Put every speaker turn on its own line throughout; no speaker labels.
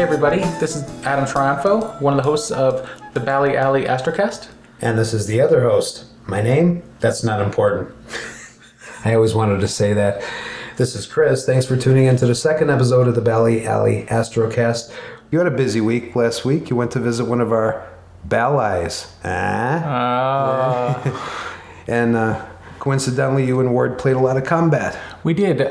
everybody, this is Adam Triunfo, one of the hosts of the Bally Alley Astrocast.
And this is the other host. My name? That's not important. I always wanted to say that. This is Chris. Thanks for tuning in to the second episode of the Bally Alley Astrocast. You had a busy week last week. You went to visit one of our Ballies. And coincidentally, you and Ward played a lot of combat.
We did.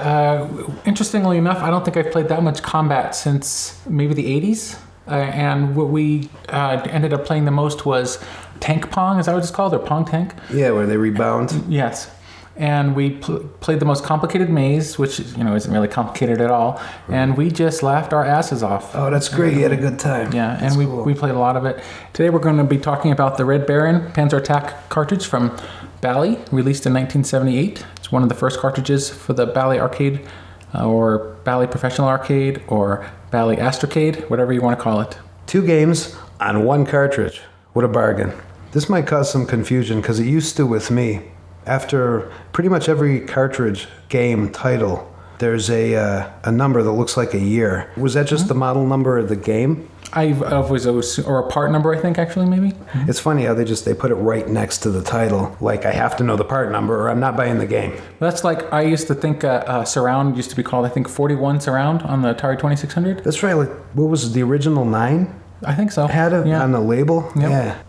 Interestingly enough, I don't think I've played that much combat since maybe the 80s. And what we ended up playing the most was Tank Pong. Is that what it's called? Or Pong Tank?
Yeah, where they rebound.
Yes. And we played the most complicated maze, which isn't really complicated at all. And we just laughed our asses off.
Oh, that's great. You had a good time.
Yeah, and we played a lot of it. Today we're going to be talking about the Red Baron Panzer Attack cartridge from Bally, released in 1978. It's one of the first cartridges for the Bally Arcade, or Bally Professional Arcade, or Bally Astrocade, whatever you want to call it.
2 games on 1 cartridge. What a bargain. This might cause some confusion because it used to with me. After pretty much every cartridge game title, there's a number that looks like a year. Was that just the model number of the game?
Or a part number, I think, actually, maybe. Mm-hmm.
It's funny how they put it right next to the title. Like, I have to know the part number or I'm not buying the game.
That's like, I used to think Surround used to be called, I think, 41 Surround on the Atari 2600.
That's right. Like, what was it, the original 9?
I think so.
Had it on the label?
Yep.
Yeah.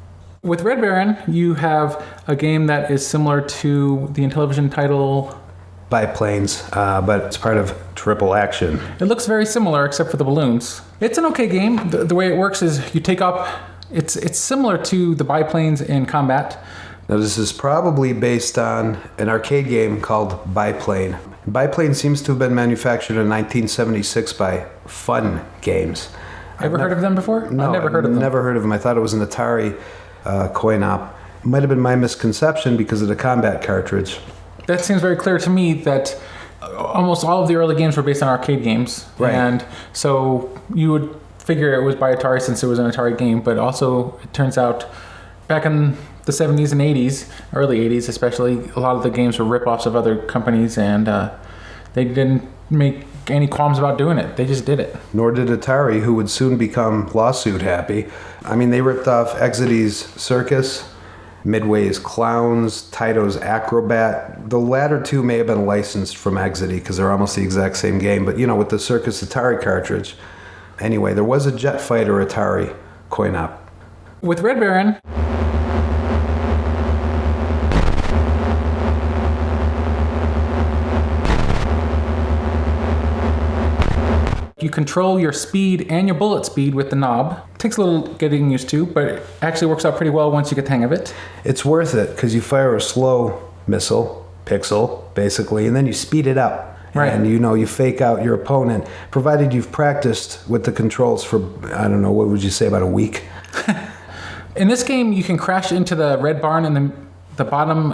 With Red Baron, you have a game that is similar to the Intellivision title
Biplanes, but it's part of Triple Action.
It looks very similar except for the balloons. It's an okay game. The way it works is you take up... It's similar to the biplanes in combat.
Now this is probably based on an arcade game called Biplane. Biplane seems to have been manufactured in 1976 by Fun Games.
Ever heard of them before?
No,
I've never heard of them.
Never heard of them. I thought it was an Atari coin-op. It might have been my misconception because of the combat cartridge.
That seems very clear to me that almost all of the early games were based on arcade games.
Right.
And so you would figure it was by Atari since it was an Atari game, but also it turns out back in the 70s and 80s, early 80s especially, a lot of the games were rip-offs of other companies, and they didn't make any qualms about doing it. They just did it.
Nor did Atari, who would soon become lawsuit happy. I mean, they ripped off Exidy's Circus, Midway's Clowns, Taito's Acrobat. The latter 2 may have been licensed from Exidy because they're almost the exact same game. But, with the Circus Atari cartridge. Anyway, there was a Jet Fighter Atari coin-op.
With Red Baron, you control your speed and your bullet speed with the knob. It takes a little getting used to, but it actually works out pretty well once you get the hang of it.
It's worth it because you fire a slow missile, pixel, basically, and then you speed it up.
Right.
And you fake out your opponent, provided you've practiced with the controls for, I don't know, what would you say, about a week?
In this game, you can crash into the red barn in the bottom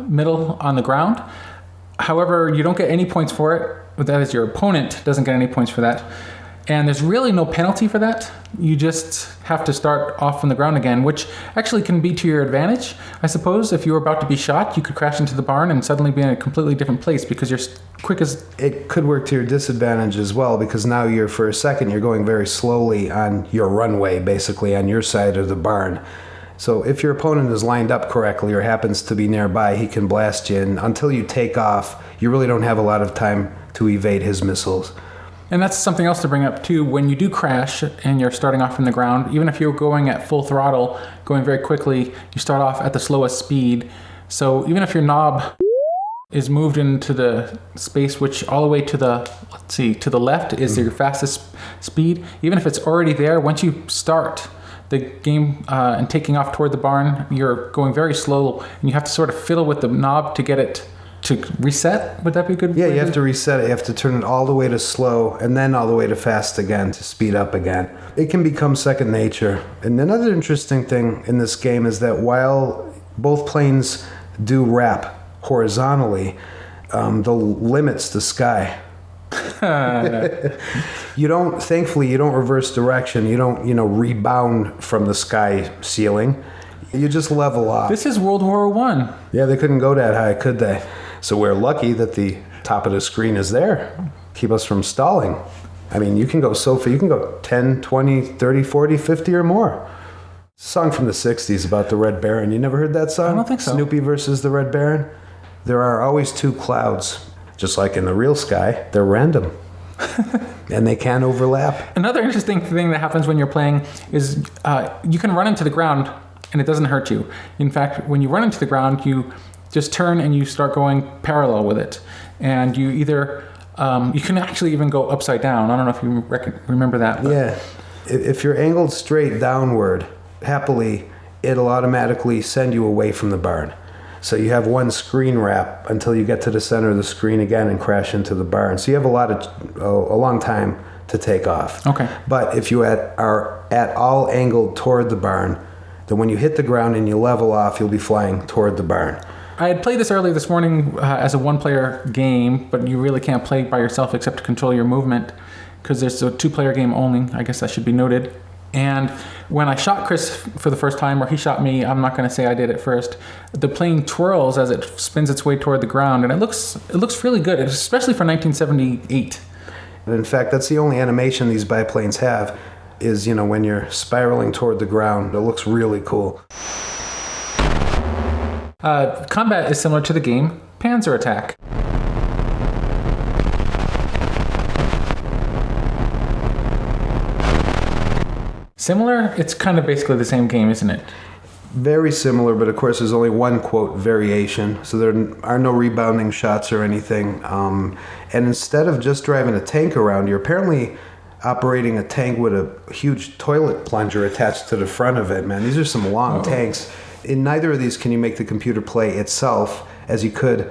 middle on the ground. However, you don't get any points for it. That is, your opponent doesn't get any points for that. And there's really no penalty for that. You just have to start off from the ground again, which actually can be to your advantage. I suppose if you were about to be shot, you could crash into the barn and suddenly be in a completely different place because you're quick as...
It could work to your disadvantage as well because now for a second, you're going very slowly on your runway, basically on your side of the barn. So if your opponent is lined up correctly or happens to be nearby, he can blast you. And until you take off, you really don't have a lot of time to evade his missiles.
And that's something else to bring up too. When you do crash and you're starting off from the ground, even if you're going at full throttle, going very quickly, you start off at the slowest speed. So even if your knob is moved into the space which all the way to the left is your fastest speed, even if it's already there, once you start the game and taking off toward the barn, you're going very slow and you have to sort of fiddle with the knob to get it to reset. Would that be good?
Yeah, you have to reset it. You have to turn it all the way to slow and then all the way to fast again to speed up again. It can become second nature. And another interesting thing in this game is that while both planes do wrap horizontally, the limit's the sky. Thankfully, you don't reverse direction. You don't, rebound from the sky ceiling. You just level off.
This is World War I.
Yeah, they couldn't go that high, could they? So we're lucky that the top of the screen is there. Keep us from stalling. I mean, you can go so far. You can go 10, 20, 30, 40, 50 or more. Song from the 60s about the Red Baron. You never heard that song?
I don't think so.
Snoopy versus the Red Baron? There are always two clouds. Just like in the real sky, they're random. And they can overlap.
Another interesting thing that happens when you're playing is you can run into the ground and it doesn't hurt you. In fact, when you run into the ground, you just turn and you start going parallel with it. And you either, you can actually even go upside down. I don't know if you remember that. But.
Yeah. If you're angled straight downward, happily, it'll automatically send you away from the barn. So you have one screen wrap until you get to the center of the screen again and crash into the barn. So you have a long time to take off.
Okay.
But if you are at all angled toward the barn, then when you hit the ground and you level off, you'll be flying toward the barn.
I had played this earlier this morning as a one-player game, but you really can't play by yourself except to control your movement because there's a two-player game only. I guess that should be noted. And when I shot Chris for the first time, or he shot me, I'm not going to say I did it first, the plane twirls as it spins its way toward the ground, and it looks really good, especially for 1978.
In fact, that's the only animation these biplanes have, is, when you're spiraling toward the ground. It looks really cool.
Combat is similar to the game Panzer Attack. Similar? It's kind of basically the same game, isn't it?
Very similar, but of course there's only one, quote, variation. So there are no rebounding shots or anything. And instead of just driving a tank around, you're apparently operating a tank with a huge toilet plunger attached to the front of it, man. These are some long tanks. In neither of these can you make the computer play itself as you could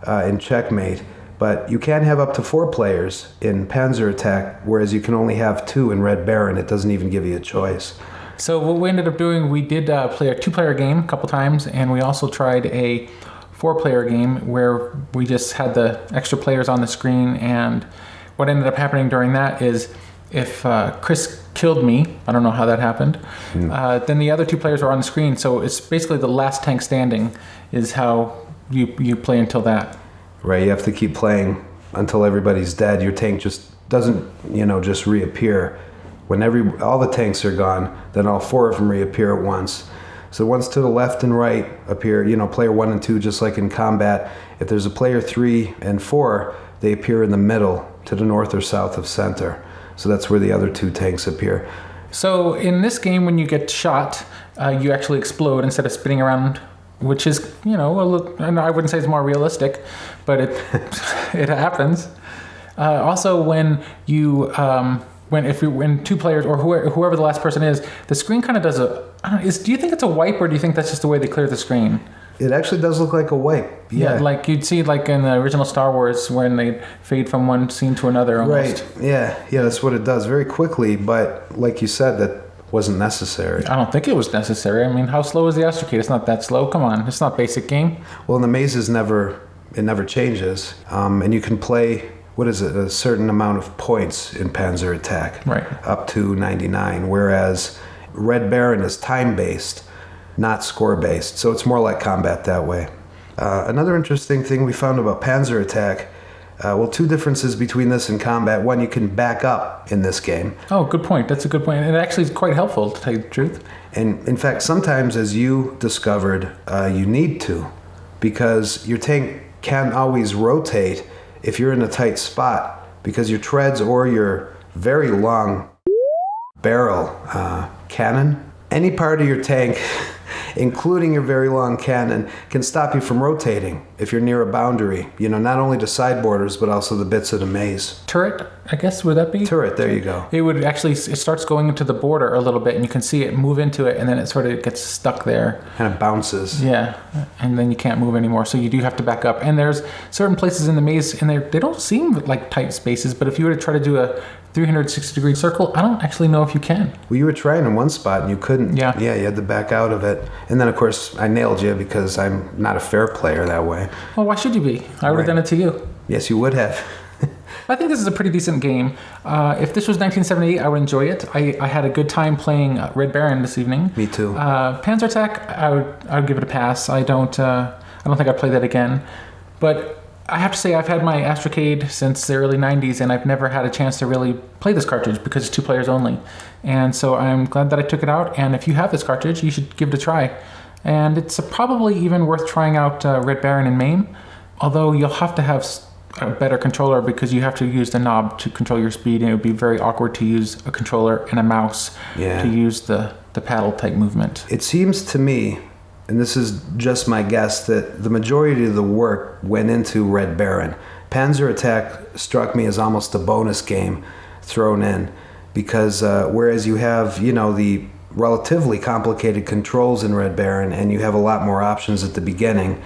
in Checkmate. But you can have up to 4 players in Panzer Attack, whereas you can only have 2 in Red Baron. It doesn't even give you a choice.
So what we ended up doing, we did play a 2-player game a couple times, and we also tried a 4-player game where we just had the extra players on the screen. And what ended up happening during that is if Chris killed me, I don't know how that happened, then the other 2 players are on the screen. So it's basically the last tank standing is how you play until that.
Right, you have to keep playing until everybody's dead. Your tank just doesn't, just reappear. When all the tanks are gone, then all 4 of them reappear at once. So the ones to the left and right appear, player 1 and 2, just like in combat. If there's a player 3 and 4, they appear in the middle, to the north or south of center. So that's where the other 2 tanks appear.
So in this game, when you get shot, you actually explode instead of spinning around, which is, and I wouldn't say it's more realistic, but it happens. Also, when you when 2 players or whoever the last person is, the screen kind of does do you think it's a wipe, or do you think that's just the way they clear the screen?
It actually does look like a wipe. Yeah,
like you'd see like in the original Star Wars when they fade from one scene to another almost.
Right, yeah, that's what it does very quickly, but like you said, that wasn't necessary.
I don't think it was necessary. I mean, how slow is the Astrocade? It's not that slow. Come on, it's not basic game.
Well, in the mazes, it never changes, and you can play, a certain amount of points in Panzer Attack,
right,
up to 99, whereas Red Baron is time-based, not score-based, so it's more like combat that way. Another interesting thing we found about Panzer Attack, 2 differences between this and combat. One, you can back up in this game.
Oh, good point. That's a good point. And it actually is quite helpful, to tell you the truth.
And in fact, sometimes, as you discovered, you need to, because your tank can't always rotate if you're in a tight spot, because your treads or your very long barrel cannon, any part of your tank, including your very long cannon, can stop you from rotating if you're near a boundary. Not only the side borders, but also the bits of the maze.
Turret, I guess, would that be?
Turret, there you go.
It would actually, it starts going into the border a little bit, and you can see it move into it, and then it sort of gets stuck there.
Kind of bounces.
Yeah, and then you can't move anymore, so you do have to back up. And there's certain places in the maze, and they don't seem like tight spaces, but if you were to try to do a 360-degree circle, I don't actually know if you can.
Well, you were trying in one spot and you couldn't.
Yeah.
Yeah, you had to back out of it. And then, of course, I nailed you because I'm not a fair player that way.
Well, why should you be? I would have done it to you.
Yes, you would have.
I think this is a pretty decent game. If this was 1978, I would enjoy it. I had a good time playing Red Baron this evening.
Me too.
Panzer Attack, I would give it a pass. I don't think I'd play that again. But I have to say I've had my Astrocade since the early 90s, and I've never had a chance to really play this cartridge because it's 2 players only. And so I'm glad that I took it out, and if you have this cartridge, you should give it a try. And it's probably even worth trying out Red Baron in MAME, although you'll have to have a better controller because you have to use the knob to control your speed, and it would be very awkward to use a controller and a mouse to use the paddle type movement.
It seems to me, and this is just my guess, that the majority of the work went into Red Baron. Panzer Attack struck me as almost a bonus game thrown in, because whereas you have, the relatively complicated controls in Red Baron, and you have a lot more options at the beginning,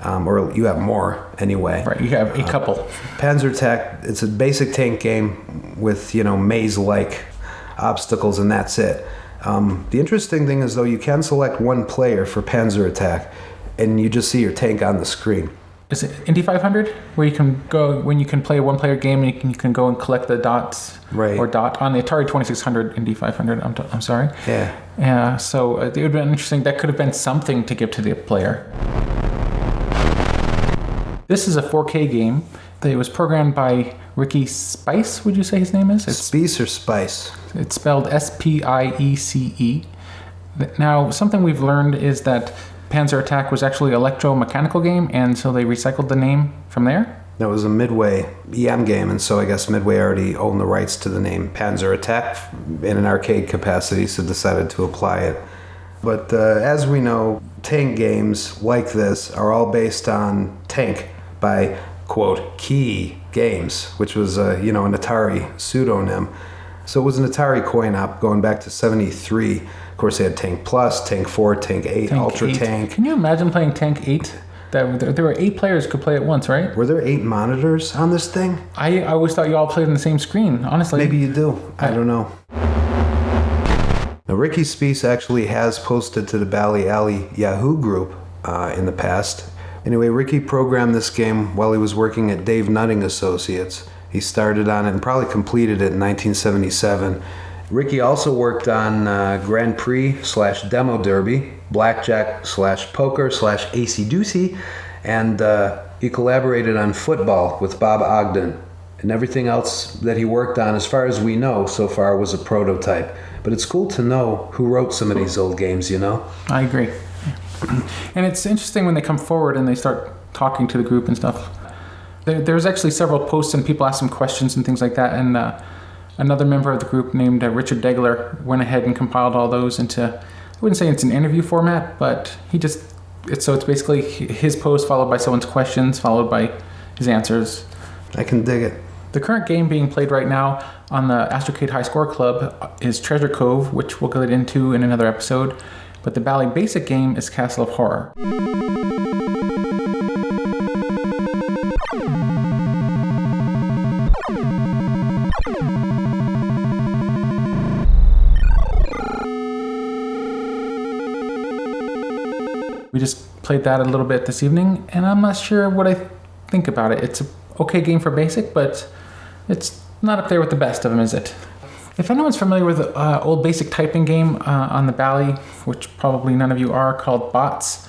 or you have more anyway.
Right, you have a couple.
Panzer Attack, it's a basic tank game with, maze-like obstacles, and that's it. The interesting thing is, though, you can select one player for Panzer Attack, and you just see your tank on the screen.
Is it Indy 500, where you can go when you can play a one-player game and you can go and collect the dots,
right?
Or dot on the Atari 2600 Indy 500. I'm sorry.
Yeah.
Yeah. So it would have been interesting. That could have been something to give to the player. This is a 4K game. It was programmed by Ricky Spice. Would you say his name is?
Spice or Spice?
It's spelled S-P-I-E-C-E. Now, something we've learned is that Panzer Attack was actually an electromechanical game, and so they recycled the name from there?
That was a Midway EM game, and so I guess Midway already owned the rights to the name Panzer Attack in an arcade capacity, so decided to apply it. But as we know, tank games like this are all based on Tank by, quote, Key Games, which was, an Atari pseudonym. So it was an Atari coin-op going back to 73. Of course, they had Tank Plus, Tank 4, Tank 8, Ultra
8.
Tank.
Can you imagine playing Tank 8? There were 8 players who could play at once, right?
Were there 8 monitors on this thing?
I always thought you all played on the same screen, honestly.
Maybe you do. I don't know. Now, Ricky Spice actually has posted to the Bally Alley Yahoo group in the past. Anyway, Ricky programmed this game while he was working at Dave Nutting Associates. He started on it and probably completed it in 1977. Ricky also worked on Grand Prix/Demo Derby, Blackjack/Poker/Acey-Deucey, and he collaborated on Football with Bob Ogden. And everything else that he worked on, as far as we know so far, was a prototype. But it's cool to know who wrote some of these old games,
I agree. And it's interesting when they come forward and they start talking to the group and stuff. There's actually several posts and people ask them questions and things like that. And another member of the group named Richard Degler went ahead and compiled all those into, I wouldn't say it's an interview format, but it's basically his post followed by someone's questions followed by his answers.
I can dig it.
The current game being played right now on the Astrocade High Score Club is Treasure Cove, which we'll get into in another episode. But the Bally basic game is Castle of Horror. We just played that a little bit this evening, and I'm not sure what I think about it. It's an okay game for basic, but it's not up there with the best of them, is it? If anyone's familiar with the old basic typing game on the Bally, which probably none of you are, called Bots,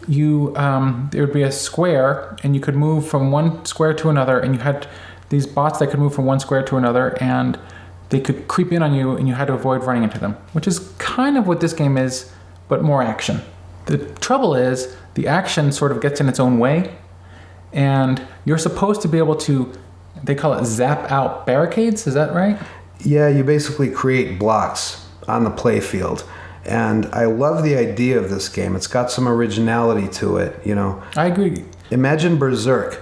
there would be a square, and you could move from one square to another, and you had these bots that could move from one square to another, and they could creep in on you, and you had to avoid running into them, which is kind of what this game is, but more action. The trouble is, the action sort of gets in its own way, and you're supposed to be able to, they call it zap out barricades, is that right?
Yeah, you basically create blocks on the playfield. And I love the idea of this game. It's got some originality to it,
I agree.
Imagine Berserk,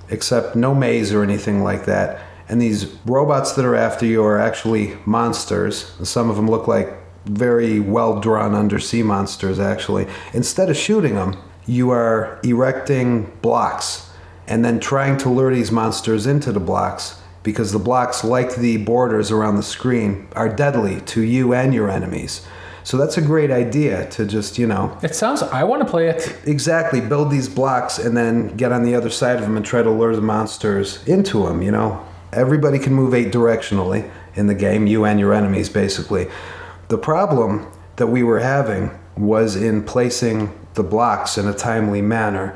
except no maze or anything like that. And these robots that are after you are actually monsters. Some of them look like very well-drawn undersea monsters, actually. Instead of shooting them, you are erecting blocks and then trying to lure these monsters into the blocks, because the blocks, like the borders around the screen, are deadly to you and your enemies. So that's a great idea to just,
It sounds, I want to play it.
Exactly, build these blocks and then get on the other side of them and try to lure the monsters into them, Everybody can move 8 directionally in the game, you and your enemies, basically. The problem that we were having was in placing the blocks in a timely manner.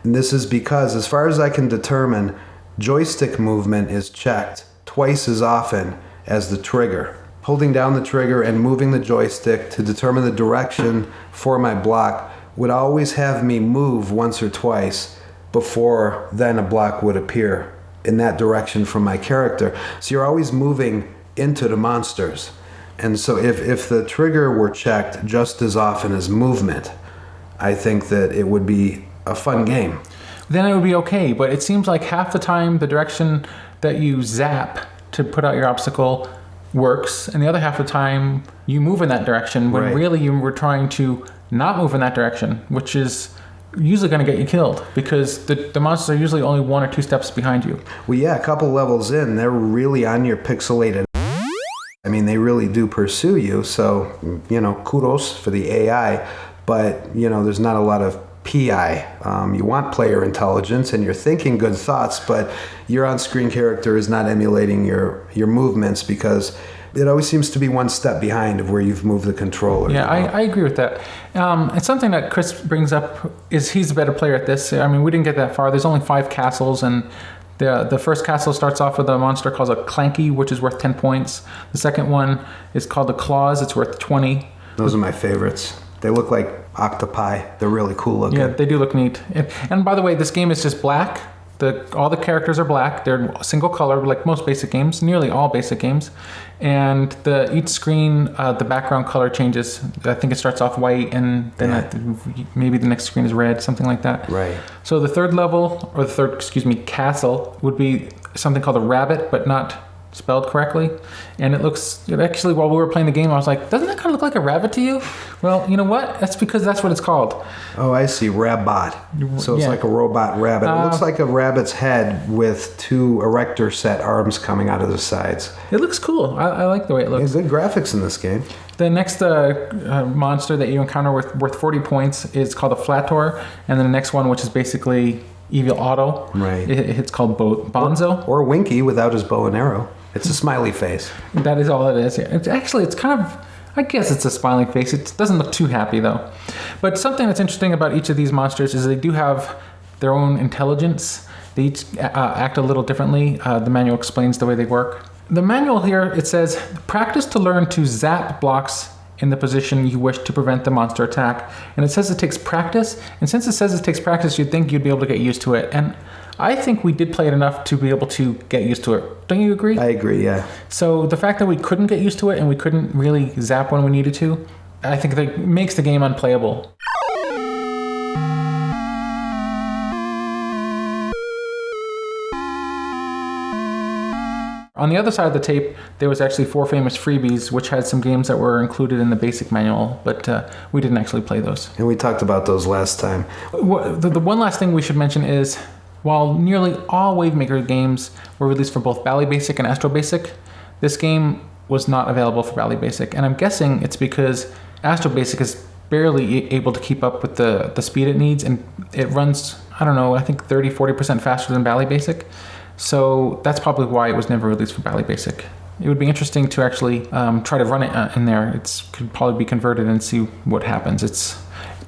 And this is because, as far as I can determine, joystick movement is checked twice as often as the trigger. Holding down the trigger and moving the joystick to determine the direction for my block would always have me move once or twice before then a block would appear in that direction from my character. So you're always moving into the monsters. And so if the trigger were checked just as often as movement, I think that it would be a fun game.
Then it would be okay, but it seems like half the time the direction that you zap to put out your obstacle works, and the other half of the time you move in that direction when really you were trying to not move in that direction, which is usually going to get you killed because the monsters are usually only 1 or 2 steps behind you.
Well, yeah, a couple levels in, they're really on your pixelated. I mean, they really do pursue you, so, kudos for the AI, but, there's not a lot of PI. You want player intelligence and you're thinking good thoughts, but your on-screen character is not emulating your movements because it always seems to be one step behind of where you've moved the controller.
Yeah, I agree with that. It's something that Chris brings up is he's a better player at this. I mean, we didn't get that far. There's only 5 castles, and the first castle starts off with a monster called a Clanky, which is worth 10 points. The second one is called the Claws. It's worth 20.
Those are my favorites. They look like octopi. They're really cool looking.
Yeah, they do look neat. And by the way, this game is just black. All the characters are black. They're single color, like most basic games, nearly all basic games. And each screen, the background color changes. I think it starts off white, and then maybe the next screen is red, something like that.
Right.
So the third level, or castle, would be something called a rabbit, but not spelled correctly. And actually, while we were playing the game, I was like, doesn't that kind of look like a rabbit to you? Well, you know what? That's because that's what it's called.
Oh, I see. Rabbot. So it's like a robot rabbit. It looks like a rabbit's head with 2 erector set arms coming out of the sides.
It looks cool. I like the way it looks.
There's good graphics in this game.
The next monster that you encounter worth 40 points is called a Flator. And then the next one, which is basically Evil Otto.
Right.
It's called Bonzo.
Or Winky without his bow and arrow. It's a smiley face.
That is all it is. It's kind of, I guess it's a smiling face. It doesn't look too happy though. But something that's interesting about each of these monsters is they do have their own intelligence. They each act a little differently. The manual explains the way they work. The manual here, it says, practice to learn to zap blocks in the position you wish to prevent the monster attack. And it says it takes practice. And since it says it takes practice, you'd think you'd be able to get used to it. And I think we did play it enough to be able to get used to it. Don't you agree?
I agree, yeah.
So the fact that we couldn't get used to it and we couldn't really zap when we needed to, I think that makes the game unplayable. On the other side of the tape, there was actually 4 famous freebies, which had some games that were included in the basic manual, but we didn't actually play those.
And we talked about those last time.
The one last thing we should mention is, while nearly all Wavemaker games were released for both Bally Basic and Astro Basic, this game was not available for Bally Basic. And I'm guessing it's because Astro Basic is barely able to keep up with the speed it needs, and it runs, I think 30-40% faster than Bally Basic. So that's probably why it was never released for Bally Basic. It would be interesting to actually try to run it in there. It could probably be converted and see what happens.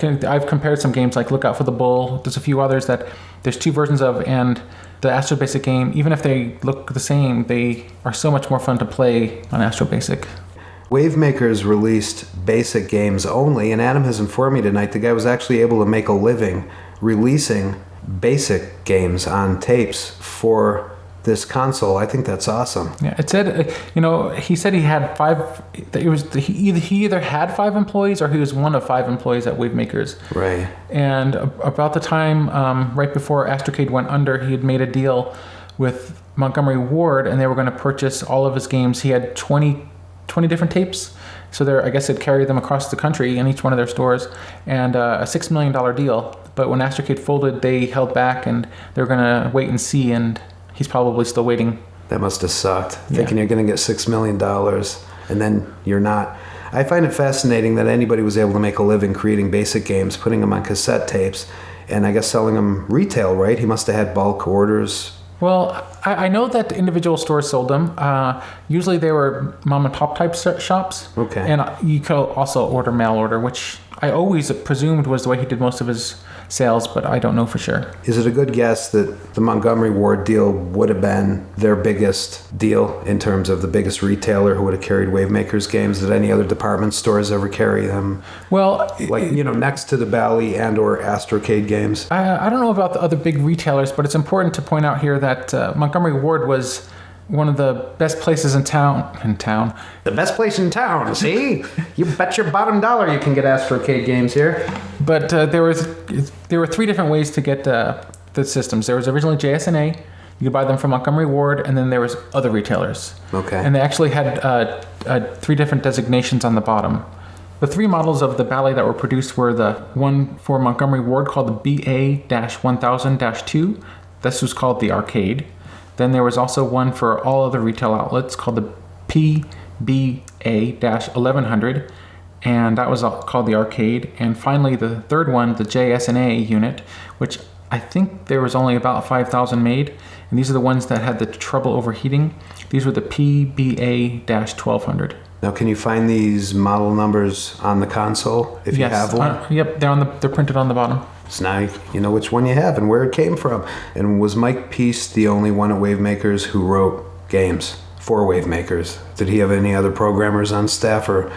I've compared some games like Lookout for the Bull. There's a few others that there's 2 versions of, and the Astro Basic game, even if they look the same, they are so much more fun to play on Astro Basic.
Wavemakers released basic games only, and Adam has informed me tonight the guy was actually able to make a living releasing basic games on tapes for this console. I think that's awesome.
Yeah, it said, he said he had 5. He either had 5 employees or he was one of 5 employees at Wavemakers.
Right.
And about the time right before Astrocade went under, he had made a deal with Montgomery Ward, and they were going to purchase all of his games. He had 20 different tapes. So I guess they'd carry them across the country in each one of their stores, and a $6 million deal. But when Astrocade folded, they held back, and they were going to wait and see, and he's probably still waiting.
That must have sucked, thinking you're going to get $6 million, and then you're not. I find it fascinating that anybody was able to make a living creating basic games, putting them on cassette tapes, and I guess selling them retail, right? He must have had bulk orders.
Well, I know that individual stores sold them. Usually they were mom and pop type shops.
Okay.
And you could also order mail order, which I always presumed was the way he did most of his sales, but I don't know for sure.
Is it a good guess that the Montgomery Ward deal would have been their biggest deal in terms of the biggest retailer who would have carried Wavemakers games? Did any other department stores ever carry them?
Well,
next to the Bally and or Astrocade games?
I don't know about the other big retailers, but it's important to point out here that Montgomery Ward was one of the best places in town.
The best place in town, see? You bet your bottom dollar you can get Astrocade games here.
But there were 3 different ways to get the systems. There was originally JS&A. You could buy them from Montgomery Ward, and then there was other retailers.
Okay.
And they actually had 3 different designations on the bottom. The 3 models of the Bally that were produced were the one for Montgomery Ward called the BA-1000-2. This was called the Arcade. Then there was also one for all other retail outlets called the PBA-1100, and that was called the Arcade. And finally, the third one, the JS&A unit, which I think there was only about 5,000 made, and these are the ones that had the trouble overheating. These were the PBA-1200.
Now, can you find these model numbers on the console if you have one?
Yep, they're printed on the bottom.
So now you know which one you have and where it came from. And was Mike Peace the only one at Wavemakers who wrote games for Wavemakers? Did he have any other programmers on staff, or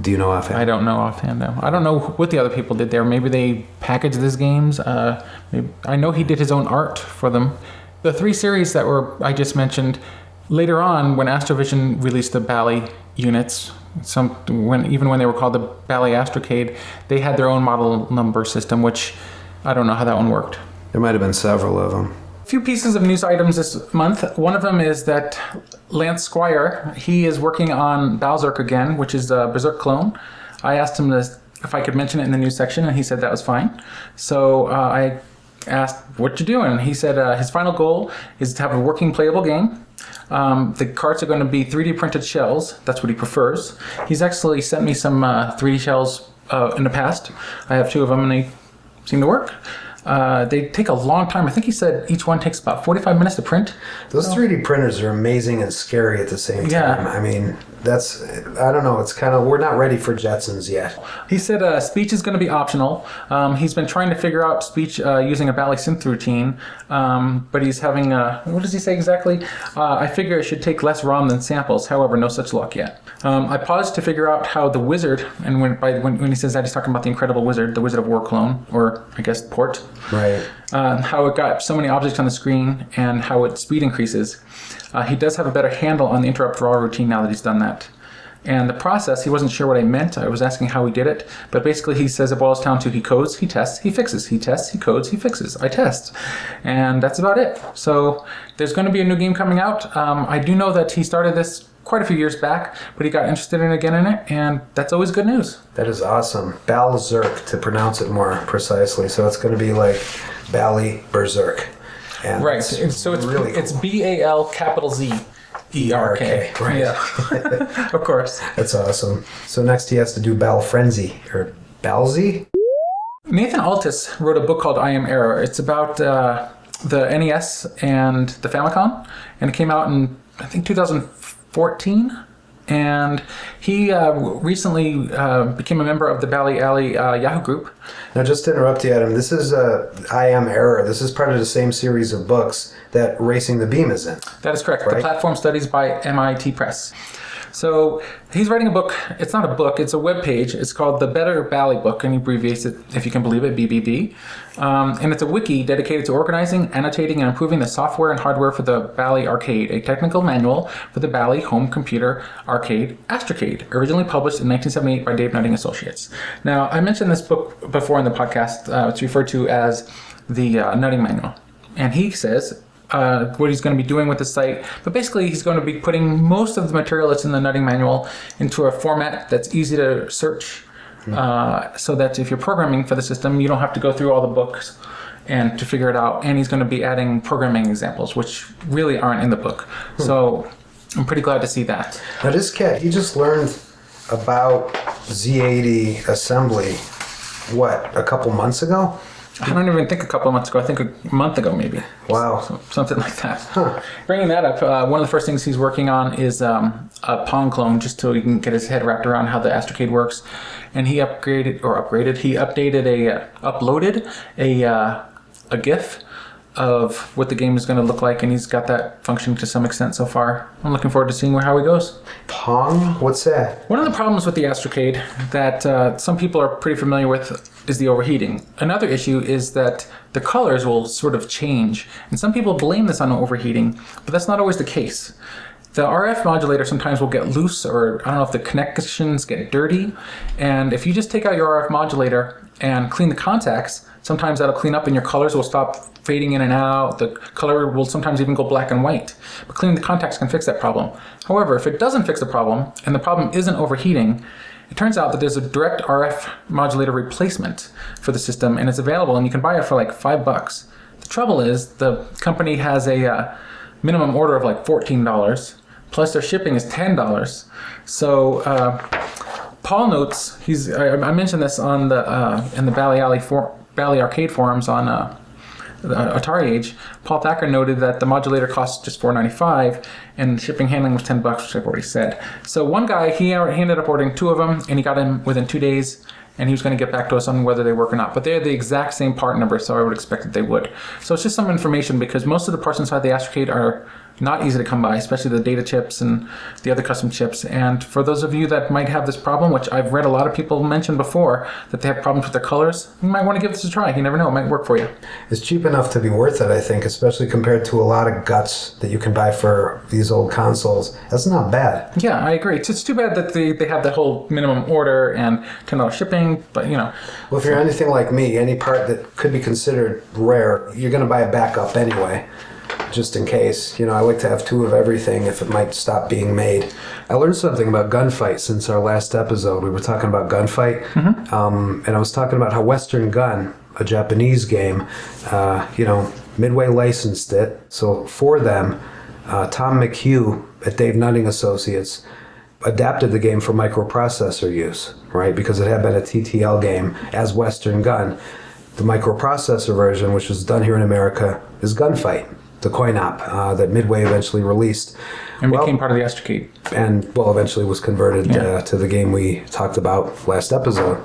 do you know offhand?
I don't know offhand, no. I don't know what the other people did there. Maybe they packaged these games. I know he did his own art for them. The 3 series that I just mentioned, later on when Astrovision released the Bally units, even when they were called the Bally Astrocade, they had their own model number system, which I don't know how that one worked.
There might have been several of them.
A few pieces of news items this month. One of them is that Lance Squire, he is working on Balzerk again, which is a Berserk clone. I asked him if I could mention it in the news section, and he said that was fine. So I asked, what you doing? And he said his final goal is to have a working playable game. The carts are going to be 3D printed shells. That's what he prefers. He's actually sent me some 3D shells in the past. I have 2 of them, and they seem to work. They take a long time. I think he said each one takes about 45 minutes to print.
Those 3D printers are amazing and scary at the same time.
Yeah.
I mean, I don't know, it's kind of, we're not ready for Jetsons yet.
He said speech is going to be optional. He's been trying to figure out speech using a Bally synth routine, but he's having, what does he say exactly? I figure it should take less ROM than samples, however, no such luck yet. I paused to figure out how the wizard, and when he says that, he's talking about the Incredible Wizard, the Wizard of War clone, or I guess port.
Right.
How it got so many objects on the screen and how its speed increases. He does have a better handle on the interrupt draw routine now that he's done that. And the process, he wasn't sure what I meant. I was asking how he did it. But basically he says it boils down to he codes, he tests, he fixes. He tests, he codes, he fixes. I test. And that's about it. So there's going to be a new game coming out. I do know that he started this quite a few years back, but he got interested in it, and that's always good news.
That is awesome. Balzerk, to pronounce it more precisely. So it's going to be like Bally Berserk. And
right. So it's
really cool.
It's BALZERK.
Right.
Yeah. Of course.
That's awesome. So next he has to do Bal Frenzy, or Balzy?
Nathan Altus wrote a book called I Am Error. It's about the NES and the Famicom, and it came out in, I think, 2014. And he recently became a member of the Bally Alley Yahoo group.
Now, just to interrupt you, Adam, this is I Am Error. This is part of the same series of books that Racing the Beam is in.
That is correct.
Right?
The Platform Studies by MIT Press. So he's writing a book. It's not a book. It's a web page. It's called The Better Bally Book, and he abbreviates it, if you can believe it, BBB. And it's a wiki dedicated to organizing, annotating, and improving the software and hardware for the Bally Arcade, a technical manual for the Bally home computer arcade Astrocade, originally published in 1978 by Dave Nutting Associates. Now, I mentioned this book before in the podcast. It's referred to as the Nutting Manual. And he says what he's going to be doing with the site, but basically he's going to be putting most of the material that's in the Nutting Manual into a format that's easy to search, so that if you're programming for the system, you don't have to go through all the books and to figure it out. And he's going to be adding programming examples, which really aren't in the book. So I'm pretty glad to see that.
Now this cat, he just learned about Z80 assembly, a couple months ago?
I don't even think a couple of months ago. I think a month ago, maybe.
Wow.
So, something like that. Bringing that up, one of the first things he's working on is a Pong clone, just so he can get his head wrapped around how the Astrocade works. And he updated a GIF of what the game is going to look like, and he's got that functioning to some extent so far. I'm looking forward to seeing how he goes.
Pong? What's that?
One of the problems with the Astrocade that some people are pretty familiar with is the overheating. Another issue is that the colors will sort of change, and some people blame this on overheating, but that's not always the case. The RF modulator sometimes will get loose, or I don't know if the connections get dirty, and if you just take out your RF modulator and clean the contacts, sometimes that'll clean up and your colors will stop fading in and out. The color will sometimes even go black and white. But cleaning the contacts can fix that problem. However, if it doesn't fix the problem, and the problem isn't overheating, it turns out that there's a direct RF modulator replacement for the system, and it's available, and you can buy it for like $5. The trouble is, the company has a minimum order of like $14, plus their shipping is $10. So Paul notes, I mentioned this on the in the Bally Arcade forums on Atari Age. Paul Thacker noted that the modulator costs just $4.95 and shipping handling was $10, which I've already said. So one guy, he ended up ordering 2 of them, and he got them within 2 days, and he was going to get back to us on whether they work or not. But they're the exact same part number, so I would expect that they would. So it's just some information, because most of the parts inside the Astrocade are not easy to come by, especially the data chips and the other custom chips. And for those of you that might have this problem, which I've read a lot of people mention before, that they have problems with their colors, you might want to give this a try. You never know, it might work for you.
It's cheap enough to be worth it, I think, especially compared to a lot of guts that you can buy for these old consoles. That's not bad.
Yeah, I agree. It's too bad that they have the whole minimum order and $10 shipping, but you know.
Well, if you're anything like me, any part that could be considered rare, you're going to buy a backup anyway, just in case. You know, I like to have 2 of everything if it might stop being made. I learned something about gunfight since our last episode. We were talking about gunfight, and I was talking about how Western Gun, a Japanese game, Midway licensed it. So for them, Tom McHugh at Dave Nutting Associates adapted the game for microprocessor use, right? Because it had been a TTL game as Western Gun. The microprocessor version, which was done here in America, is Gunfight, the coin-op that Midway eventually released.
And became part of the Astrocade.
And, eventually was converted to the game we talked about last episode.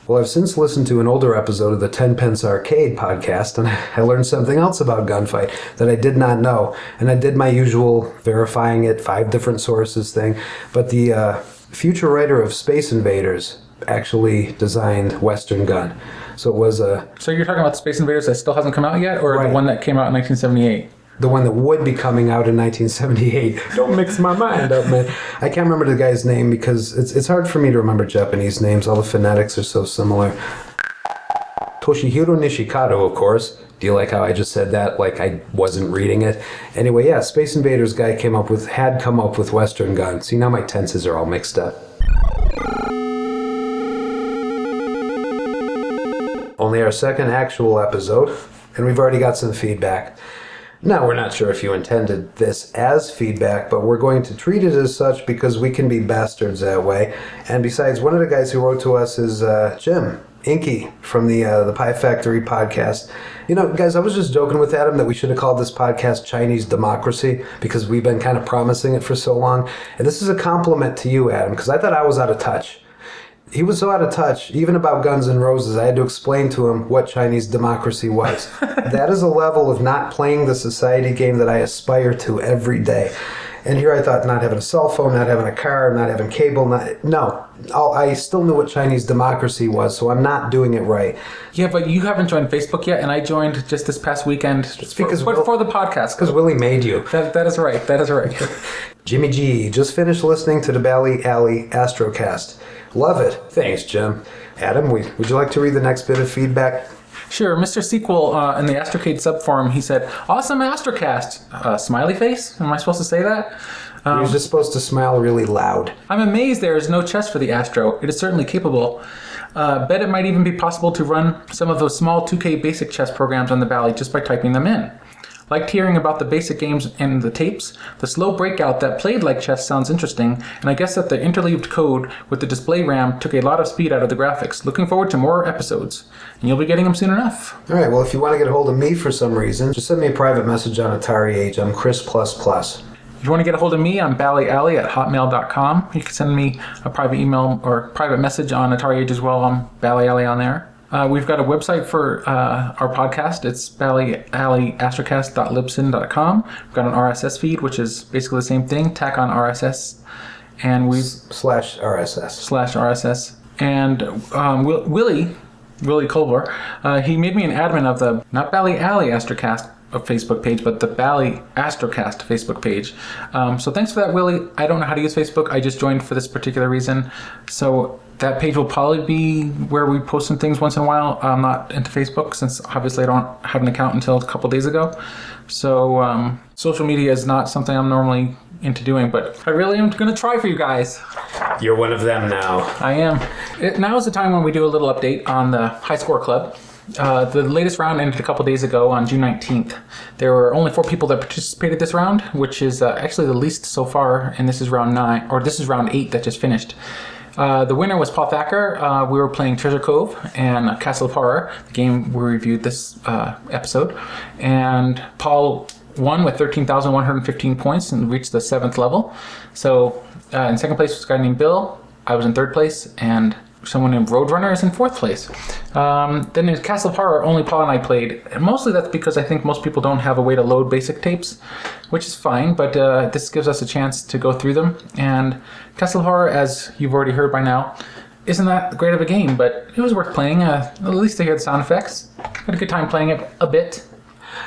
Well, I've since listened to an older episode of the 10 Pence Arcade podcast, and I learned something else about Gunfight that I did not know. And I did my usual verifying it, 5 different sources thing. But the future writer of Space Invaders actually designed Western Gun. So it was a... So
you're talking about Space Invaders that still hasn't come out yet, or the one that came out in 1978?
The one that would be coming out in 1978. Don't mix my mind up, man. I can't remember the guy's name because it's hard for me to remember Japanese names. All the phonetics are so similar. Toshihiro Nishikado, of course. Do you like how I just said that like I wasn't reading it? Anyway, yeah, Space Invaders guy had come up with Western Gun. See, now my tenses are all mixed up. Only our second actual episode, and we've already got some feedback. Now, we're not sure if you intended this as feedback, but we're going to treat it as such because we can be bastards that way. And besides, one of the guys who wrote to us is Jim Inky from the Pie Factory podcast. You know, guys, I was just joking with Adam that we should have called this podcast Chinese Democracy because we've been kind of promising it for so long. And this is a compliment to you, Adam, because I thought I was out of touch. He was so out of touch, even about Guns N' Roses, I had to explain to him what Chinese democracy was. That is a level of not playing the society game that I aspire to every day. And here I thought, not having a cell phone, not having a car, not having cable, I still knew what Chinese democracy was, so I'm not doing it right.
Yeah, but you haven't joined Facebook yet, and I joined just this past weekend for the podcast.
Because Willie made you.
That is right,
Jimmy G just finished listening to the Bally Alley Astrocast. Love it. Thanks, Jim. Adam, would you like to read the next bit of feedback?
Sure. Mr. Sequel in the Astrocade subforum, he said, "Awesome Astrocast." Smiley face? Am I supposed to say that?
You're just supposed to smile really loud.
I'm amazed there is no chest for the Astro. It is certainly capable. Bet it might even be possible to run some of those small 2K basic chess programs on the Bally just by typing them in. Liked hearing about the basic games and the tapes. The slow breakout that played like chess sounds interesting, and I guess that the interleaved code with the display RAM took a lot of speed out of the graphics. Looking forward to more episodes, and you'll be getting them soon enough.
All right, well, if you want to get a hold of me for some reason, just send me a private message on Atari Age. I'm Chris++.
If you want to get a hold of me, I'm Bally Alley at hotmail.com. You can send me a private email or private message on Atari Age as well. I'm Bally Alley on there. We've got a website for our podcast. It's Bally Alley Astrocast.libsyn.com. We've got an RSS feed, which is basically the same thing. Tack on RSS, and we /RSS. And Willie Culver, he made me an admin of the not Bally Alley Astrocast Facebook page, but the Bally Astrocast Facebook page. So thanks for that, Willie. I don't know how to use Facebook. I just joined for this particular reason. So that page will probably be where we post some things once in a while. I'm not into Facebook since obviously I don't have an account until a couple days ago. So social media is not something I'm normally into doing, but I really am going to try for you guys.
You're one of them now.
I am. Now is the time when we do a little update on the High Score Club. The latest round ended a couple days ago on June 19th. There were only 4 people that participated this round, which is actually the least so far, and this is round 9, or this is round 8 that just finished. The winner was Paul Thacker. We were playing Treasure Cove and Castle of Horror, the game we reviewed this episode. And Paul won with 13,115 points and reached the 7th level. So in second place was a guy named Bill. I was in 3rd place, and someone named Roadrunner is in 4th place. Then in Castle of Horror, only Paul and I played. And mostly that's because I think most people don't have a way to load basic tapes, which is fine, but this gives us a chance to go through them. And Castle of Horror, as you've already heard by now, isn't that great of a game, but it was worth playing, at least to hear the sound effects. Had a good time playing it a bit.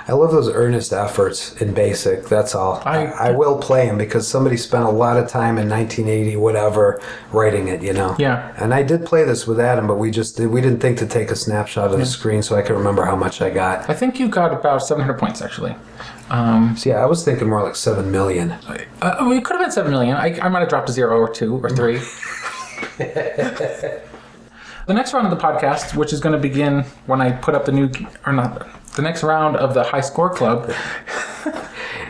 I love those earnest efforts in BASIC, that's all. I will play them because somebody spent a lot of time in 1980, whatever, writing it, you know?
Yeah.
And I did play this with Adam, but we didn't think to take a snapshot of the screen so I could remember how much I got.
I think you got about 700 points, actually.
So yeah, I was thinking more like 7 million.
It could have been 7 million. I might have dropped a 0 or 2 or 3. The next round of the podcast, which is going to begin when I put up the next round of the High Score Club.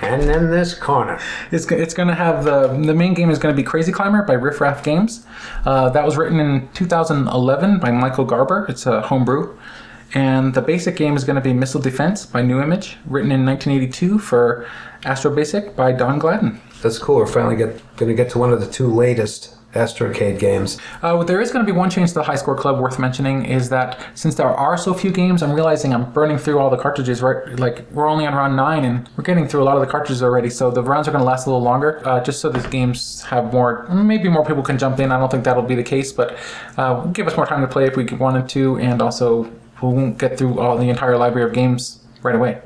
And then this corner.
It's going to have the main game is going to be Crazy Climber by Riff Raff Games. That was written in 2011 by Michael Garber. It's a homebrew. And the basic game is going to be Missile Defense by New Image, written in 1982 for Astro Basic by Don Gladden.
That's cool. We're finally going to get to one of the 2 latest Astrocade games.
There is going to be one change to the High Score Club worth mentioning is that since there are so few games, I'm realizing I'm burning through all the cartridges, right? Like, we're only on round 9 and we're getting through a lot of the cartridges already, so the rounds are going to last a little longer, just so the games have maybe more people can jump in. I don't think that'll be the case, but give us more time to play if we wanted to, and also we won't get through the entire library of games right away.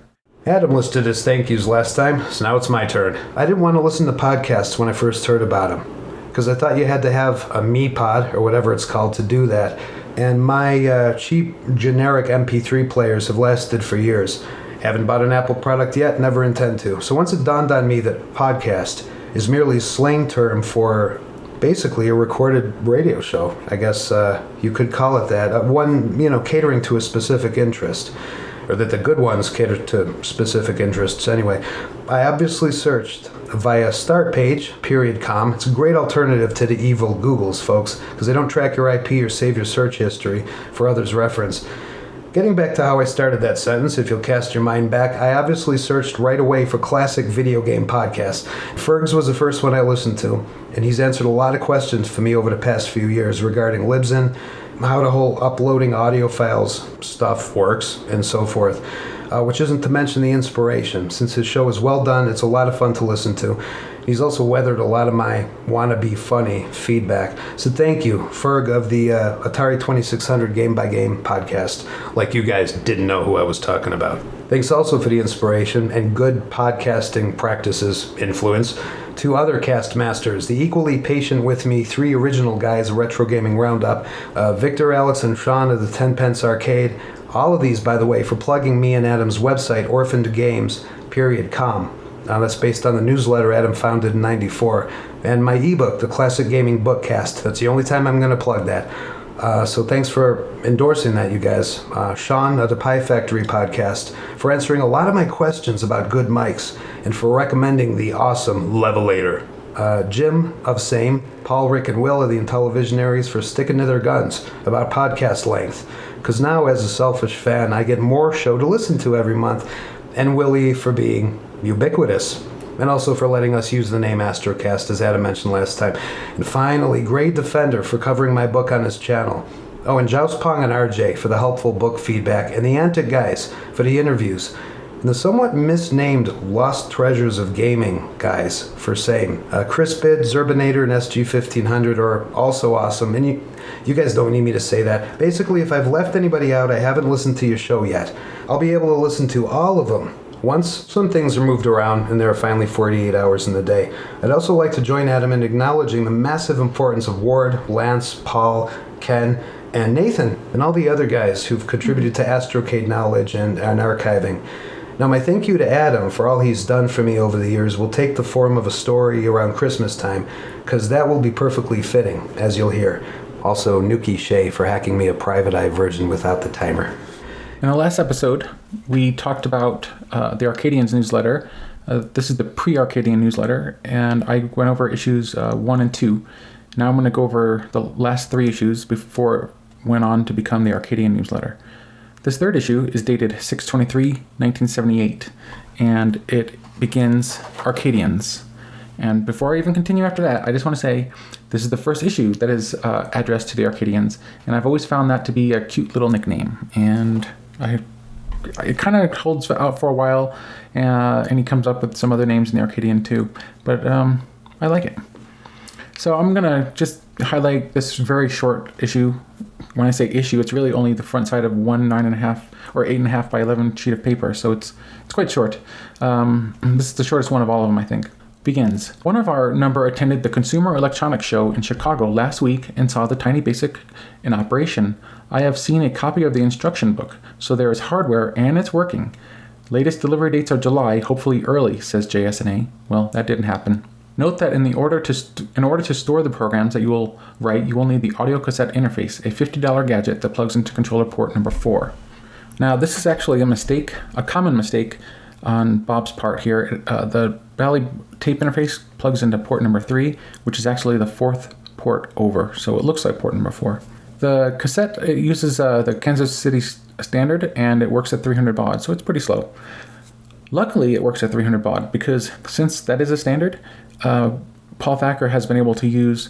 Adam listed his thank yous last time, so now it's my turn. I didn't want to listen to podcasts when I first heard about them, because I thought you had to have a MePod, or whatever it's called, to do that. And my cheap, generic MP3 players have lasted for years. Haven't bought an Apple product yet, never intend to. So once it dawned on me that podcast is merely a slang term for basically a recorded radio show, I guess you could call it that. One, catering to a specific interest. Or that the good ones cater to specific interests anyway. I obviously searched via startpage.com. It's a great alternative to the evil Googles, folks, because they don't track your IP or save your search history for others' reference. Getting back to how I started that sentence, if you'll cast your mind back, I obviously searched right away for classic video game podcasts. Fergs was the first one I listened to, and he's answered a lot of questions for me over the past few years regarding Libsyn, how the whole uploading audio files stuff works, and so forth, which isn't to mention the inspiration. Since his show is well done, it's a lot of fun to listen to. He's also weathered a lot of my wannabe funny feedback. So thank you, Ferg of the Atari 2600 Game by Game podcast. Like you guys didn't know who I was talking about. Thanks also for the inspiration and good podcasting practices influence to other cast masters, the equally patient with me 3 original guys, Retro Gaming Roundup, Victor, Alex, and Sean of the 10 Pence Arcade. All of these, by the way, for plugging me and Adam's website, orphanedgames.com. That's based on the newsletter Adam founded in '94. And my ebook, The Classic Gaming Bookcast. That's the only time I'm going to plug that. So thanks for endorsing that, you guys. Sean of the Pie Factory podcast for answering a lot of my questions about good mics and for recommending the awesome Levelator. Jim of Same, Paul, Rick, and Will of the Intellivisionaries for sticking to their guns about podcast length. Because now, as a selfish fan, I get more show to listen to every month. And Willie for being ubiquitous. And also for letting us use the name Astrocast, as Adam mentioned last time. And finally, Great Defender for covering my book on his channel. Oh, and Joust Pong and RJ for the helpful book feedback. And the Antic Guys for the interviews. And the somewhat misnamed Lost Treasures of Gaming guys for same. Chris Bid, Zerbinator, and SG-1500 are also awesome. And you guys don't need me to say that. Basically, if I've left anybody out, I haven't listened to your show yet. I'll be able to listen to all of them once some things are moved around and there are finally 48 hours in the day. I'd also like to join Adam in acknowledging the massive importance of Ward, Lance, Paul, Ken, and Nathan, and all the other guys who've contributed to Astrocade knowledge and archiving. Now, my thank you to Adam for all he's done for me over the years will take the form of a story around Christmas time, because that will be perfectly fitting, as you'll hear. Also, Nuki Shea for hacking me a private eye version without the timer.
In the last episode, we talked about the Arcadians newsletter. This is the pre-Arcadian newsletter, and I went over issues 1 and 2. Now I'm going to go over the last 3 issues before it went on to become the Arcadian newsletter. This 3rd issue is dated 6/23/1978, and it begins Arcadians. And before I even continue after that, I just want to say this is the first issue that is addressed to the Arcadians, and I've always found that to be a cute little nickname. And it kind of holds out for a while, and he comes up with some other names in the Arcadian too, but I like it. So I'm going to just highlight this very short issue. When I say issue, it's really only the front side of one 9.5 or 8.5 by 11 sheet of paper, so it's quite short. This is the shortest one of all of them, I think. Begins. One of our number attended the Consumer Electronics Show in Chicago last week and saw the Tiny Basic in operation. I have seen a copy of the instruction book, so there is hardware and it's working. Latest delivery dates are July, hopefully early, says JS&A. Well, that didn't happen. Note that in order to store the programs that you will write, you will need the audio cassette interface, a $50 gadget that plugs into controller port number 4. Now, this is actually a common mistake on Bob's part here. The Bally tape interface plugs into port number 3, which is actually the 4th port over, so it looks like port number 4. The cassette, it uses the Kansas City standard, and it works at 300 baud, so it's pretty slow. Luckily, it works at 300 baud, because since that is a standard, Paul Thacker has been able to use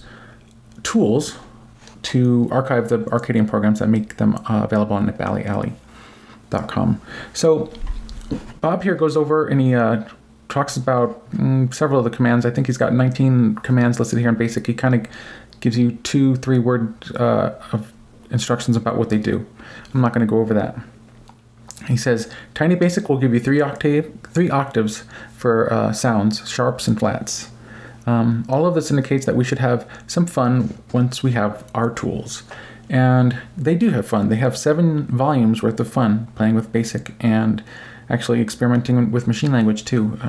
tools to archive the Arcadian programs that make them available on ballyalley.com. So Bob here goes over and he talks about several of the commands. I think he's got 19 commands listed here in BASIC. He kind of gives you 2-3 word of instructions about what they do. I'm not going to go over that. He says, Tiny Basic will give you 3 octaves for sounds, sharps and flats. All of this indicates that we should have some fun once we have our tools. And they do have fun. They have 7 volumes worth of fun playing with BASIC and actually experimenting with machine language too.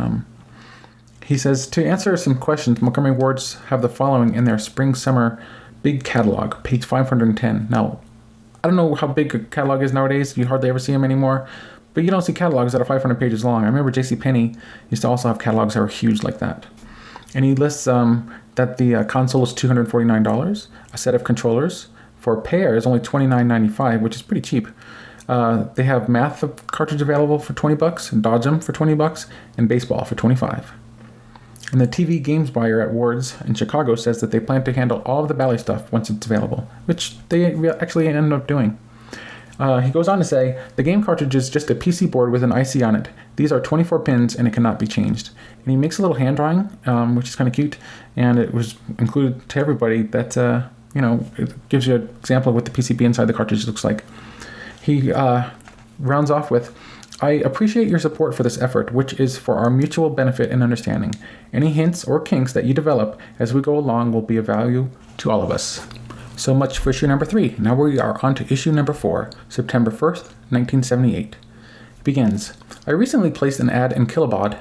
He says, to answer some questions, Montgomery Wards have the following in their spring-summer big catalog, page 510. Now, I don't know how big a catalog is nowadays. You hardly ever see them anymore. But you don't see catalogs that are 500 pages long. I remember JCPenney used to also have catalogs that were huge like that. And he lists that the console is $249. A set of controllers for a pair is only $29.95, which is pretty cheap. They have math cartridge available for $20, and Dodge'em for $20, and baseball for $25. And the TV games buyer at Ward's in Chicago says that they plan to handle all of the Bally stuff once it's available, which they actually ended up doing. He goes on to say, the game cartridge is just a PC board with an IC on it. These are 24 pins and it cannot be changed. And he makes a little hand drawing, which is kind of cute, and it was included to everybody that, it gives you an example of what the PCB inside the cartridge looks like. He rounds off with, I appreciate your support for this effort, which is for our mutual benefit and understanding. Any hints or kinks that you develop as we go along will be of value to all of us. So much for issue number 3. Now we are on to issue number 4, September 1st, 1978. It begins. I recently placed an ad in Kilobaud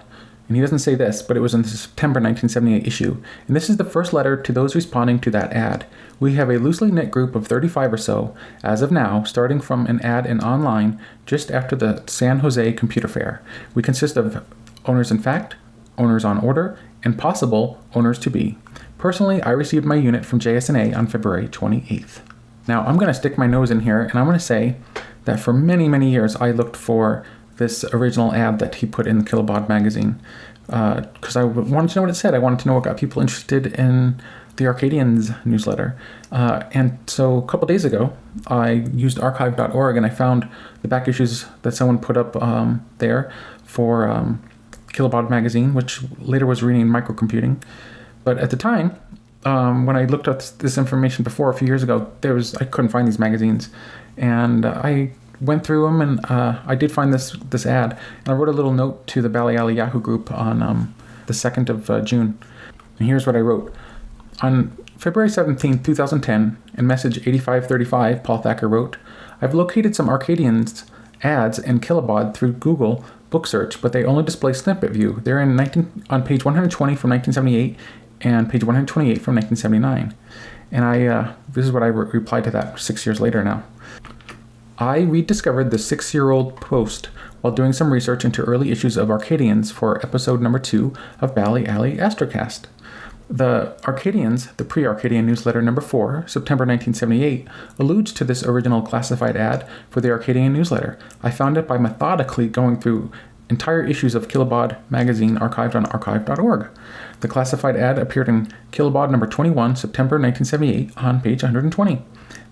And he doesn't say this, but it was in the September 1978 issue. And this is the first letter to those responding to that ad. We have a loosely knit group of 35 or so, as of now, starting from an ad in online just after the San Jose Computer Fair. We consist of owners in fact, owners on order, and possible owners to be. Personally, I received my unit from JS&A on February 28th. Now, I'm going to stick my nose in here, and I'm going to say that for many, many years, I looked for this original ad that he put in the Kilobaud magazine because I wanted to know what it said. I wanted to know what got people interested in the Arcadians newsletter. And so a couple days ago, I used archive.org and I found the back issues that someone put up there for Kilobaud magazine, which later was renamed Microcomputing. But at the time, when I looked up this information before a few years ago, I couldn't find these magazines. And I went through them, and I did find this ad. And I wrote a little note to the Bally Alley Yahoo group on the 2nd of June. And here's what I wrote. On February 17, 2010, in message 8535, Paul Thacker wrote, I've located some Arcadians ads in Kilobaud through Google book search, but they only display snippet view. They're on page 120 from 1978 and page 128 from 1979. And this is what I replied to that 6 years later now. I rediscovered the 6-year-old post while doing some research into early issues of Arcadians for episode number 2 of Bally Alley Astrocast. The Arcadians, the pre-Arcadian newsletter number 4, September 1978, alludes to this original classified ad for the Arcadian newsletter. I found it by methodically going through entire issues of Kilobaud magazine archived on archive.org. The classified ad appeared in Kilobaud number 21, September 1978, on page 120.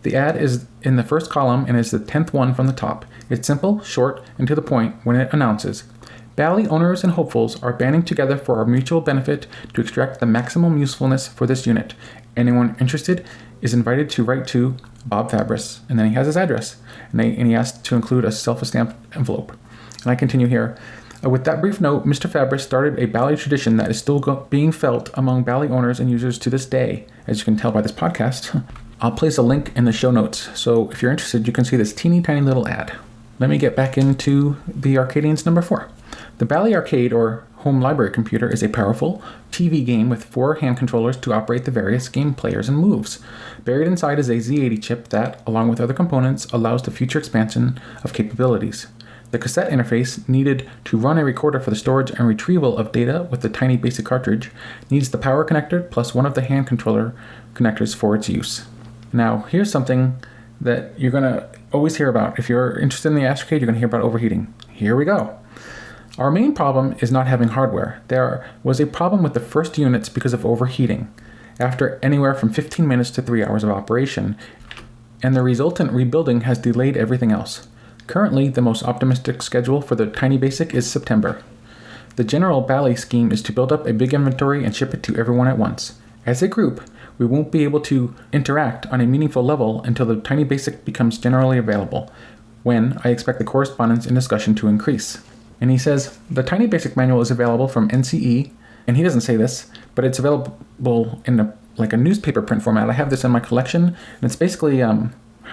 The ad is in the first column and is the 10th one from the top. It's simple, short, and to the point when it announces, Bally owners and hopefuls are banding together for our mutual benefit to extract the maximum usefulness for this unit. Anyone interested is invited to write to Bob Fabris. And then he has his address. And he asked to include a self-stamped envelope. And I continue here. With that brief note, Mr. Fabris started a Bally tradition that is still being felt among Bally owners and users to this day, as you can tell by this podcast. I'll place a link in the show notes, so if you're interested, you can see this teeny tiny little ad. Let me get back into the Arcadians number 4. The Bally Arcade, or home library computer, is a powerful TV game with 4 hand controllers to operate the various game players and moves. Buried inside is a Z80 chip that, along with other components, allows the future expansion of capabilities. The cassette interface needed to run a recorder for the storage and retrieval of data with the tiny basic cartridge needs the power connector plus one of the hand controller connectors for its use. Now, here's something that you're going to always hear about. If you're interested in the Astrocade, you're going to hear about overheating. Here we go. Our main problem is not having hardware. There was a problem with the first units because of overheating, after anywhere from 15 minutes to 3 hours of operation, and the resultant rebuilding has delayed everything else. Currently, the most optimistic schedule for the Tiny Basic is September. The general Bally scheme is to build up a big inventory and ship it to everyone at once. As a group, we won't be able to interact on a meaningful level until the Tiny Basic becomes generally available, when I expect the correspondence and discussion to increase. And he says, the Tiny Basic manual is available from NCE, and he doesn't say this, but it's available in a newspaper print format. I have this in my collection, and it's basically, 8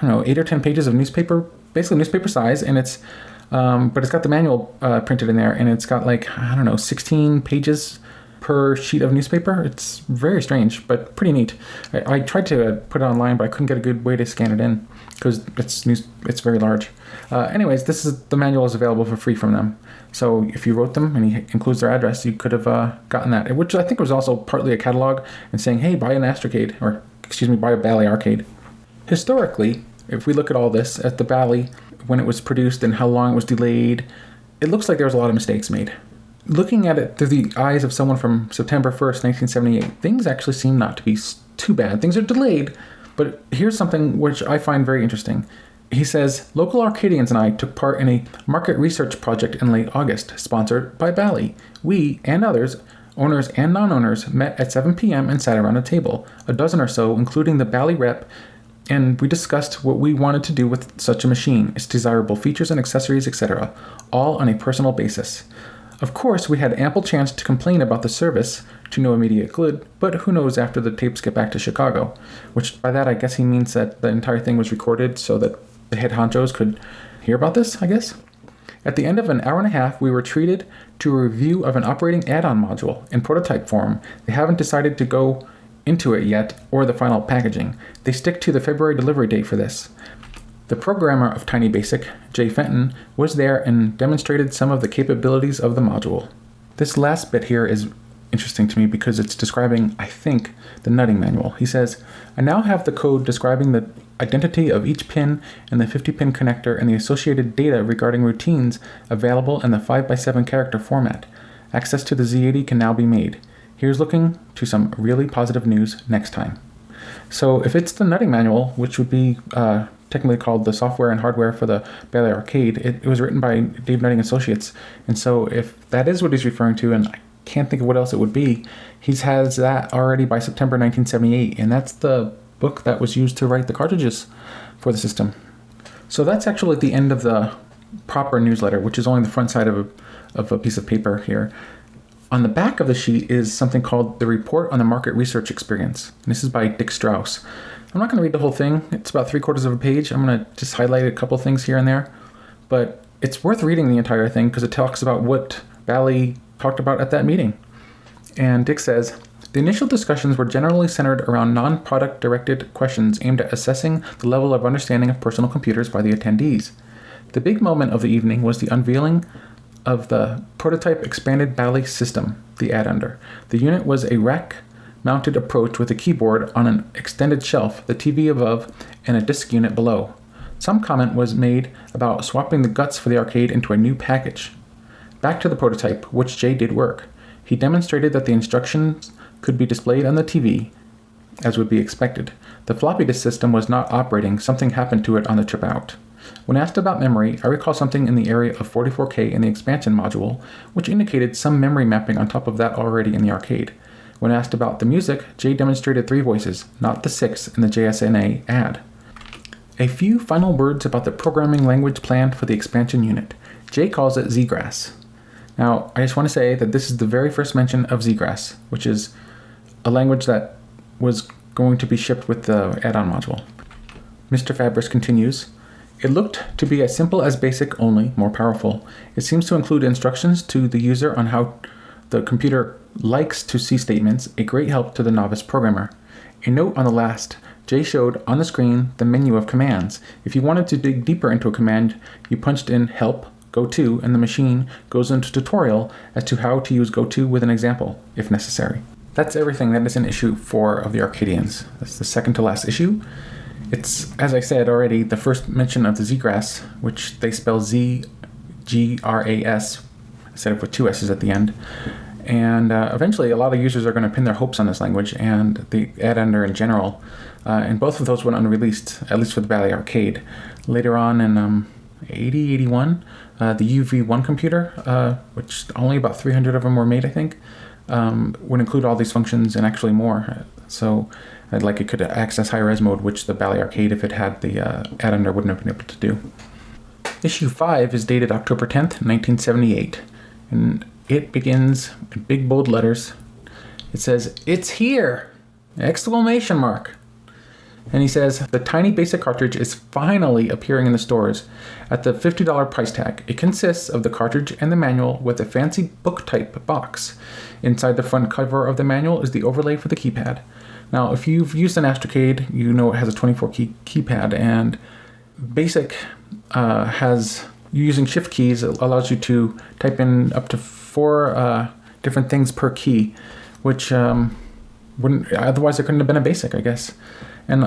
or 10 pages of newspaper, basically newspaper size, and it's, but it's got the manual printed in there, and it's got 16 pages per sheet of newspaper. It's very strange, but pretty neat. I tried to put it online, but I couldn't get a good way to scan it in because it's very large. Anyways, the manual is available for free from them. So if you wrote them and he includes their address, you could have gotten that, which I think was also partly a catalog and saying, hey, buy an Astrocade, or buy a Bally Arcade. Historically, if we look at all this, at the Bally, when it was produced and how long it was delayed, it looks like there was a lot of mistakes made. Looking at it through the eyes of someone from September 1st, 1978, things actually seem not to be too bad. Things are delayed, but here's something which I find very interesting. He says, local Arcadians and I took part in a market research project in late August, sponsored by Bally. We, and others, owners and non-owners, met at 7 p.m. and sat around a table, a dozen or so, including the Bally rep, and we discussed what we wanted to do with such a machine, its desirable features and accessories, etc., all on a personal basis. Of course, we had ample chance to complain about the service, to no immediate good, but who knows after the tapes get back to Chicago, which by that I guess he means that the entire thing was recorded so that the head honchos could hear about this, I guess. At the end of an hour and a half, we were treated to a review of an operating add-on module in prototype form. They haven't decided to go into it yet or the final packaging. They stick to the February delivery date for this. The programmer of Tiny Basic, Jay Fenton, was there and demonstrated some of the capabilities of the module. This last bit here is interesting to me because it's describing, I think, the nutting manual. He says, I now have the code describing the identity of each pin and the 50-pin connector and the associated data regarding routines available in the 5x7 character format. Access to the Z80 can now be made. Here's looking to some really positive news next time. So if it's the nutting manual, which would be technically called the software and hardware for the Bally Arcade, it was written by Dave Nutting Associates. And so if that is what he's referring to, and I can't think of what else it would be, he has that already by September 1978, and that's the book that was used to write the cartridges for the system. So that's actually the end of the proper newsletter, which is only the front side of a piece of paper here. On the back of the sheet is something called the Report on the Market Research Experience. And this is by Dick Strauss. I'm not going to read the whole thing. It's about 3/4 of a page. I'm going to just highlight a couple things here and there. But it's worth reading the entire thing because it talks about what Bally talked about at that meeting. And Dick says, the initial discussions were generally centered around non-product directed questions aimed at assessing the level of understanding of personal computers by the attendees. The big moment of the evening was the unveiling of the prototype expanded Bally system, the Add-Under. The unit was a rack-mounted approach with a keyboard on an extended shelf, the TV above, and a disk unit below. Some comment was made about swapping the guts for the arcade into a new package. Back to the prototype, which Jay did work. He demonstrated that the instructions could be displayed on the TV, as would be expected. The floppy disk system was not operating. Something happened to it on the trip out. When asked about memory, I recall something in the area of 44K in the expansion module, which indicated some memory mapping on top of that already in the arcade. When asked about the music, Jay demonstrated 3 voices, not the 6 in the JS&A ad. A few final words about the programming language planned for the expansion unit. Jay calls it ZGrass. Now, I just want to say that this is the very first mention of ZGrass, which is a language that was going to be shipped with the add-on module. Mr. Fabris continues, it looked to be as simple as BASIC, only more powerful. It seems to include instructions to the user on how the computer likes to see statements, a great help to the novice programmer. A note on the last, Jay showed on the screen the menu of commands. If you wanted to dig deeper into a command, you punched in help, go-to, and the machine goes into tutorial as to how to use go-to with an example, if necessary. That's everything that is in issue 4 of the Arcadians. That's the second to last issue. It's, as I said already, the first mention of the ZGrass, which they spell Z-G-R-A-S, instead of with 2 S's at the end. And eventually, a lot of users are going to pin their hopes on this language and the Add-Under in general. And both of those went unreleased, at least for the Bally Arcade. Later on in 80, 81, the UV1 computer, which only about 300 of them were made, I think, would include all these functions and actually more. So, like it could access high-res mode, which the Bally Arcade, if it had the Add-Under, wouldn't have been able to do. Issue 5 is dated October 10th, 1978, and it begins in big bold letters. It says, "It's here!" Exclamation mark. And he says, the Tiny Basic cartridge is finally appearing in the stores at the $50 price tag. It consists of the cartridge and the manual with a fancy book-type box. Inside the front cover of the manual is the overlay for the keypad. Now, if you've used an Astrocade, you know it has a 24-key keypad, and Basic has, using shift keys, it allows you to type in up to 4 different things per key, which wouldn't, otherwise it couldn't have been a Basic, I guess. And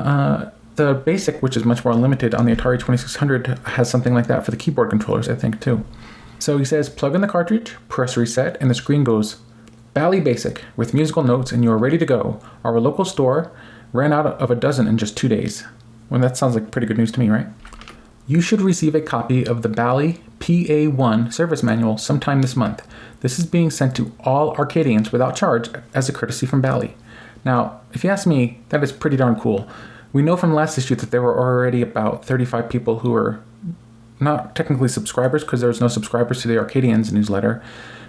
the Basic, which is much more limited on the Atari 2600, has something like that for the keyboard controllers, I think, too. So he says, plug in the cartridge, press reset, and the screen goes, Bally Basic, with musical notes, and you are ready to go. Our local store ran out of a dozen in just 2 days. Well, that sounds like pretty good news to me, right? You should receive a copy of the Bally PA1 service manual sometime this month. This is being sent to all Arcadians without charge as a courtesy from Bally. Now, if you ask me, that is pretty darn cool. We know from last issue that there were already about 35 people who were not technically subscribers because there was no subscribers to the Arcadians newsletter.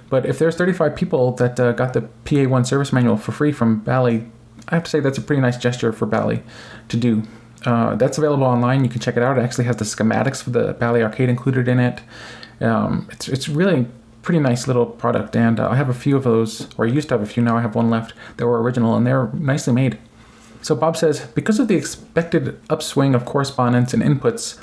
But if there's 35 people that got the PA1 service manual for free from Bally, I have to say that's a pretty nice gesture for Bally to do. That's available online. You can check it out. It actually has the schematics for the Bally Arcade included in it. It's really pretty nice little product, and I have a few of those, or I used to have a few, now I have one left that were original, and they're nicely made. So Bob says, because of the expected upswing of correspondence and inputs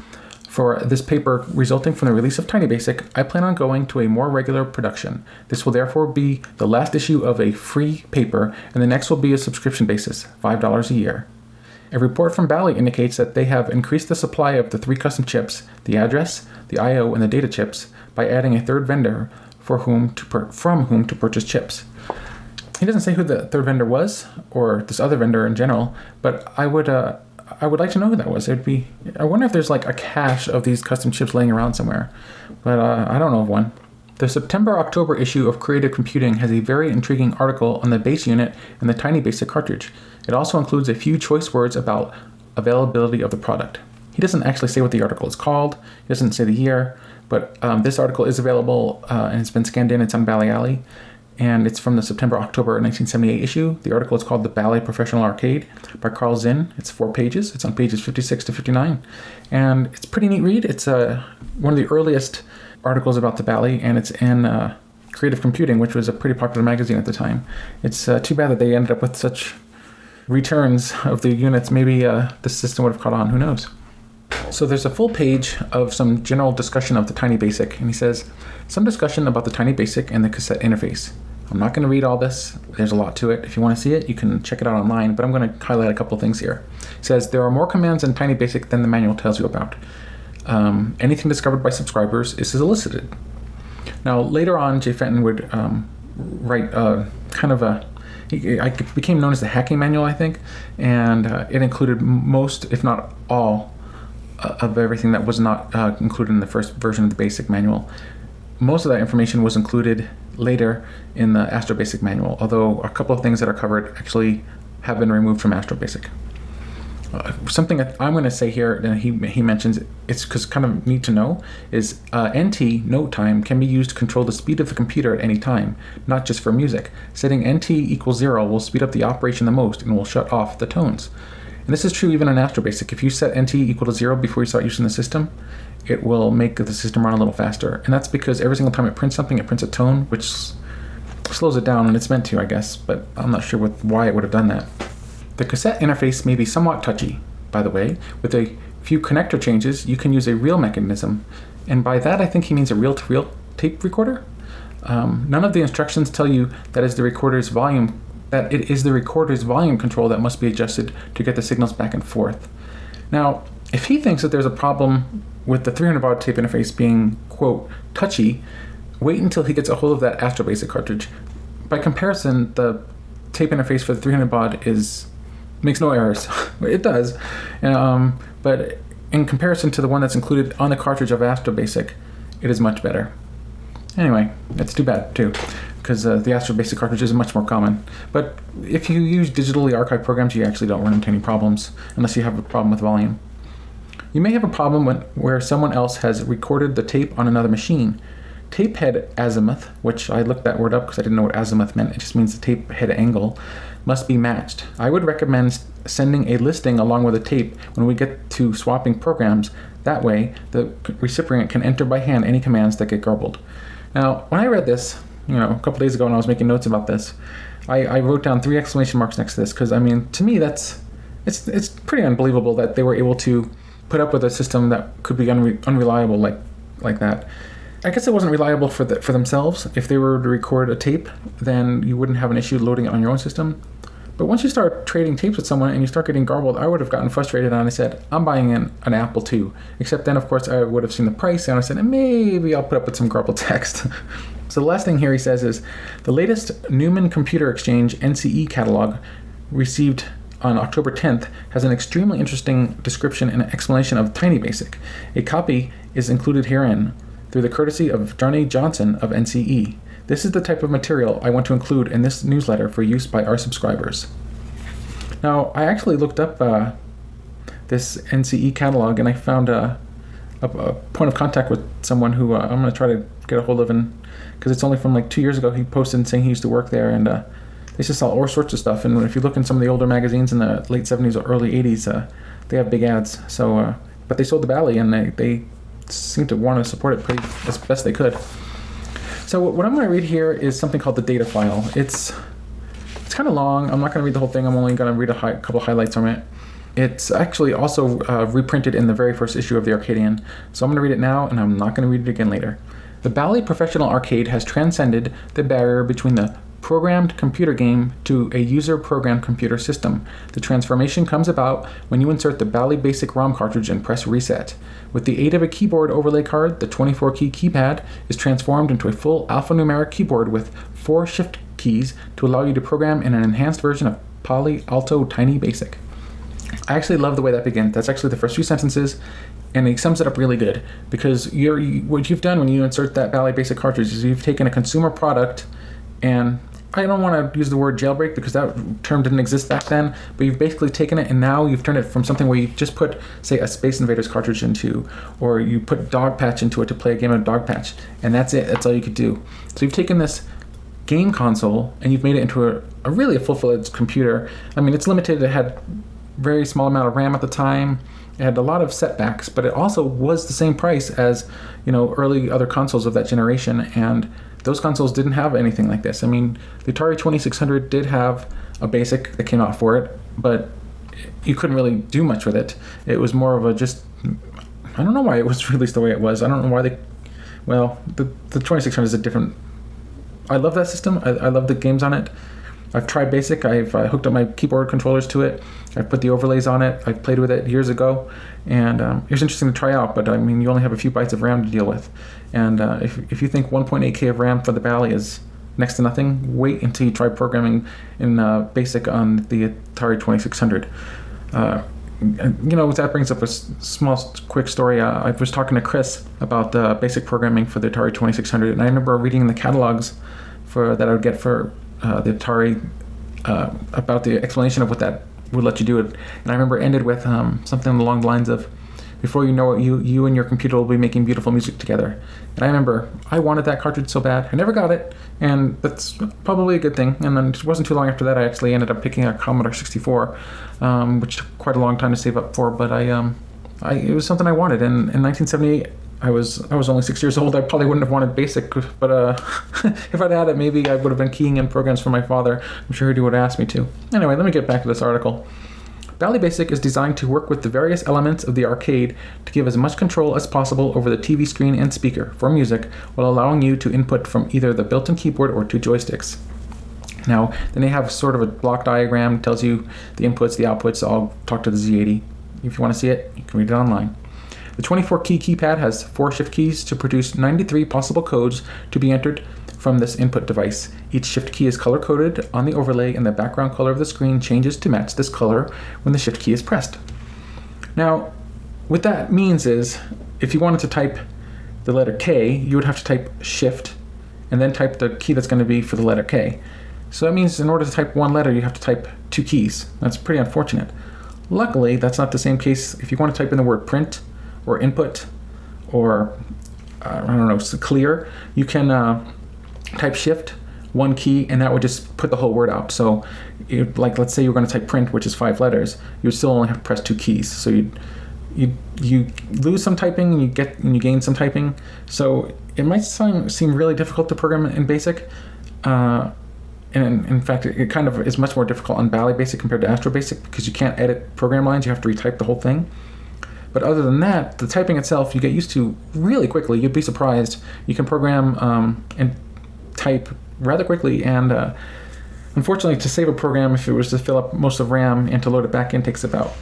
for this paper resulting from the release of Tiny Basic, I plan on going to a more regular production. This will therefore be the last issue of a free paper, and the next will be a subscription basis, $5 a year. A report from Bally indicates that they have increased the supply of the 3 custom chips, the address, the I/O, and the data chips, by adding a third vendor from whom to purchase chips. He doesn't say who the third vendor was, or this other vendor in general, but I would like to know who that was. I wonder if there's like a cache of these custom chips laying around somewhere, but I don't know of one. The September-October issue of Creative Computing has a very intriguing article on the base unit and the Tiny Basic cartridge. It also includes a few choice words about availability of the product. He doesn't actually say what the article is called. He doesn't say the year, but this article is available and it's been scanned in. It's on Bally Alley, and it's from the September-October 1978 issue. The article is called The Bally Professional Arcade by Carl Zinn. It's 4 pages. It's on pages 56 to 59, and it's a pretty neat read. It's one of the earliest articles about the Bally, and it's in Creative Computing, which was a pretty popular magazine at the time. It's too bad that they ended up with such returns of the units. Maybe the system would have caught on. Who knows? So there's a full page of some general discussion of the Tiny Basic, and he says, some discussion about the Tiny Basic and the cassette interface. I'm not going to read all this. There's a lot to it. If you want to see it, you can check it out online, but I'm going to highlight a couple of things here. He says, there are more commands in Tiny Basic than the manual tells you about. Anything discovered by subscribers is solicited. Now, later on, Jay Fenton would write kind of it became known as the hacking manual, I think, and it included most, if not all, of everything that was not included in the first version of the basic manual. Most of that information was included later in the Astro Basic manual, although a couple of things that are covered actually have been removed from Astro Basic. Something that I'm going to say here that he mentions, it's because kind of neat to know, is NT note time can be used to control the speed of the computer at any time, not just for music. Setting NT equals 0 will speed up the operation the most and will shut off the tones. And this is true even in Astro Basic. If you set NT equal to 0 before you start using the system, it will make the system run a little faster. And that's because every single time it prints something, it prints a tone, which slows it down, and it's meant to, I guess, but I'm not sure why it would have done that. The cassette interface may be somewhat touchy, by the way. With a few connector changes, you can use a reel mechanism. And by that, I think he means a reel-to-reel tape recorder. None of the instructions tell you that it is the recorder's volume control that must be adjusted to get the signals back and forth. Now, if he thinks that there's a problem with the 300 baud tape interface being, quote, touchy, wait until he gets a hold of that Astro Basic cartridge. By comparison, the tape interface for the 300 baud makes no errors. It does, but in comparison to the one that's included on the cartridge of Astro Basic, it is much better. Anyway, that's too bad too, because the Astro Basic cartridge is much more common. But if you use digitally archived programs, you actually don't run into any problems unless you have a problem with volume. You may have a problem where someone else has recorded the tape on another machine. Tape head azimuth, which I looked that word up because I didn't know what azimuth meant. It just means the tape head angle, must be matched. I would recommend sending a listing along with the tape when we get to swapping programs. That way, the recipient can enter by hand any commands that get garbled. Now, when I read this, a couple days ago when I was making notes about this, I wrote down 3 exclamation marks next to this because, to me, it's pretty unbelievable that they were able to put up with a system that could be unreliable like that. I guess it wasn't reliable for themselves. If they were to record a tape, then you wouldn't have an issue loading it on your own system. But once you start trading tapes with someone and you start getting garbled, I would have gotten frustrated and I said, I'm buying an Apple II. Except then, of course, I would have seen the price and I said, maybe I'll put up with some garbled text. So the last thing here he says is, the latest Newman Computer Exchange NCE catalog received on October 10th has an extremely interesting description and explanation of Tiny Basic. A copy is included herein through the courtesy of Johnny Johnson of NCE. This is the type of material I want to include in this newsletter for use by our subscribers. Now, I actually looked up this NCE catalog and I found a point of contact with someone who I'm going to try to get a hold of, because it's only from 2 years ago he posted saying he used to work there, and they just sell all sorts of stuff. And if you look in some of the older magazines in the late 70s or early 80s, they have big ads. So, but they sold the Bally, and they seem to want to support it pretty as best they could. So what I'm going to read here is something called the data file. It's kind of long. I'm not going to read the whole thing. I'm only going to read a couple highlights from it. It's actually also reprinted in the very first issue of the Arcadian. So I'm going to read it now, and I'm not going to read it again later. The Bally Professional Arcade has transcended the barrier between the programmed computer game to a user-programmed computer system. The transformation comes about when you insert the Bally Basic ROM cartridge and press reset. With the aid of a keyboard overlay card, the 24-key keypad is transformed into a full alphanumeric keyboard with 4 shift keys to allow you to program in an enhanced version of Poly Alto Tiny Basic. I actually love the way that begins. That's actually the first few sentences, and it sums it up really good, because what you've done when you insert that Bally Basic cartridge is you've taken a consumer product, and I don't want to use the word jailbreak because that term didn't exist back then, but you've basically taken it and now you've turned it from something where you just put, say, a Space Invaders cartridge into, or you put Dog Patch into it to play a game of Dog Patch, and that's it. That's all you could do. So you've taken this game console and you've made it into a really full-fledged computer. I mean, it's limited. It had very small amount of RAM at the time. It had a lot of setbacks, but it also was the same price as, early other consoles of that generation, and those consoles didn't have anything like this. I mean, the Atari 2600 did have a BASIC that came out for it, but you couldn't really do much with it. It was more of I don't know why it was released the way it was. I don't know why the 2600 is a different... I love that system. I love the games on it. I've tried BASIC. I've hooked up my keyboard controllers to it. I've put the overlays on it. I've played with it years ago, and it was interesting to try out, but I mean, you only have a few bytes of RAM to deal with. And if you think 1.8K of RAM for the Bally is next to nothing, wait until you try programming in BASIC on the Atari 2600. That brings up a small, quick story. I was talking to Chris about the BASIC programming for the Atari 2600, and I remember reading the catalogs that I would get for the Atari about the explanation of what that would let you do it. And I remember it ended with something along the lines of, before you know it, you and your computer will be making beautiful music together. And I remember I wanted that cartridge so bad. I never got it, and that's probably a good thing. And then it wasn't too long after that I actually ended up picking a Commodore 64, which took quite a long time to save up for, but it was something I wanted. And in 1978, I was only 6 years old. I probably wouldn't have wanted BASIC, but if I'd had it, maybe I would have been keying in programs for my father. I'm sure he would have asked me to. Anyway, let me get back to this article. Bally Basic is designed to work with the various elements of the arcade to give as much control as possible over the TV screen and speaker for music, while allowing you to input from either the built-in keyboard or 2 joysticks. Now, then they have sort of a block diagram that tells you the inputs, the outputs. I'll talk to the Z80. If you want to see it, you can read it online. The 24-key keypad has 4 shift keys to produce 93 possible codes to be entered from this input device. Each shift key is color-coded on the overlay, and the background color of the screen changes to match this color when the shift key is pressed. Now, what that means is, if you wanted to type the letter K, you would have to type shift, and then type the key that's going to be for the letter K. So that means in order to type one letter, you have to type 2 keys. That's pretty unfortunate. Luckily, that's not the same case if you want to type in the word print, or input, or clear. You can type shift, 1 key, and that would just put the whole word out. So let's say you're going to type print, which is 5 letters, you would still only have to press 2 keys. So you lose some typing and you gain some typing. So it might seem really difficult to program in BASIC. And in fact, it kind of is much more difficult on Bally Basic compared to Astro Basic, because you can't edit program lines. You have to retype the whole thing. But other than that, the typing itself, you get used to really quickly. You'd be surprised. You can program and type rather quickly. And unfortunately, to save a program, if it was to fill up most of RAM and to load it back in, takes about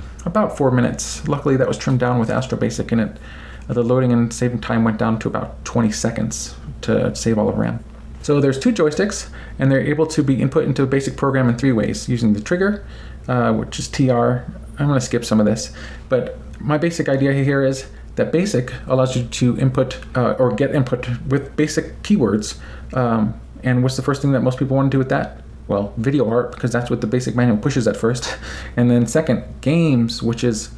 4 minutes. Luckily, that was trimmed down with Astro Basic, and the loading and saving time went down to about 20 seconds to save all of RAM. So there's 2 joysticks, and they're able to be input into a basic program in 3 ways, using the trigger, which is TR. I'm going to skip some of this, but my basic idea here is that BASIC allows you to input or get input with basic keywords. And what's the first thing that most people want to do with that? Well, video art, because that's what the BASIC manual pushes at first. And then second, games, which is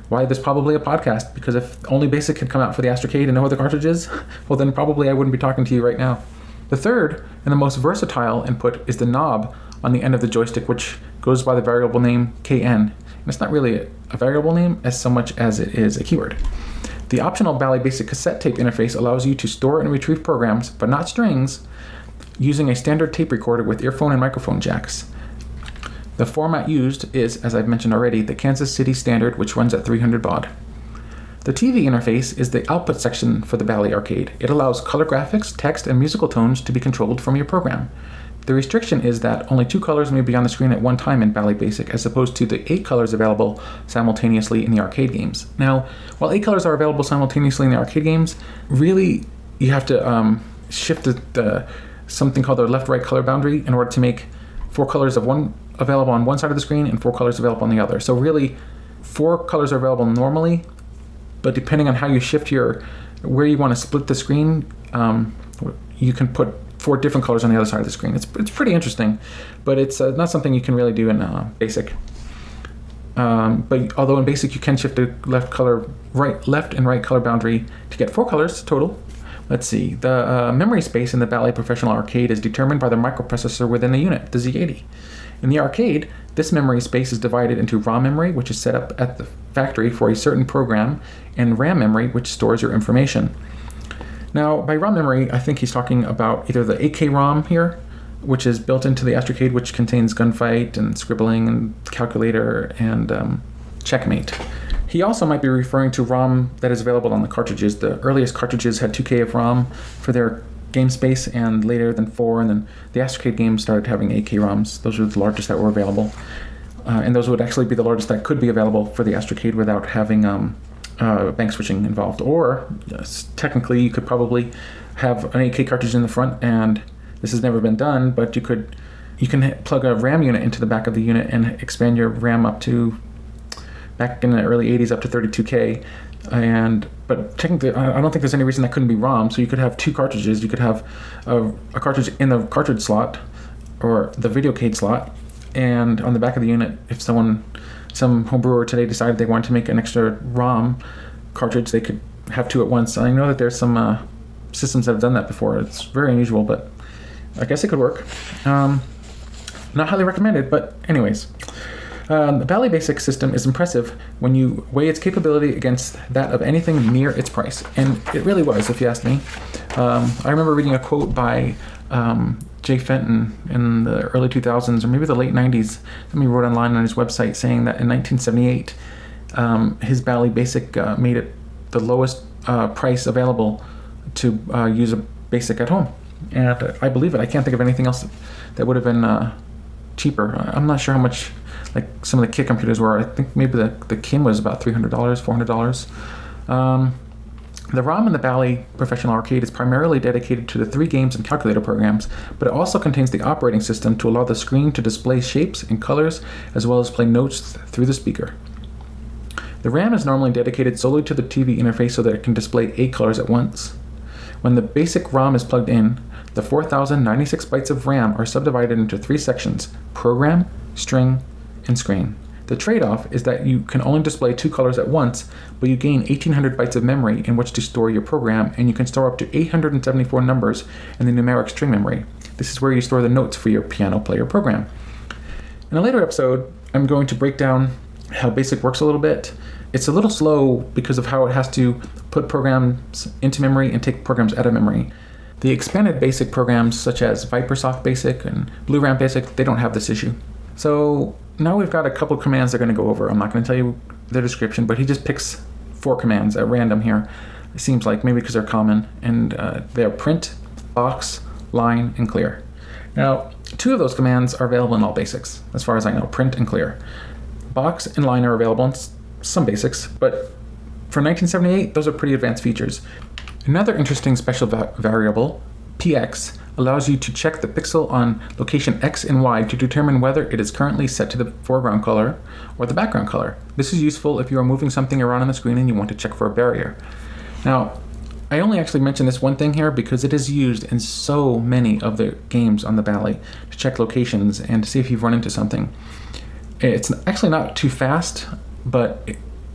why there's probably a podcast, because if only BASIC had come out for the Astrocade and no other cartridges, well, then probably I wouldn't be talking to you right now. The third and the most versatile input is the knob on the end of the joystick, which goes by the variable name KN. And it's not really a variable name as so much as it is a keyword. The optional Bally Basic cassette tape interface allows you to store and retrieve programs, but not strings, using a standard tape recorder with earphone and microphone jacks. The format used is, as I've mentioned already, the Kansas City Standard, which runs at 300 baud. The TV interface is the output section for the Bally Arcade. It allows color graphics, text, and musical tones to be controlled from your program. The restriction is that only 2 colors may be on the screen at one time in Bally Basic, as opposed to the 8 colors available simultaneously in the arcade games. Now, while 8 colors are available simultaneously in the arcade games, really you have to shift the something called the left-right color boundary in order to make 4 colors of one available on one side of the screen and 4 colors available on the other. So really, 4 colors are available normally, but depending on how you shift where you want to split the screen, you can put 4 different colors on the other side of the screen. It's pretty interesting, but it's not something you can really do in Basic. But although in Basic you can shift the left and right color boundary to get 4 colors total. Let's see. The memory space in the Bally Professional Arcade is determined by the microprocessor within the unit, the Z80. In the arcade, this memory space is divided into ROM memory, which is set up at the factory for a certain program, and RAM memory, which stores your information. Now, by ROM memory, I think he's talking about either the 8K ROM here, which is built into the Astrocade, which contains gunfight and scribbling and calculator and checkmate. He also might be referring to ROM that is available on the cartridges. The earliest cartridges had 2K of ROM for their game space, and later than 4, and then the Astrocade games started having 8K ROMs. Those were the largest that were available. And those would actually be the largest that could be available for the Astrocade without having bank switching involved. Or technically you could probably have an 8K cartridge in the front, and this has never been done, but you can plug a RAM unit into the back of the unit and expand your RAM up to, back in the early 80s, up to 32K. But technically, I don't think there's any reason that couldn't be ROM. So you could have 2 cartridges. You could have a cartridge in the cartridge slot or the Videocade slot, and on the back of the unit, if some homebrewer today decided they wanted to make an extra ROM cartridge, they could have 2 at once. I know that there's some systems that have done that before. It's very unusual, but I guess it could work. Not highly recommended, but anyways. The Bally Basic system is impressive when you weigh its capability against that of anything near its price. And it really was, if you ask me. I remember reading a quote by Jay Fenton in the early 2000s, or maybe the late 90s. Somebody wrote online on his website saying that in 1978, his Bally Basic made it the lowest price available to use a Basic at home. And I believe it. I can't think of anything else that would have been cheaper. I'm not sure how much like some of the kit computers were. I think maybe the Kim was about $300, $400. The ROM in the Bally Professional Arcade is primarily dedicated to the 3 games and calculator programs, but it also contains the operating system to allow the screen to display shapes and colors, as well as play notes through the speaker. The RAM is normally dedicated solely to the TV interface so that it can display 8 colors at once. When the basic ROM is plugged in, the 4,096 bytes of RAM are subdivided into 3 sections: program, string, and screen. The trade-off is that you can only display 2 colors at once, but you gain 1,800 bytes of memory in which to store your program, and you can store up to 874 numbers in the numeric string memory. This is where you store the notes for your piano player program. In a later episode, I'm going to break down how BASIC works a little bit. It's a little slow because of how it has to put programs into memory and take programs out of memory. The expanded BASIC programs such as ViperSoft BASIC and BlueRAM BASIC, they don't have this issue. So now we've got a couple commands they're going to go over. I'm not going to tell you their description, but he just picks 4 commands at random here. It seems like, maybe because they're common, and they are print, box, line, and clear. Now, 2 of those commands are available in all BASICs, as far as I know, print and clear. Box and line are available in some BASICs, but for 1978, those are pretty advanced features. Another interesting special variable, px, allows you to check the pixel on location X and Y to determine whether it is currently set to the foreground color or the background color. This is useful if you are moving something around on the screen and you want to check for a barrier. Now, I only actually mention this one thing here because it is used in so many of the games on the Bally to check locations and to see if you've run into something. It's actually not too fast, but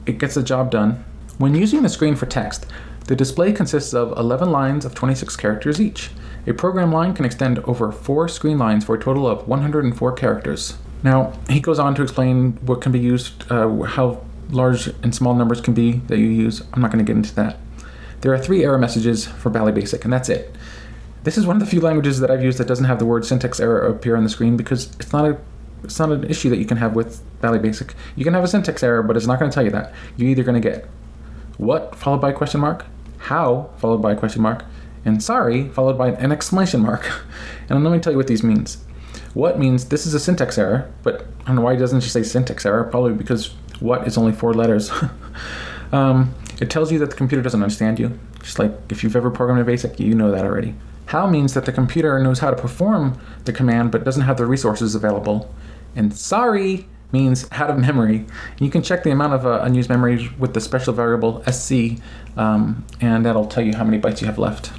it gets the job done. When using the screen for text, the display consists of 11 lines of 26 characters each. A program line can extend over 4 screen lines for a total of 104 characters. Now, he goes on to explain what can be used, how large and small numbers can be that you use. I'm not going to get into that. There are 3 error messages for Bally Basic, and that's it. This is one of the few languages that I've used that doesn't have the word syntax error appear on the screen because it's not an issue that you can have with Bally Basic. You can have a syntax error, but it's not going to tell you that. You're either going to get what followed by a question mark, how followed by a question mark, and sorry followed by an exclamation mark. And let me tell you what these means. What means this is a syntax error, but I don't know why doesn't she say syntax error? Probably because what is only 4 letters. It tells you that the computer doesn't understand you. Just like if you've ever programmed in BASIC, you know that already. How means that the computer knows how to perform the command but doesn't have the resources available. And sorry means out of memory. And you can check the amount of unused memory with the special variable SC, and that'll tell you how many bytes you have left.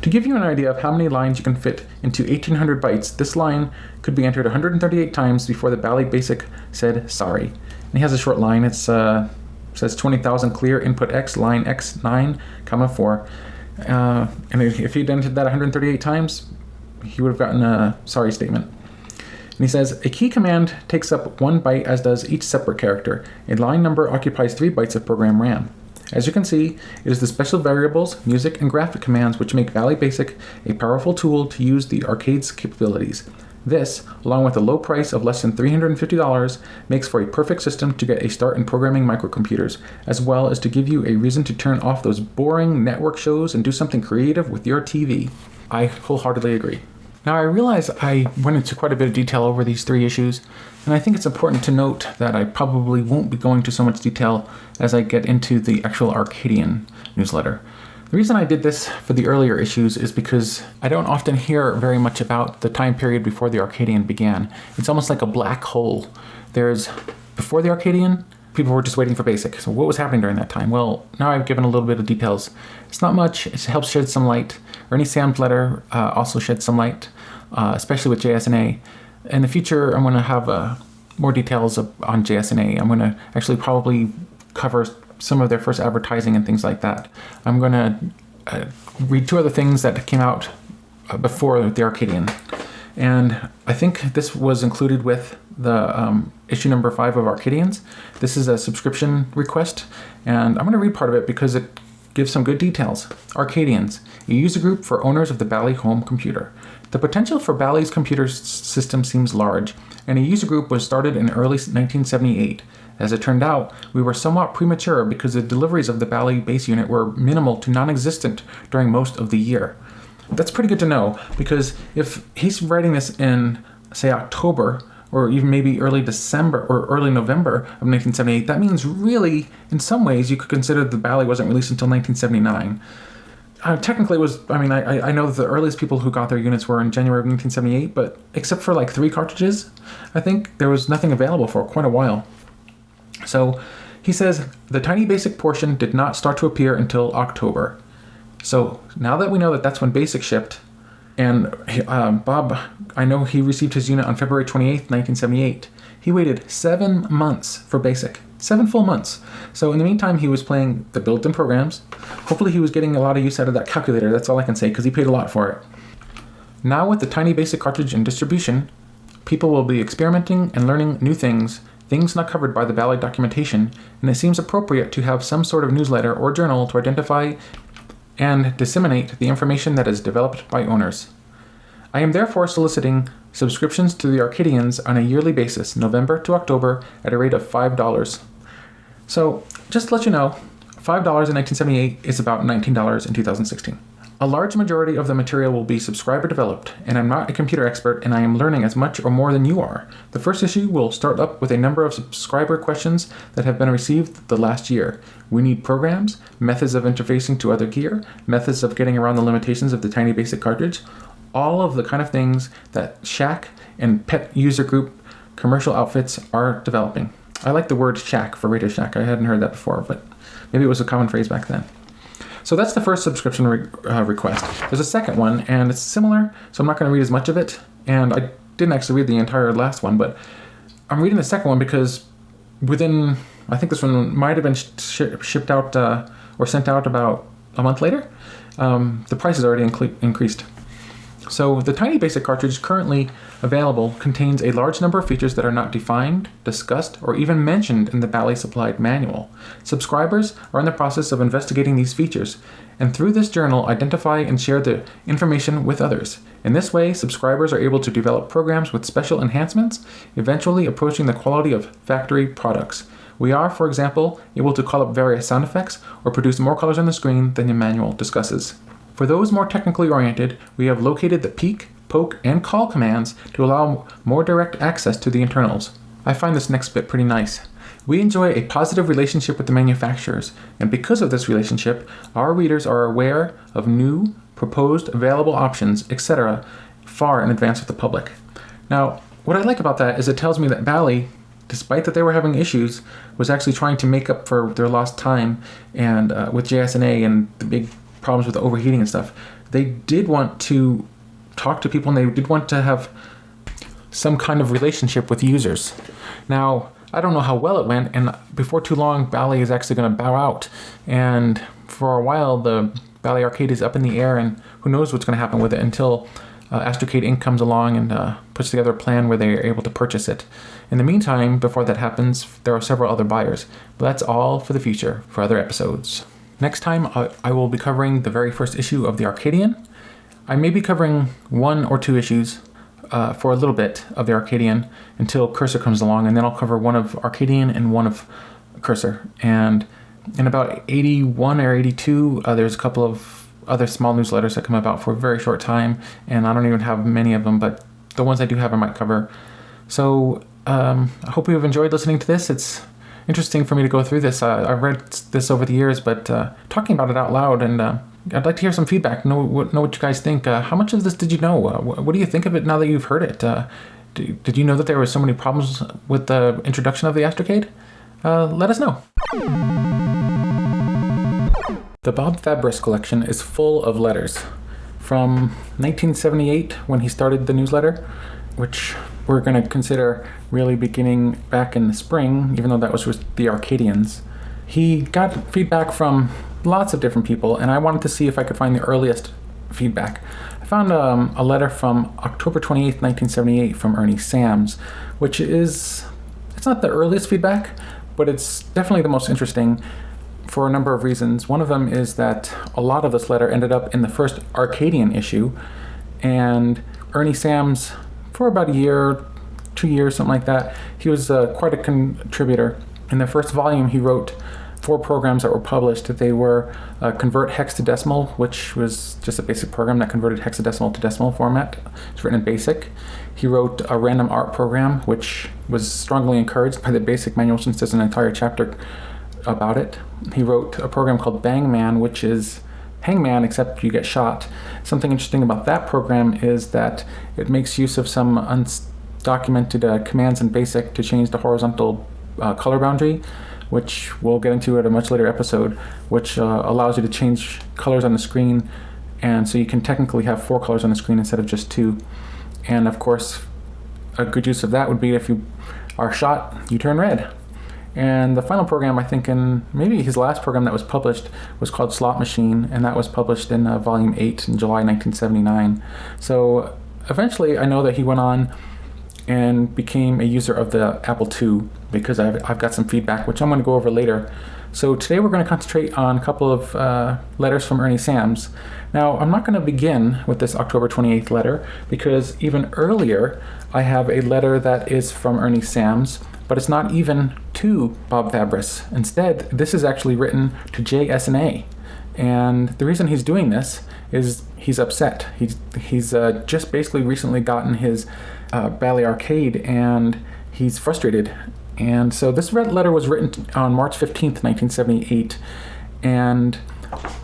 To give you an idea of how many lines you can fit into 1800 bytes, this line could be entered 138 times before the Bally Basic said sorry. And he has a short line. It's says 20,000 clear input X, line X 9, comma 4. And if he'd entered that 138 times, he would have gotten a sorry statement. And he says, a key command takes up 1 byte as does each separate character. A line number occupies 3 bytes of program RAM. As you can see, it is the special variables, music, and graphic commands which make Bally Basic a powerful tool to use the Arcade's capabilities. This, along with a low price of less than $350, makes for a perfect system to get a start in programming microcomputers, as well as to give you a reason to turn off those boring network shows and do something creative with your TV. I wholeheartedly agree. Now I realize I went into quite a bit of detail over these 3 issues, and I think it's important to note that I probably won't be going into so much detail as I get into the actual Arcadian newsletter. The reason I did this for the earlier issues is because I don't often hear very much about the time period before the Arcadian began. It's almost like a black hole. Before the Arcadian, people were just waiting for BASIC. So what was happening during that time? Well, now I've given a little bit of details. It's not much. It helps shed some light. Ernie Sams' letter also sheds some light, especially with JS&A. In the future, I'm going to have more details on JS&A. I'm going to actually probably cover some of their first advertising and things like that. I'm going to read 2 other things that came out before the Arcadian. And I think this was included with the issue number 5 of Arcadians. This is a subscription request, and I'm going to read part of it because it gives some good details. Arcadians, a user group for owners of the Bally home computer. The potential for Bally's computer system seems large, and a user group was started in early 1978. As it turned out, we were somewhat premature because the deliveries of the Bally base unit were minimal to non-existent during most of the year. That's pretty good to know, because if he's writing this in, say, October, or even maybe early December or early November of 1978, that means really, in some ways, you could consider the Bally wasn't released until 1979. Technically, it was, I know that the earliest people who got their units were in January of 1978, but except for like 3 cartridges, I think there was nothing available for quite a while. So he says the tiny BASIC portion did not start to appear until October. So now that we know that that's when BASIC shipped, and Bob, I know he received his unit on February 28th, 1978. He waited 7 months for BASIC. 7 full months. So in the meantime, he was playing the built-in programs. Hopefully he was getting a lot of use out of that calculator. That's all I can say, because he paid a lot for it. Now with the tiny BASIC cartridge in distribution, people will be experimenting and learning new things not covered by the Bally documentation, and it seems appropriate to have some sort of newsletter or journal to identify and disseminate the information that is developed by owners. I am therefore soliciting subscriptions to the Arcadians on a yearly basis, November to October, at a rate of $5. So, just to let you know, $5 in 1978 is about $19 in 2016. A large majority of the material will be subscriber developed, and I'm not a computer expert, and I am learning as much or more than you are. The first issue will start up with a number of subscriber questions that have been received the last year. We need programs, methods of interfacing to other gear, methods of getting around the limitations of the tiny BASIC cartridge, all of the kind of things that Shack and Pet User Group commercial outfits are developing. I like the word Shack for Radio Shack. I hadn't heard that before, but maybe it was a common phrase back then. So that's the first subscription request. There's a second one, and it's similar, so I'm not going to read as much of it. And I didn't actually read the entire last one, but I'm reading the second one because I think this one might have been shipped out or sent out about a month later. The price has already increased. So the tiny basic cartridge currently available contains a large number of features that are not defined, discussed, or even mentioned in the Bally supplied manual. Subscribers are in the process of investigating these features, and through this journal identify and share the information with others. In this way, subscribers are able to develop programs with special enhancements, eventually approaching the quality of factory products. We are, for example, able to call up various sound effects or produce more colors on the screen than the manual discusses. For those more technically oriented, we have located the peek, poke, and call commands to allow more direct access to the internals. I find this next bit pretty nice. We enjoy a positive relationship with the manufacturers, and because of this relationship, our readers are aware of new, proposed, available options, etc., far in advance of the public. Now, what I like about that is it tells me that Bally, despite that they were having issues, was actually trying to make up for their lost time and with JS&A and the big problems with the overheating and stuff. They did want to talk to people, and they did want to have some kind of relationship with users. Now, I don't know how well it went, and before too long, Bally is actually going to bow out. And for a while, the Bally Arcade is up in the air, and who knows what's going to happen with it until Astrocade Inc. comes along and puts together a plan where they are able to purchase it. In the meantime, before that happens, there are several other buyers. But that's all for the future, for other episodes. Next time, I will be covering the very first issue of the Arcadian. I may be covering 1 or 2 issues for a little bit of the Arcadian until Cursor comes along, and then I'll cover one of Arcadian and one of Cursor. And in about 81 or 82, there's a couple of other small newsletters that come about for a very short time, and I don't even have many of them, but the ones I do have I might cover. So I hope you've enjoyed listening to this. It's interesting for me to go through this. I've read this over the years, but talking about it out loud, and I'd like to hear some feedback, know what you guys think. How much of this did you know? What do you think of it now that you've heard it? Did you know that there were so many problems with the introduction of the Astrocade? Let us know. The Bob Fabris collection is full of letters from 1978, when he started the newsletter, which we're going to consider really beginning back in the spring, even though that was with the Arcadians. He got feedback from lots of different people, and I wanted to see if I could find the earliest feedback. I found a letter from October 28th, 1978 from Ernie Sams, which it's not the earliest feedback, but it's definitely the most interesting for a number of reasons. One of them is that a lot of this letter ended up in the first Arcadian issue, and Ernie Sams, for about a year, 2 years, something like that, he was quite a contributor. In the first volume, he wrote 4 programs that were published. They were Convert Hex to Decimal, which was just a basic program that converted hexadecimal to decimal format. It's written in BASIC. He wrote a random art program, which was strongly encouraged by the BASIC manual, since there's an entire chapter about it. He wrote a program called Bang Man, which is Hangman, except you get shot. Something interesting about that program is that it makes use of some undocumented commands in BASIC to change the horizontal color boundary, which we'll get into at a much later episode, which allows you to change colors on the screen, and so you can technically have 4 colors on the screen instead of just 2. And of course, a good use of that would be if you are shot, you turn red. And the final program, I think, in maybe his last program that was published, was called Slot Machine, and that was published in Volume 8 in July 1979. So eventually, I know that he went on and became a user of the Apple II, because I've got some feedback, which I'm going to go over later. So today we're going to concentrate on a couple of letters from Ernie Sams. Now, I'm not going to begin with this October 28th letter, because even earlier, I have a letter that is from Ernie Sams, but it's not even to Bob Fabris. Instead, this is actually written to JS&A. And the reason he's doing this is he's upset. He's just basically recently gotten his Bally Arcade, and he's frustrated. And so this letter was written on March 15th, 1978, and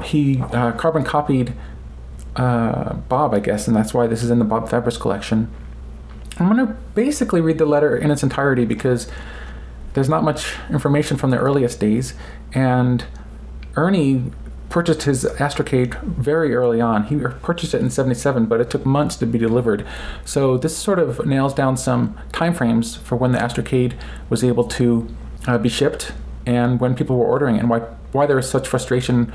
he carbon copied Bob, I guess, and that's why this is in the Bob Fabris collection. I'm going to basically read the letter in its entirety, because there's not much information from the earliest days, and Ernie purchased his Astrocade very early on. He purchased it in 77, but it took months to be delivered. So this sort of nails down some time frames for when the Astrocade was able to be shipped, and when people were ordering it, and why there was such frustration,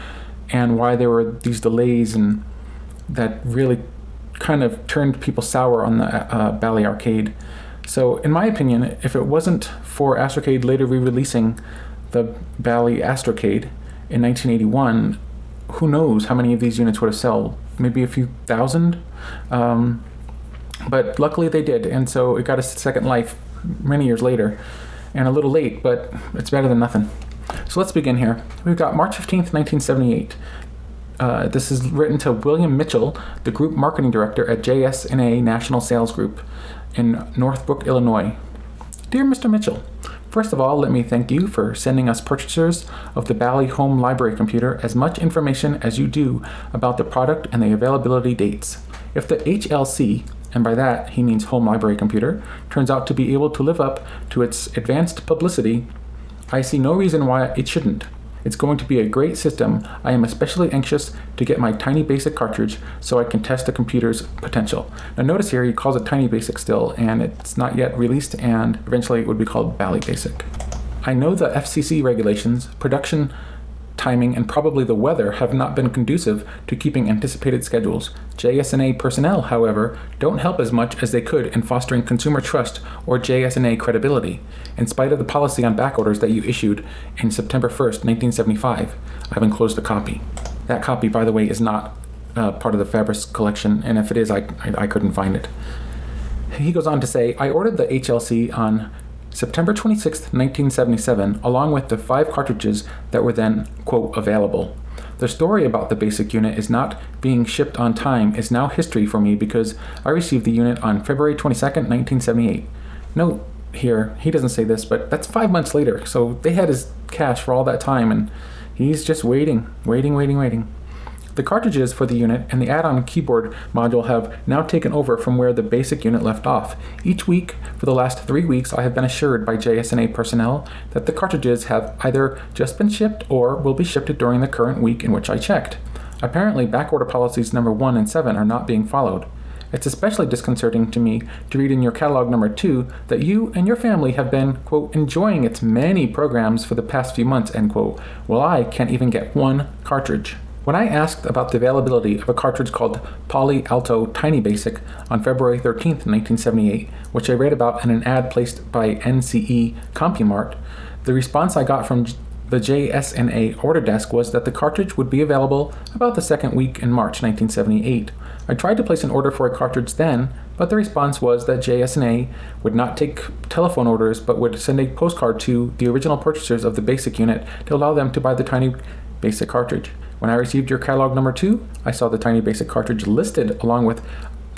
and why there were these delays, and that really kind of turned people sour on the Bally Arcade. So in my opinion, if it wasn't for Astrocade later re-releasing the Bally Astrocade in 1981, who knows how many of these units would have sold? Maybe a few thousand? But luckily they did, and so it got a second life many years later, and a little late, but it's better than nothing. So let's begin here. We've got March 15th, 1978. This is written to William Mitchell, the group marketing director at JS&A National Sales Group in Northbrook, Illinois. Dear Mr. Mitchell, first of all, let me thank you for sending us purchasers of the Bally Home Library Computer as much information as you do about the product and the availability dates. If the HLC, and by that he means Home Library Computer, turns out to be able to live up to its advanced publicity, I see no reason why it shouldn't. It's going to be a great system. I am especially anxious to get my Tiny Basic cartridge so I can test the computer's potential. Now notice here he calls it Tiny Basic still, and it's not yet released, and eventually it would be called Bally Basic. I know the FCC regulations, production timing, and probably the weather have not been conducive to keeping anticipated schedules. JS&A personnel, however, don't help as much as they could in fostering consumer trust or JS&A credibility, in spite of the policy on back orders that you issued in September 1st, 1975. I've enclosed a copy. That copy, by the way, is not part of the Fabris collection, and if it is, I couldn't find it. He goes on to say, I ordered the HLC on September 26, 1977, along with the 5 cartridges that were then, quote, available. The story about the basic unit is not being shipped on time is now history for me because I received the unit on February 22nd, 1978. Note here, he doesn't say this, but that's 5 months later, so they had his cash for all that time, and he's just waiting. The cartridges for the unit and the add-on keyboard module have now taken over from where the basic unit left off. Each week, for the last 3 weeks, I have been assured by JS&A personnel that the cartridges have either just been shipped or will be shipped during the current week in which I checked. Apparently, backorder policies number 1 and 7 are not being followed. It's especially disconcerting to me to read in your catalog number 2 that you and your family have been, quote, enjoying its many programs for the past few months, end quote, while I can't even get one cartridge. When I asked about the availability of a cartridge called Poly Alto Tiny Basic on February 13th, 1978, which I read about in an ad placed by NCE CompuMart, the response I got from the JS&A order desk was that the cartridge would be available about the second week in March 1978. I tried to place an order for a cartridge then, but the response was that JS&A would not take telephone orders but would send a postcard to the original purchasers of the basic unit to allow them to buy the Tiny Basic cartridge. When I received your catalog number 2, I saw the Tiny Basic cartridge listed along with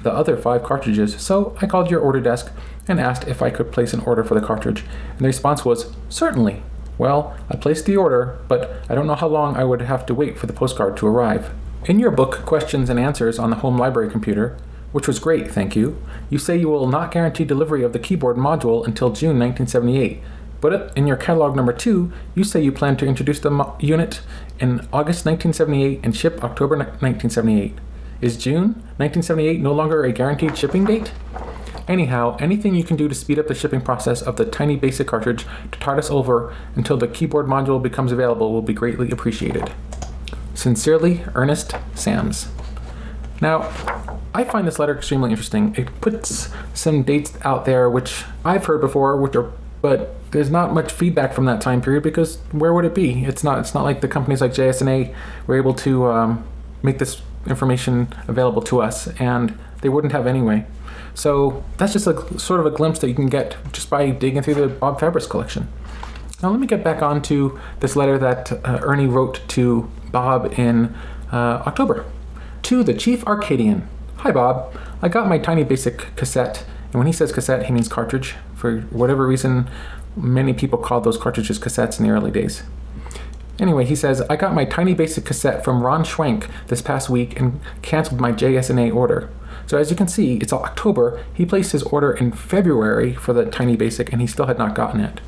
the other 5 cartridges, so I called your order desk and asked if I could place an order for the cartridge, and the response was, certainly. Well, I placed the order, but I don't know how long I would have to wait for the postcard to arrive. In your book, Questions and Answers on the Home Library Computer, which was great, thank you, you say you will not guarantee delivery of the keyboard module until June 1978. But in your catalog number 2, you say you plan to introduce the unit in August 1978 and ship October 1978. Is June 1978 no longer a guaranteed shipping date? Anyhow, anything you can do to speed up the shipping process of the Tiny Basic cartridge to tide us over until the keyboard module becomes available will be greatly appreciated. Sincerely, Ernest Sams. Now, I find this letter extremely interesting. It puts some dates out there which I've heard before, but there's not much feedback from that time period because where would it be? It's not like the companies like JS&A were able to make this information available to us, and they wouldn't have anyway. So that's just a sort of a glimpse that you can get just by digging through the Bob Fabris collection. Now let me get back on to this letter that Ernie wrote to Bob in October. To the Chief Arcadian. Hi Bob, I got my Tiny Basic cassette, and when he says cassette, he means cartridge. For whatever reason, many people called those cartridges cassettes in the early days. Anyway, he says, I got my Tiny Basic cassette from Ron Schwenk this past week and canceled my JS&A order. So as you can see, it's October. He placed his order in February for the Tiny Basic and he still had not gotten it.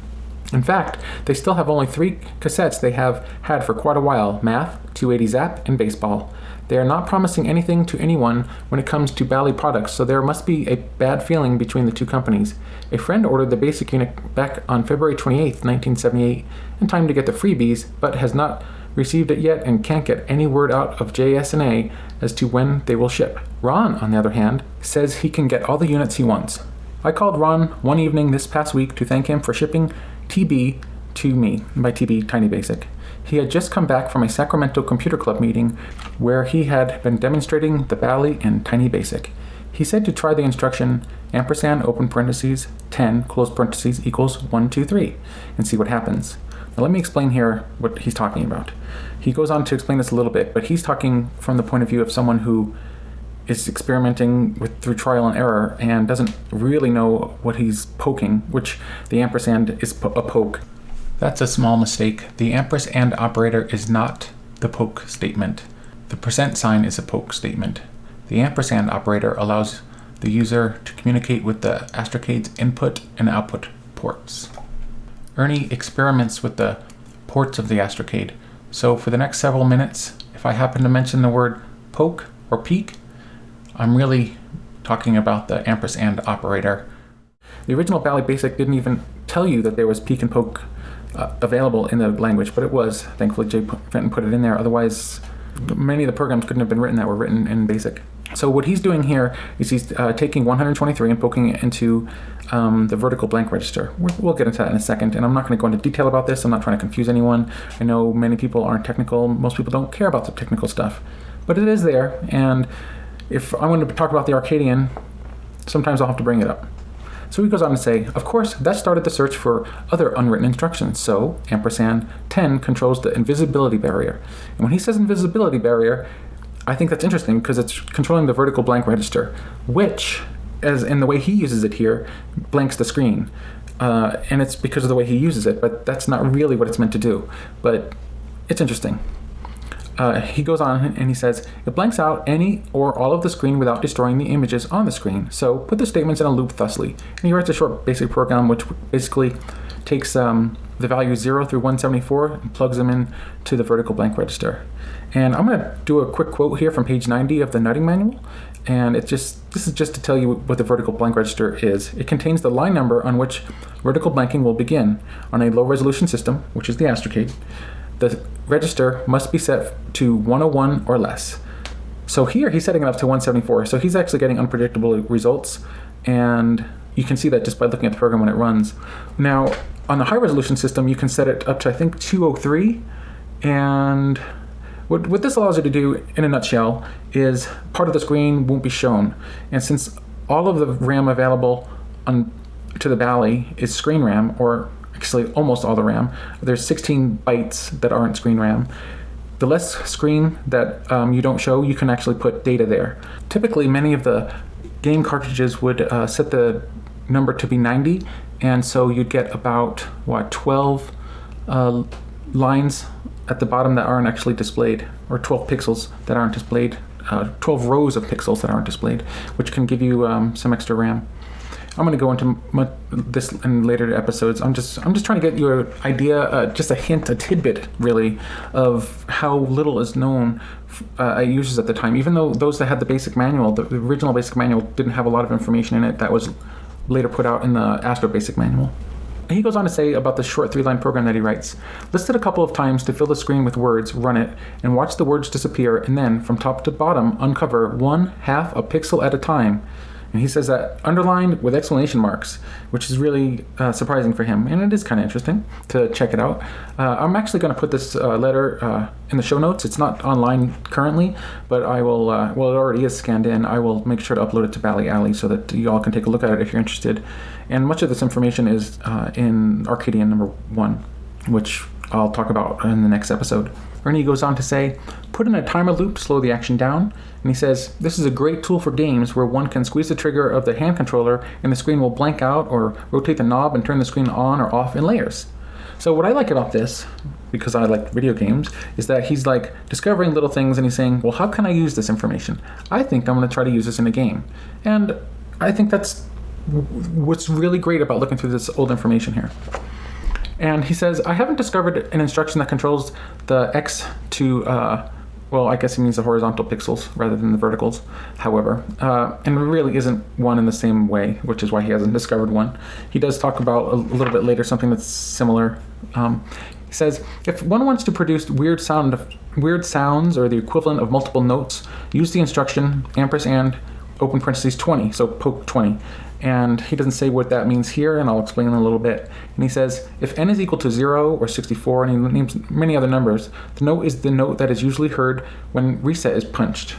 In fact, they still have only 3 cassettes they have had for quite a while, Math, 280 Zap, and Baseball. They are not promising anything to anyone when it comes to Bally products, so there must be a bad feeling between the 2 companies. A friend ordered the basic unit back on February 28th, 1978, in time to get the freebies, but has not received it yet and can't get any word out of JS&A as to when they will ship. Ron, on the other hand, says he can get all the units he wants. I called Ron one evening this past week to thank him for shipping TB to me, by TB, Tiny Basic. He had just come back from a Sacramento Computer Club meeting where he had been demonstrating the Bally and Tiny Basic. He said to try the instruction ampersand open parentheses 10 close parentheses equals 1, 2, 3 and see what happens. Now let me explain here what he's talking about. He goes on to explain this a little bit, but he's talking from the point of view of someone who is experimenting through trial and error and doesn't really know what he's poking, which the ampersand is a poke. That's a small mistake. The ampersand operator is not the poke statement. The percent sign is a poke statement. The ampersand operator allows the user to communicate with the Astrocade's input and output ports. Ernie experiments with the ports of the Astrocade, so for the next several minutes, if I happen to mention the word poke or peek, I'm really talking about the ampersand operator. The original Bally Basic didn't even tell you that there was peek and poke available in the language, but it was. Thankfully, Jay Fenton put it in there. Otherwise, many of the programs couldn't have been written that were written in BASIC. So what he's doing here is he's taking 123 and poking it into the vertical blank register. We'll get into that in a second, and I'm not going to go into detail about this. I'm not trying to confuse anyone. I know many people aren't technical. Most people don't care about the technical stuff, but it is there, and if I want to talk about the Arcadian, sometimes I'll have to bring it up. So he goes on to say, of course, that started the search for other unwritten instructions. So ampersand 10 controls the invisibility barrier. And when he says invisibility barrier, I think that's interesting because it's controlling the vertical blank register, which, as in the way he uses it here, blanks the screen. And it's because of the way he uses it, but that's not really what it's meant to do. But it's interesting. He goes on and he says, it blanks out any or all of the screen without destroying the images on the screen. So put the statements in a loop thusly. And he writes a short basic program which basically takes the values 0 through 174 and plugs them in to the vertical blank register. And I'm going to do a quick quote here from page 90 of the nutting manual. And this is just to tell you what the vertical blank register is. It contains the line number on which vertical blanking will begin. On a low resolution system, which is the Astrocade, the register must be set to 101 or less. So here he's setting it up to 174. So he's actually getting unpredictable results. And you can see that just by looking at the program when it runs. Now, on the high resolution system, you can set it up to, I think, 203. And what this allows you to do, in a nutshell, is part of the screen won't be shown. And since all of the RAM available to the Bally is screen RAM, or actually almost all the RAM, there's 16 bytes that aren't screen RAM. The less screen that you don't show, you can actually put data there. Typically, many of the game cartridges would set the number to be 90, and so you'd get about, 12 lines at the bottom that aren't actually displayed, or 12 pixels that aren't displayed, 12 rows of pixels that aren't displayed, which can give you some extra RAM. I'm going to go into this in later episodes. I'm just trying to get you an idea, just a hint, a tidbit, really, of how little is known by users at the time. Even though those that had the basic manual, the original basic manual, didn't have a lot of information in it that was later put out in the Astro Basic Manual. He goes on to say about the short 3-line program that he writes. List it a couple of times to fill the screen with words, run it, and watch the words disappear, and then, from top to bottom, uncover 1/2 a pixel at a time. And he says that underlined with exclamation marks, which is really surprising for him. And it is kind of interesting to check it out. I'm actually going to put this letter in the show notes. It's not online currently, but I will, well, it already is scanned in. I will make sure to upload it to Bally Alley so that you all can take a look at it if you're interested. And much of this information is in Arcadian number 1, which I'll talk about in the next episode. Ernie goes on to say, put in a timer loop to slow the action down. And he says, this is a great tool for games where one can squeeze the trigger of the hand controller and the screen will blank out, or rotate the knob and turn the screen on or off in layers. So what I like about this, because I like video games, is that he's like discovering little things and he's saying, well, how can I use this information? I think I'm going to try to use this in a game. And I think that's what's really great about looking through this old information here. And he says, I haven't discovered an instruction that controls the X to, well, I guess he means the horizontal pixels rather than the verticals, however. And there really isn't one in the same way, which is why he hasn't discovered one. He does talk about a little bit later something that's similar. He says, if one wants to produce weird sounds or the equivalent of multiple notes, use the instruction ampersand open parentheses 20, so poke 20. And he doesn't say what that means here, and I'll explain in a little bit. And he says, if n is equal to 0 or 64, and he names many other numbers, the note is the note that is usually heard when reset is pushed.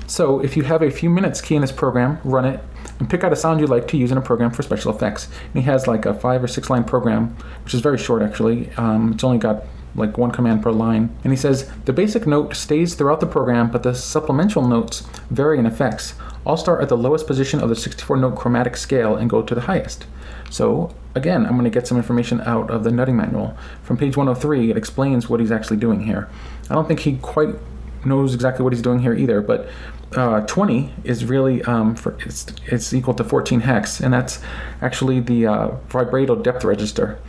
So if you have a few minutes, key in this program, run it, and pick out a sound you'd like to use in a program for special effects. And he has like a 5 or 6 line program, which is very short actually. It's only got like one command per line. And he says, the basic note stays throughout the program, but the supplemental notes vary in effects. All start at the lowest position of the 64-note chromatic scale and go to the highest. So again, I'm going to get some information out of the nutting manual. From page 103, it explains what he's actually doing here. I don't think he quite knows exactly what he's doing here either, but 20 is really, it's equal to 14 hex, and that's actually the vibrato depth register.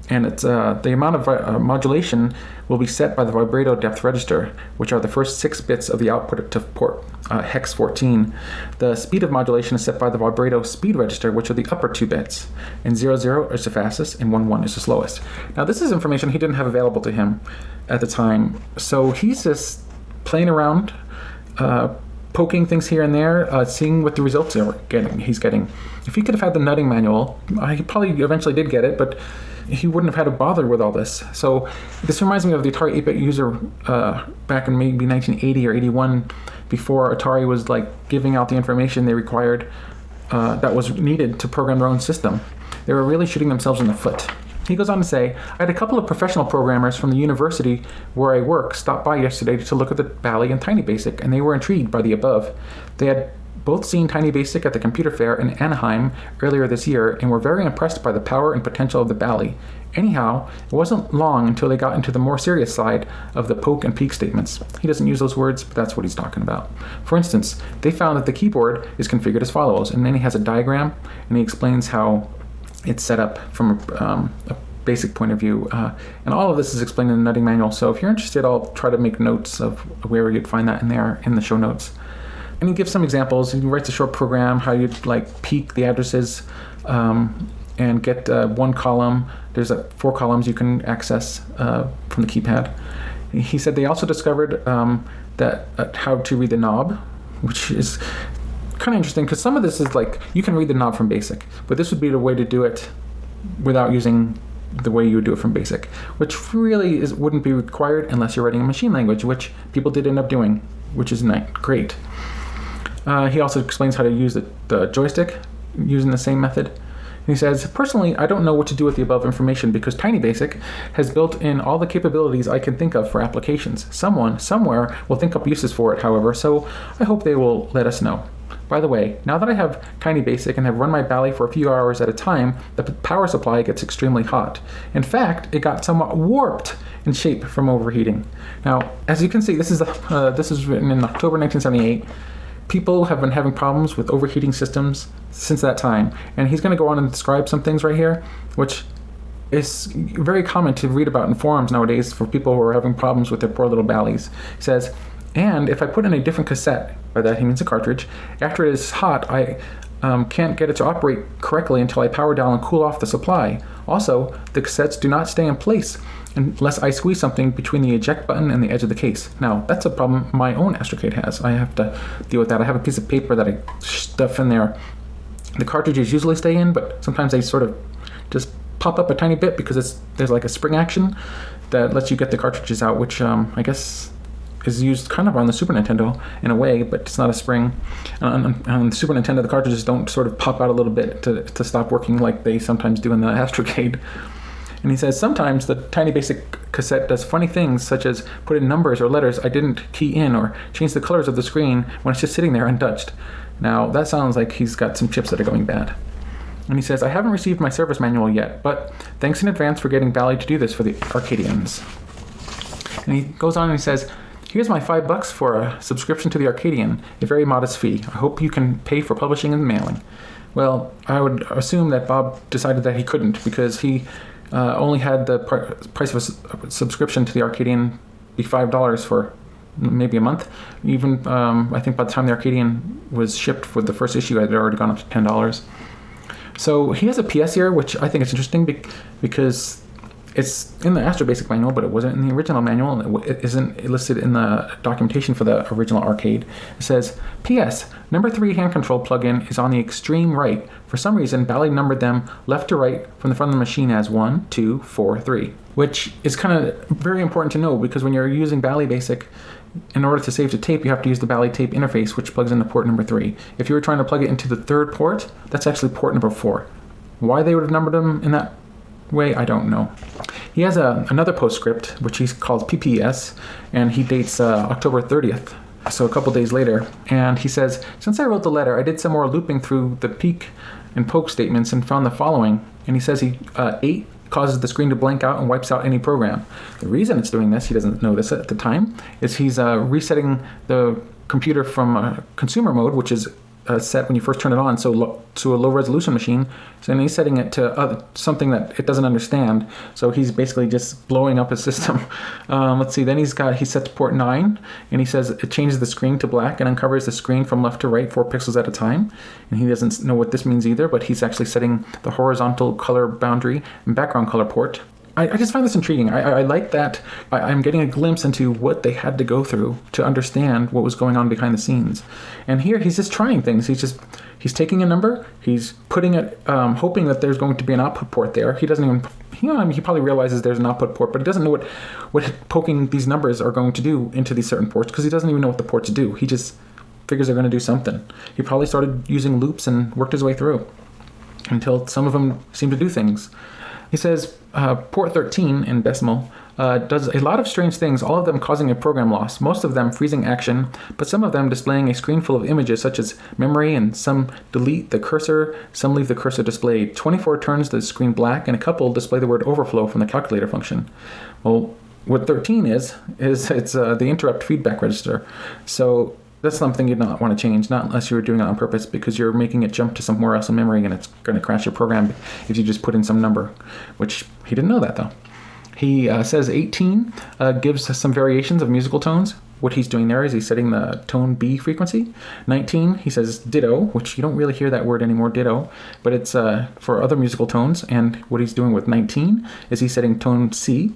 And it's the amount of modulation will be set by the vibrato depth register, which are the first 6 bits of the output to port hex 14. The speed of modulation is set by the vibrato speed register, which are the upper 2 bits. And 00 is the fastest, and 11 is the slowest. Now, this is information he didn't have available to him at the time, so he's just playing around, poking things here and there, seeing what the results he's getting. If he could have had the nutting manual, he probably eventually did get it, but he wouldn't have had to bother with all this. So this reminds me of the Atari 8-bit user back in maybe 1980 or 81, before Atari was like giving out the information they required that was needed to program their own system. They were really shooting themselves in the foot. He goes on to say, I had a couple of professional programmers from the university where I work stop by yesterday to look at the Bally and Tiny Basic, and they were intrigued by the above. They had both seen Tiny Basic at the computer fair in Anaheim earlier this year and were very impressed by the power and potential of the Bally. Anyhow, it wasn't long until they got into the more serious side of the poke and peek statements. He doesn't use those words, but that's what he's talking about. For instance, they found that the keyboard is configured as follows, and then he has a diagram, and he explains how it's set up from a basic point of view. And all of this is explained in the nutting manual, so if you're interested, I'll try to make notes of where you'd find that in the show notes. And he gives some examples. He writes a short program, how you'd like peek the addresses and get one column. There's 4 columns you can access from the keypad. He said they also discovered that how to read the knob, which is kind of interesting because some of this is like you can read the knob from BASIC, but this would be the way to do it without using the way you would do it from BASIC, which really wouldn't be required unless you're writing a machine language, which people did end up doing, which is great. He also explains how to use the joystick using the same method. And he says, personally, I don't know what to do with the above information because Tiny Basic has built in all the capabilities I can think of for applications. Someone, somewhere, will think up uses for it, however, so I hope they will let us know. By the way, now that I have Tiny Basic and have run my Bally for a few hours at a time, the power supply gets extremely hot. In fact, it got somewhat warped in shape from overheating. Now, as you can see, this is written in October 1978. People have been having problems with overheating systems since that time. And he's going to go on and describe some things right here, which is very common to read about in forums nowadays for people who are having problems with their poor little Ballys. He says, and if I put in a different cassette, by that he means a cartridge, after it is hot, I can't get it to operate correctly until I power down and cool off the supply. Also, the cassettes do not stay in place unless I squeeze something between the eject button and the edge of the case. Now, that's a problem my own Astrocade has. I have to deal with that. I have a piece of paper that I stuff in there. The cartridges usually stay in, but sometimes they sort of just pop up a tiny bit because there's like a spring action that lets you get the cartridges out, which I guess is used kind of on the Super Nintendo in a way, but it's not a spring. On the Super Nintendo, the cartridges don't sort of pop out a little bit to stop working like they sometimes do in the Astrocade. And he says, sometimes the Tiny Basic cassette does funny things, such as put in numbers or letters I didn't key in, or change the colors of the screen when it's just sitting there untouched. Now, that sounds like he's got some chips that are going bad. And he says, I haven't received my service manual yet, but thanks in advance for getting Bally to do this for the Arcadians. And he goes on and he says, here's my $5 for a subscription to the Arcadian, a very modest fee. I hope you can pay for publishing and mailing. Well, I would assume that Bob decided that he couldn't because he only had the price of a subscription to the Arcadian be $5 for maybe a month. Even, I think by the time the Arcadian was shipped for the first issue, it had already gone up to $10. So he has a PS here, which I think is interesting because It's in the Astro Basic manual, but it wasn't in the original manual, and it isn't listed in the documentation for the original Arcade. It says, P.S. Number 3 hand control plugin is on the extreme right. For some reason, Bally numbered them left to right from the front of the machine as 1, 2, 4, 3, which is kind of very important to know, because when you're using Bally Basic, in order to save to tape, you have to use the Bally tape interface, which plugs into port number 3. If you were trying to plug it into the third port, that's actually port number 4. Why they would have numbered them in that way, I don't know. He has another postscript, which he's called PPS, and he dates October 30th, so a couple days later. And he says, since I wrote the letter, I did some more looping through the peek and poke statements and found the following. And he says 8 causes the screen to blank out and wipes out any program. The reason it's doing this, he doesn't know this at the time, is he's resetting the computer from consumer mode, which is set when you first turn it on, so to a low resolution machine. So then he's setting it to something that it doesn't understand. So he's basically just blowing up his system. Let's see. Then he's set to port 9, and he says it changes the screen to black and uncovers the screen from left to right 4 pixels at a time. And he doesn't know what this means either, but he's actually setting the horizontal color boundary and background color port. I just find this intriguing. I like that I'm getting a glimpse into what they had to go through to understand what was going on behind the scenes. And here he's just trying things. He's taking a number, he's putting it, hoping that there's going to be an output port there. He doesn't even, he probably realizes there's an output port, but he doesn't know what poking these numbers are going to do into these certain ports, because he doesn't even know what the ports do. He just figures they're going to do something. He probably started using loops and worked his way through until some of them seem to do things. He says port 13 in decimal does a lot of strange things, all of them causing a program loss, most of them freezing action, but some of them displaying a screen full of images such as memory, and some delete the cursor, some leave the cursor displayed. 24 turns the screen black, and a couple display the word overflow from the calculator function. Well, what 13 is it's the interrupt feedback register. So that's something you'd not want to change, not unless you're doing it on purpose, because you're making it jump to somewhere else in memory, and it's going to crash your program if you just put in some number, which he didn't know that, though. He says 18 gives some variations of musical tones. What he's doing there is he's setting the tone B frequency. 19, he says ditto, which you don't really hear that word anymore, ditto, but it's for other musical tones. And what he's doing with 19 is he's setting tone C.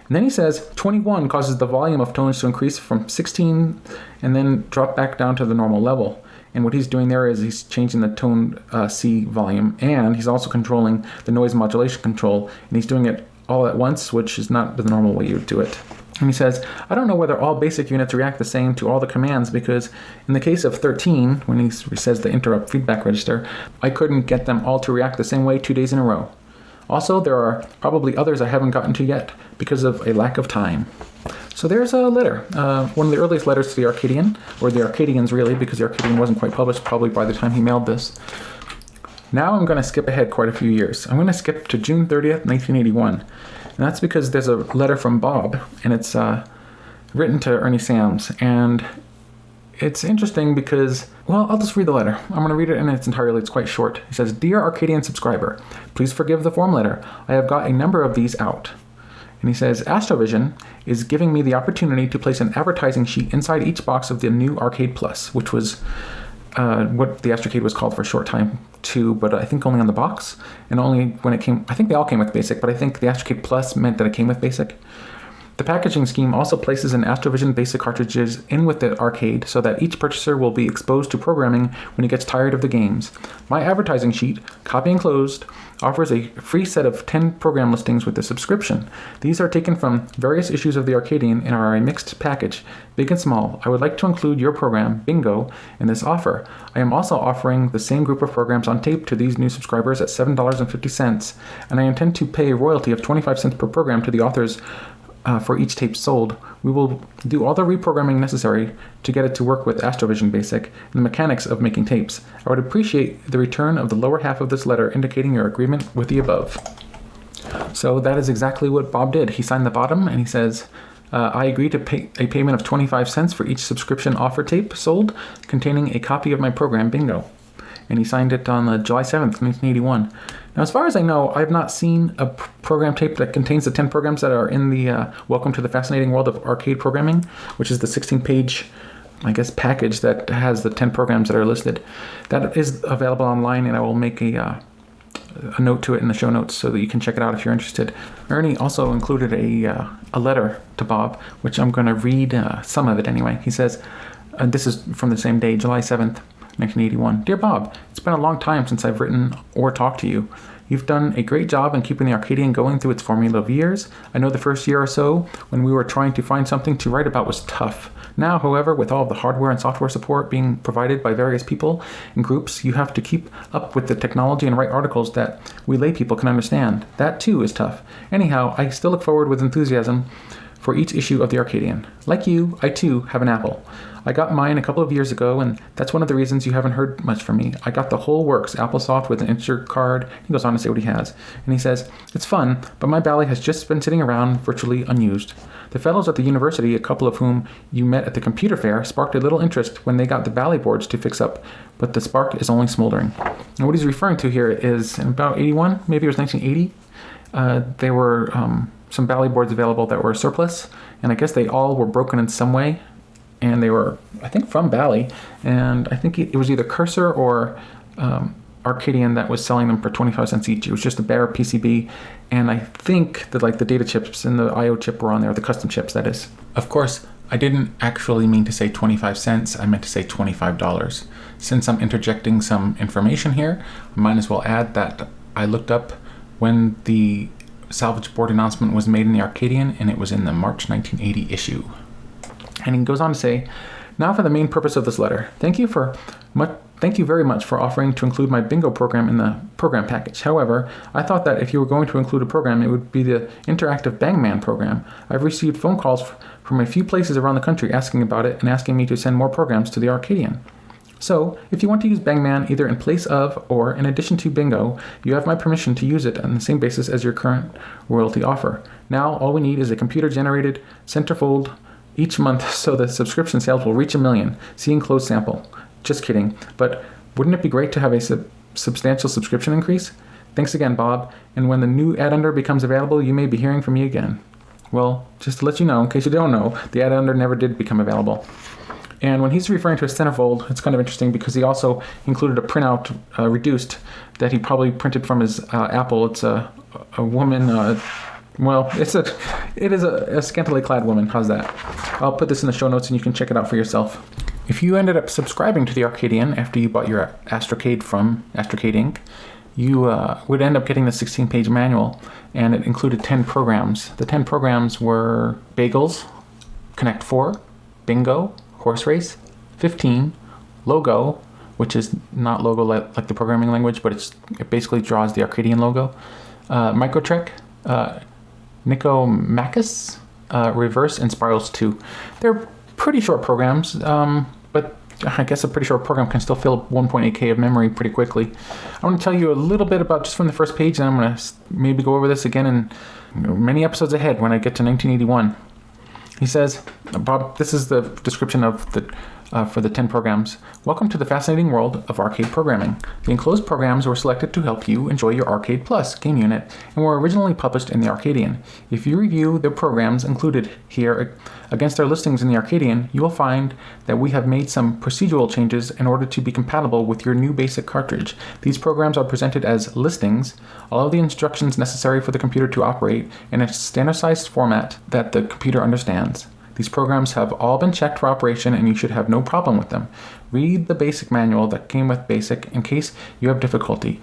And then he says 21 causes the volume of tones to increase from 16 and then drop back down to the normal level. And what he's doing there is he's changing the tone C volume, and he's also controlling the noise modulation control, and he's doing it all at once, which is not the normal way you would do it. And he says, I don't know whether all basic units react the same to all the commands, because in the case of 13, when he says the interrupt feedback register, I couldn't get them all to react the same way 2 days in a row. Also, there are probably others I haven't gotten to yet because of a lack of time. So there's a letter, one of the earliest letters to the Arcadian, or the Arcadians really, because the Arcadian wasn't quite published probably by the time he mailed this. Now I'm going to skip ahead quite a few years. I'm going to skip to June 30th, 1981. And that's because there's a letter from Bob, and it's written to Ernie Sams. And it's interesting because, well, I'll just read the letter. I'm going to read it in its entirety. It's quite short. He says, Dear Arcadian subscriber, please forgive the form letter. I have got a number of these out. And he says, Astrovision is giving me the opportunity to place an advertising sheet inside each box of the new Arcade Plus, which was what the Astrocade was called for a short time too, but I think only on the box, and only when it came, I think they all came with Basic, but I think the Astrocade Plus meant that it came with Basic. The packaging scheme also places an Astrovision Basic cartridges in with the Arcade so that each purchaser will be exposed to programming when he gets tired of the games. My advertising sheet, copy enclosed, offers a free set of 10 program listings with the subscription. These are taken from various issues of the Arcadian and are a mixed package, big and small. I would like to include your program, Bingo, in this offer. I am also offering the same group of programs on tape to these new subscribers at $7.50, and I intend to pay a royalty of 25 cents per program to the authors for each tape sold. We will do all the reprogramming necessary to get it to work with Astrovision Basic and the mechanics of making tapes. I would appreciate the return of the lower half of this letter indicating your agreement with the above. So that is exactly what Bob did. He signed the bottom and he says, I agree to pay a payment of 25 cents for each subscription offer tape sold containing a copy of my program, Bingo. And he signed it on July 7th, 1981. Now, as far as I know, I've not seen a program tape that contains the 10 programs that are in the Welcome to the Fascinating World of Arcade Programming, which is the 16-page, I guess, package that has the 10 programs that are listed. That is available online, and I will make a a note to it in the show notes so that you can check it out if you're interested. Ernie also included a letter to Bob, which I'm going to read some of it anyway. He says, this is from the same day, July 7th, 1981. Dear Bob, it's been a long time since I've written or talked to you. You've done a great job in keeping the Arcadian going through its formative years. I know the first year or so, when we were trying to find something to write about, was tough. Now, however, with all of the hardware and software support being provided by various people and groups, you have to keep up with the technology and write articles that we lay people can understand. That, too, is tough. Anyhow, I still look forward with enthusiasm for each issue of the Arcadian. Like you, I, too, have an Apple. I got mine a couple of years ago, and that's one of the reasons you haven't heard much from me. I got the whole works, AppleSoft with an insert card. He goes on to say what he has. And he says, it's fun, but my Bally has just been sitting around virtually unused. The fellows at the university, a couple of whom you met at the computer fair, sparked a little interest when they got the Bally boards to fix up, but the spark is only smoldering. And what he's referring to here is in about 81, maybe it was 1980, there were some Bally boards available that were surplus, and I guess they all were broken in some way. And they were, I think, from Bally, and I think it was either Cursor or Arcadian that was selling them for 25 cents each. It was just a bare PCB, and I think that like the data chips and the I/O chip were on there, the custom chips, that is. Of course, I didn't actually mean to say 25 cents. I meant to say $25. Since I'm interjecting some information here, I might as well add that I looked up when the salvage board announcement was made in the Arcadian, and it was in the March 1980 issue. And he goes on to say, now for the main purpose of this letter. Thank you very much for offering to include my bingo program in the program package. However, I thought that if you were going to include a program, it would be the interactive Bangman program. I've received phone calls from a few places around the country asking about it and asking me to send more programs to the Arcadian. So, if you want to use Bangman either in place of or in addition to bingo, you have my permission to use it on the same basis as your current royalty offer. Now, all we need is a computer-generated centerfold each month so the subscription sales will reach 1 million. See enclosed sample. Just kidding. But wouldn't it be great to have a substantial subscription increase? Thanks again, Bob. And when the new ad under becomes available, you may be hearing from me again. Well, just to let you know, in case you don't know, the ad under never did become available. And when he's referring to a centerfold, it's kind of interesting because he also included a printout reduced that he probably printed from his Apple. It's a woman... Well, it is a scantily clad woman. How's that? I'll put this in the show notes and you can check it out for yourself. If you ended up subscribing to the Arcadian after you bought your Astrocade from Astrocade Inc., you would end up getting the 16-page manual, and it included 10 programs. The 10 programs were Bagels, Connect 4, Bingo, Horse Race, 15, Logo, which is not logo like the programming language, but it basically draws the Arcadian logo, Microtrek, Nicomachus, Reverse, and Spirals 2. They're pretty short programs, but I guess a pretty short program can still fill 1.8K of memory pretty quickly. I want to tell you a little bit about just from the first page, and I'm going to maybe go over this again in many episodes ahead when I get to 1981. He says, Bob, this is the description of for the 10 programs. Welcome to the fascinating world of arcade programming. The enclosed programs were selected to help you enjoy your Arcade Plus game unit and were originally published in the Arcadian. If you review the programs included here against our listings in the Arcadian, you will find that we have made some procedural changes in order to be compatible with your new basic cartridge. These programs are presented as listings, all of the instructions necessary for the computer to operate in a standardized format that the computer understands. These programs have all been checked for operation and you should have no problem with them. Read the basic manual that came with BASIC in case you have difficulty.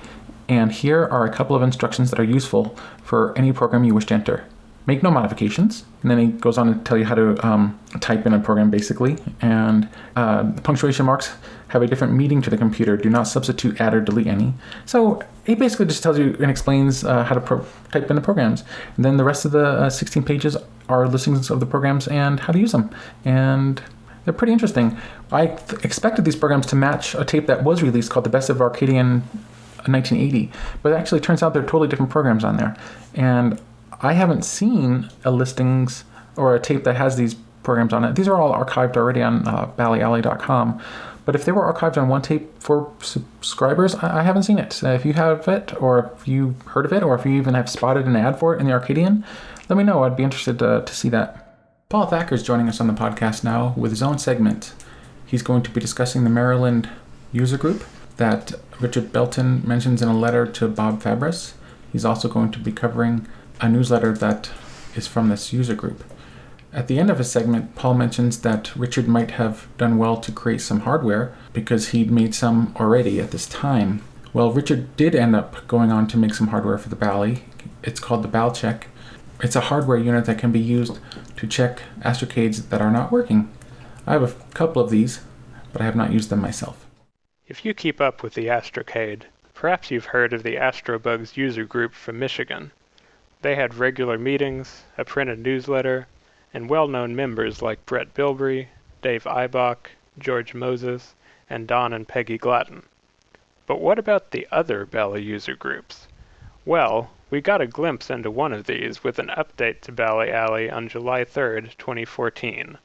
And here are a couple of instructions that are useful for any program you wish to enter. Make no modifications. And then he goes on to tell you how to type in a program basically. And the punctuation marks have a different meaning to the computer. Do not substitute, add, or delete any. So he basically just tells you and explains how to type in the programs. And then the rest of the 16 pages are listings of the programs and how to use them. And they're pretty interesting. I expected these programs to match a tape that was released called The Best of Arcadian 1980. But it actually turns out they're totally different programs on there. And I haven't seen a listings or a tape that has these programs on it. These are all archived already on ballyalley.com. But if they were archived on one tape for subscribers, I haven't seen it. If you have it, or if you heard of it, or if you even have spotted an ad for it in the Arcadian, let me know. I'd be interested to see that. Paul Thacker's joining us on the podcast now with his own segment. He's going to be discussing the Maryland user group. that Richard Belton mentions in a letter to Bob Fabris. He's also going to be covering a newsletter that is from this user group. At the end of his segment, Paul mentions that Richard might have done well to create some hardware because he'd made some already at this time. Well, Richard did end up going on to make some hardware for the Bally. It's called the Ball Check. It's a hardware unit that can be used to check Astrocades that are not working. I have a couple of these, but I have not used them myself.
If you keep up with the Astrocade, perhaps you've heard of the Astrobugs user group from Michigan. They had regular meetings, a printed newsletter, and well-known members like Brett Bilbrey, Dave Eibach, George Moses, and Don and Peggy Gladden. But what about the other Bally user groups? Well, we got a glimpse into one of these with an update to Bally Alley on July 3rd, 2014.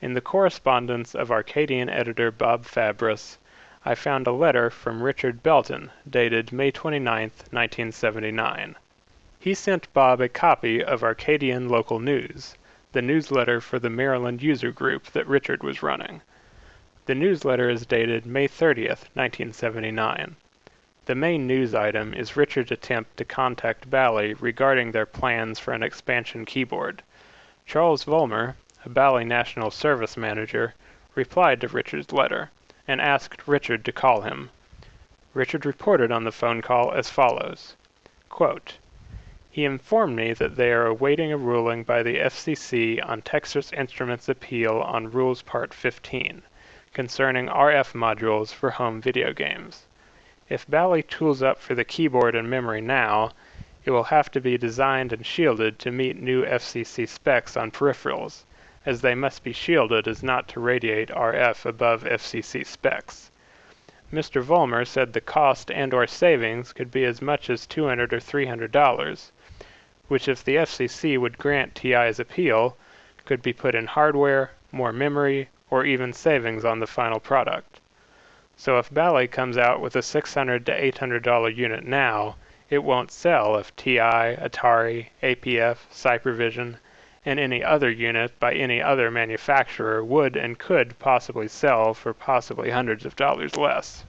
In the correspondence of Arcadian editor Bob Fabris, I found a letter from Richard Belton, dated May 29, 1979. He sent Bob a copy of Arcadian Local News, the newsletter for the Maryland user group that Richard was running. The newsletter is dated May 30th, 1979. The main news item is Richard's attempt to contact Bally regarding their plans for an expansion keyboard. Charles Vollmer, a Bally National Service Manager, replied to Richard's letter and asked Richard to call him. Richard reported on the phone call as follows, quote, "He informed me that they are awaiting a ruling by the FCC on Texas Instruments' appeal on Rules Part 15, concerning RF modules for home video games. If Bally tools up for the keyboard and memory now, it will have to be designed and shielded to meet new FCC specs on peripherals, as they must be shielded as not to radiate RF above FCC specs. Mr. Vollmer said the cost and/or savings could be as much as $200 or $300, which if the FCC would grant TI's appeal, could be put in hardware, more memory, or even savings on the final product. So if Bally comes out with a $600 to $800 unit now, it won't sell if TI, Atari, APF, Cybervision, and any other unit by any other manufacturer would and could possibly sell for possibly hundreds of dollars less.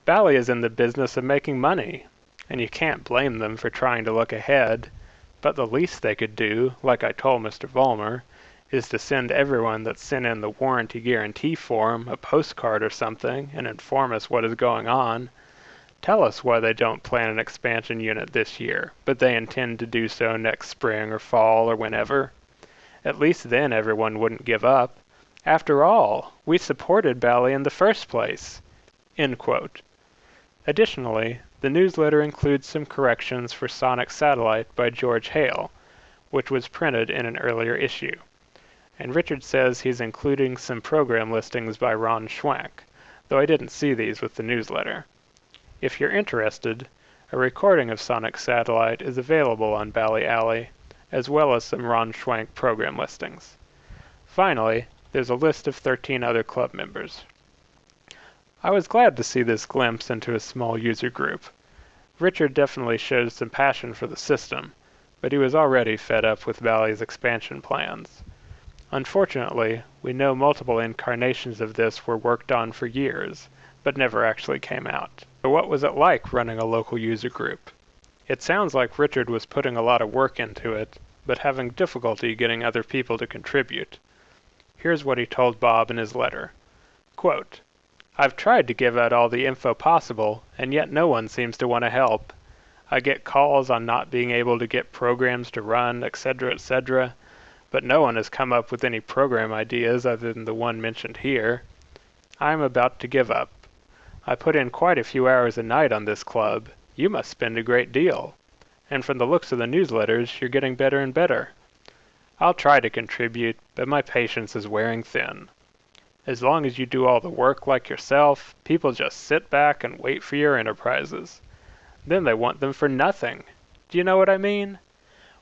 Bally is in the business of making money, and you can't blame them for trying to look ahead, but the least they could do, like I told Mr. Vollmer, is to send everyone that sent in the warranty guarantee form a postcard or something and inform us what is going on. Tell us why they don't plan an expansion unit this year, but they intend to do so next spring or fall or whenever. At least then everyone wouldn't give up. After all, we supported Bally in the first place." End quote. Additionally, the newsletter includes some corrections for Sonic Satellite by George Hale, which was printed in an earlier issue. And Richard says he's including some program listings by Ron Schwank, though I didn't see these with the newsletter. If you're interested, a recording of Sonic Satellite is available on Bally Alley, as well as some Ron Schwank program listings. Finally, there's a list of 13 other club members. I was glad to see this glimpse into a small user group. Richard definitely shows some passion for the system, but he was already fed up with Bally's expansion plans. Unfortunately, we know multiple incarnations of this were worked on for years, but never actually came out. So what was it like running a local user group? It sounds like Richard was putting a lot of work into it, but having difficulty getting other people to contribute. Here's what he told Bob in his letter. Quote, "I've tried to give out all the info possible, and yet no one seems to want to help. I get calls on not being able to get programs to run, etc., but no one has come up with any program ideas other than the one mentioned here. I am about to give up. I put in quite a few hours a night on this club. You must spend a great deal. And from the looks of the newsletters, you're getting better and better. I'll try to contribute, but my patience is wearing thin. As long as you do all the work like yourself, people just sit back and wait for your enterprises. Then they want them for nothing. Do you know what I mean?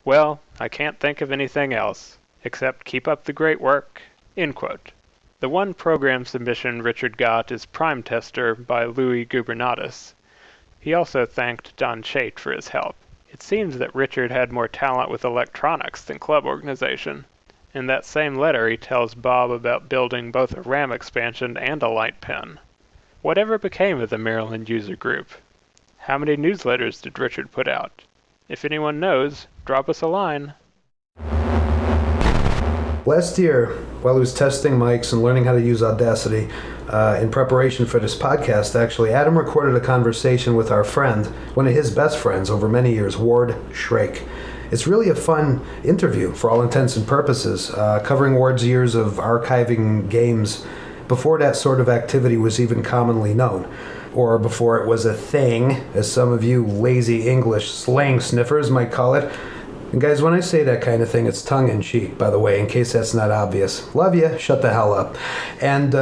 Well, I can't think of anything else, except keep up the great work." End quote. The one program submission Richard got is Prime Tester by Louis Gubernatis. He also thanked Don Chait for his help. It seems that Richard had more talent with electronics than club organization. In that same letter he tells Bob about building both a RAM expansion and a light pen. Whatever became of the Maryland user group? How many newsletters did Richard put out? If anyone knows, drop us a line.
Last year, while he was testing mics and learning how to use Audacity, in preparation for this podcast, actually, Adam recorded a conversation with our friend, one of his best friends over many years, Ward Shrake. It's really a fun interview for all intents and purposes, covering Ward's years of archiving games before that sort of activity was even commonly known, or before it was a thing, as some of you lazy English slang sniffers might call it. And guys, when I say that kind of thing, it's tongue-in-cheek, by the way, in case that's not obvious. Love ya, shut the hell up. And,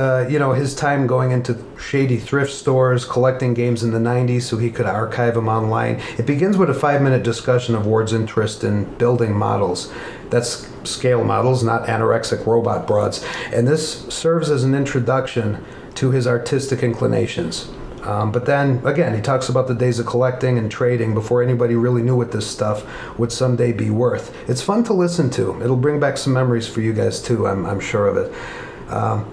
his time going into shady thrift stores, collecting games in the 90s so he could archive them online. It begins with a 5-minute discussion of Ward's interest in building models. That's scale models, not anorexic robot broads. And this serves as an introduction to his artistic inclinations. But then, again, he talks about the days of collecting and trading before anybody really knew what this stuff would someday be worth. It's fun to listen to. It'll bring back some memories for you guys, too, I'm sure of it.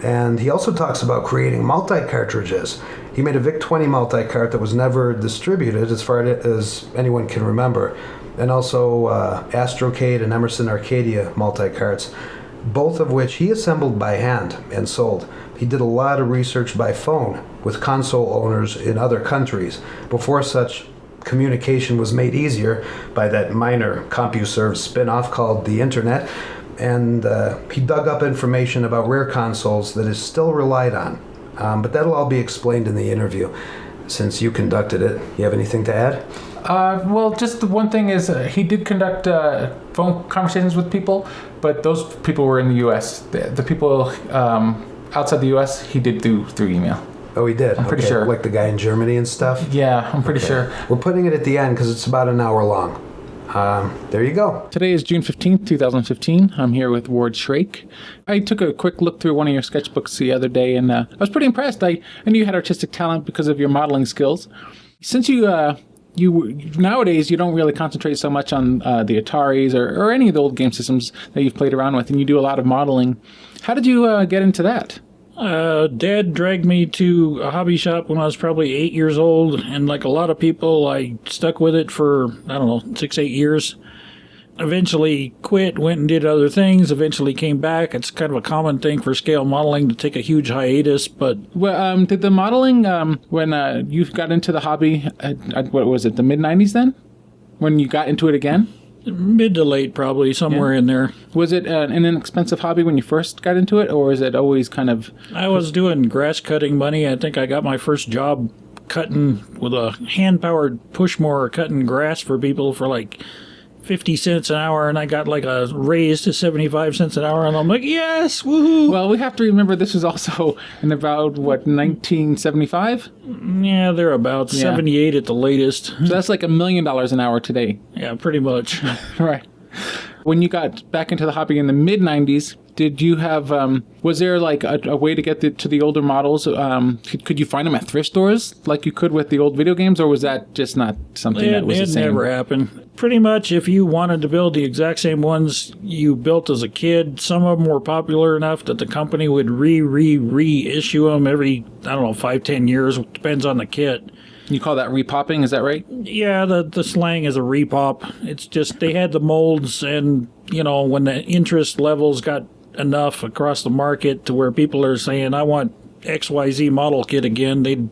And he also talks about creating multi-cartridges. He made a VIC-20 multi-cart that was never distributed, as far as anyone can remember, and also Astrocade and Emerson Arcadia multi-carts, both of which he assembled by hand and sold. He did a lot of research by phone with console owners in other countries before such communication was made easier by that minor CompuServe spin-off called the Internet. And he dug up information about rare consoles that is still relied on. But that'll all be explained in the interview. Since you conducted it, you have anything to add?
Well, just the one thing is he did conduct phone conversations with people, but those people were in the U.S. The people outside the U.S. he did through email.
Oh, he did?
I'm pretty sure.
Like the guy in Germany and stuff?
Yeah, I'm pretty sure.
We're putting it at the end because it's about an hour long. There you go.
Today is June 15th, 2015. I'm here with Ward Shrake. I took a quick look through one of your sketchbooks the other day, and I was pretty impressed. I knew you had artistic talent because of your modeling skills. Since you nowadays you don't really concentrate so much on the Ataris or any of the old game systems that you've played around with, and you do a lot of modeling. How did you get into that?
Dad dragged me to a hobby shop when I was probably 8 years old, and like a lot of people, I stuck with it for, 6-8 years. Eventually quit, went and did other things, eventually came back. It's kind of a common thing for scale modeling to take a huge hiatus, but...
Well, did the modeling, when you got into the hobby, what was it, the mid-90s then? When you got into it again?
Mid to late, probably, somewhere in there.
Was it an inexpensive hobby when you first got into it, or is it always kind of...
I was doing grass cutting money. I think I got my first job cutting with a hand-powered push mower, cutting grass for people for like 50 cents an hour, and I got like a raise to 75 cents an hour, and I'm like, yes, woohoo!
Well, we have to remember this was also in about, 1975?
Yeah, thereabouts. 78 at the latest.
So that's like $1 million an hour today.
Yeah, pretty much.
Right. When you got back into the hobby in the mid-90s, did you have, was there like a way to get to the older models? Could you find them at thrift stores like you could with the old video games, or was that just not something that was the same?
It never happened. Pretty much, if you wanted to build the exact same ones you built as a kid, some of them were popular enough that the company would reissue them every, 5-10 years. Depends on the kit.
You call that repopping, is that right?
Yeah, the slang is a repop. It's just they had the molds, and, when the interest levels got enough across the market to where people are saying, I want XYZ model kit again, they'd